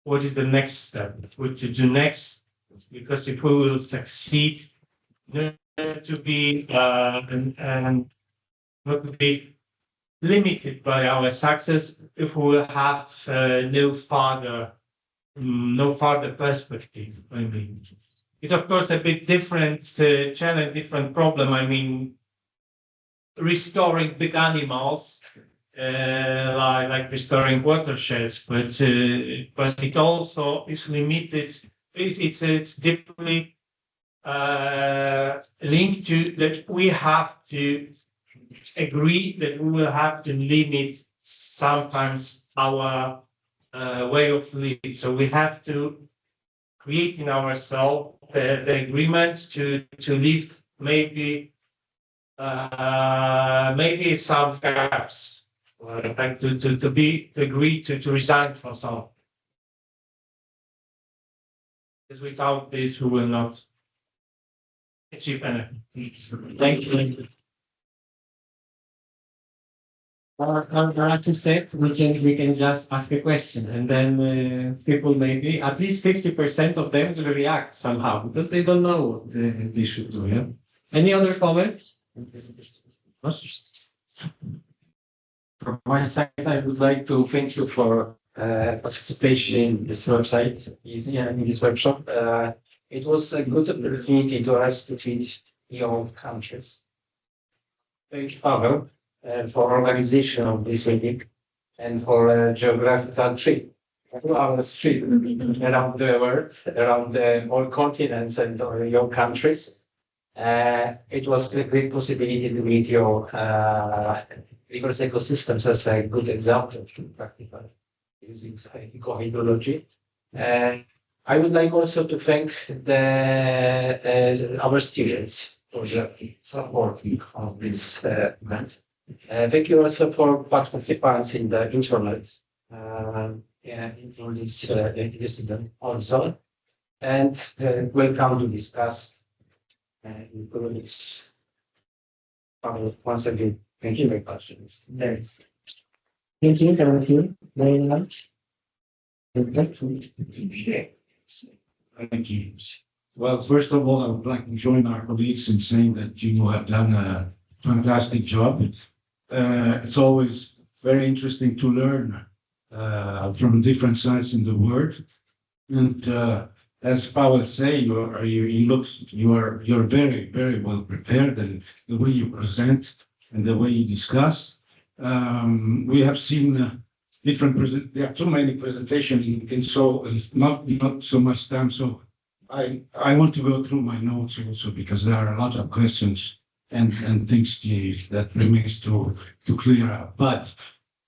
What is the next step? What to do next? Because if we will succeed, to be and not to be limited by our success if we will have no further perspective. I mean, it's of course a bit different challenge, different problem. I mean, restoring big animals, like restoring watersheds, but it also is limited. It's deeply linked to that we have to agree that we will have to limit sometimes our way of living. So we have to create in ourselves the agreement to live maybe some gaps, like to agree to resign from some. Because without this, we will not achieve anything. Thank you. As you said, we can just ask a question, and then people maybe at least 50% of them will react somehow because they don't know what they should do. Yeah. Any other comments? From my side, I would like to thank you for participation in this website, easy and in this workshop. It was a good opportunity to us to teach your countries. Thank you, Pavel, for organization of this meeting and for a geographical trip. 2 hours trip around the world, around all continents and your countries. It was a great possibility to meet your reverse ecosystems as a good example to practical using ecohydrology. And I would like also to thank our students for the support of this event. Thank you also for participants in the internet in this event also. And welcome to discuss once again. Thank you very much. Thanks. Thank you very much. Thank you. Well, first of all, I would like to join our colleagues in saying that you have done a fantastic job. It's always very interesting to learn from different sides in the world. And as Pavel said, you're very, very well prepared, and the way you present and the way you discuss. We have seen there are too many presentations in so not so much time. So I want to go through my notes also because there are a lot of questions and things that remains to clear up. But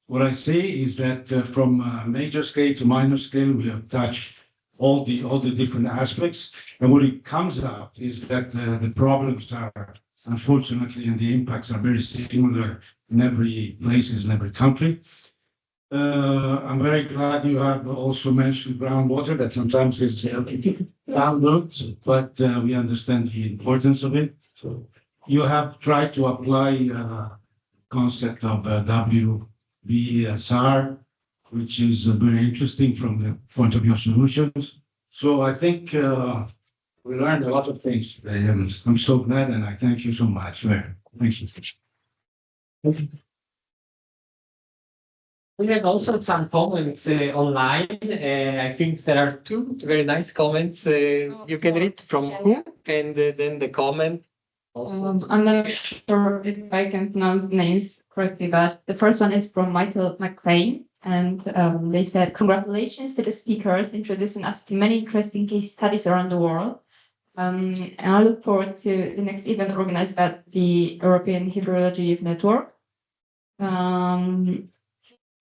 what I say is that from major scale to minor scale, we have touched all the different aspects, and what it comes out is that the problems are unfortunately and the impacts are very similar in every place, in every country. I'm very glad you have also mentioned groundwater, that sometimes is downloads, but we understand the importance of it. So you have tried to apply concept of WBSR, which is very interesting from the point of view of solutions. So I think we learned a lot of things today, and I'm so glad, and I thank you so much. Thank you. We had also some comments online. I think there are 2 very nice comments. You can read from who, and then the comment. I'm not sure if I can pronounce names correctly, but the first one is from Michael McLean, and they said, "Congratulations to the speakers introducing us to many interesting case studies around the world. And I look forward to the next event organized by the European Hydrology Network.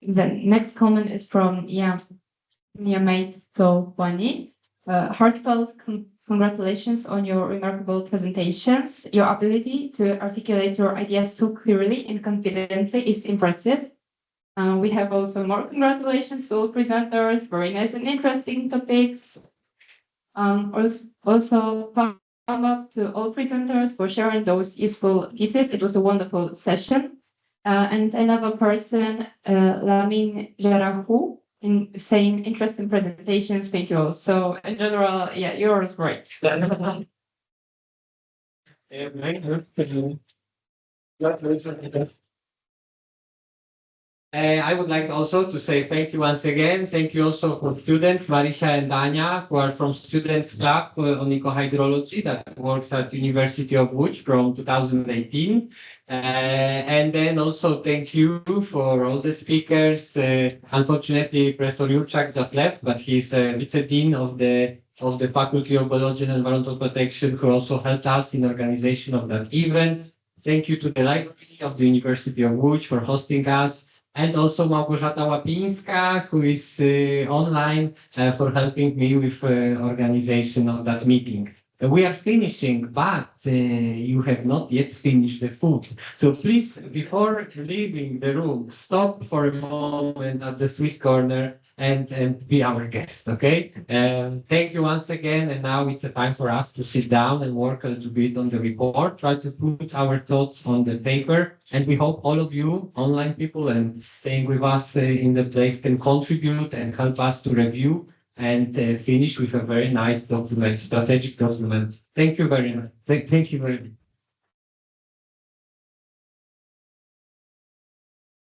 The next comment is from Yamate Topani. Heartfelt congratulations on your remarkable presentations. Your ability to articulate your ideas so clearly and confidently is impressive. We have also more congratulations to all presenters, very nice and interesting topics. Also, thumb up to all presenters for sharing those useful pieces. It was a wonderful session. And another person, Lamin Jarahu, in saying interesting presentations. Thank you all. So in general, yeah, you're great. I would like also to say thank you once again. Thank you also for students, Marisha and Dania, who are from Students Club on ecohydrology that works at University of Łódź from 2018. And then also thank you for all the speakers. Unfortunately, Professor Jurczak just left, but he's Vice Dean of the Faculty of Biology and Environmental Protection, who also helped us in organization of that event. Thank you to the Library of the University of Łódź for hosting us. And also Małgorzata Łapińska, who is online for helping me with organization of that meeting. We are finishing, but you have not yet finished the food. So please, before leaving the room, stop for a moment at the sweet corner and be our guest, okay? Thank you once again. And now it's a time for us to sit down and work a little bit on the report, try to put our thoughts on the paper. And we hope all of you, online people and staying with us in the place, can contribute and help us to review and finish with a very nice document, strategic document. Thank you very much. Thank you very much.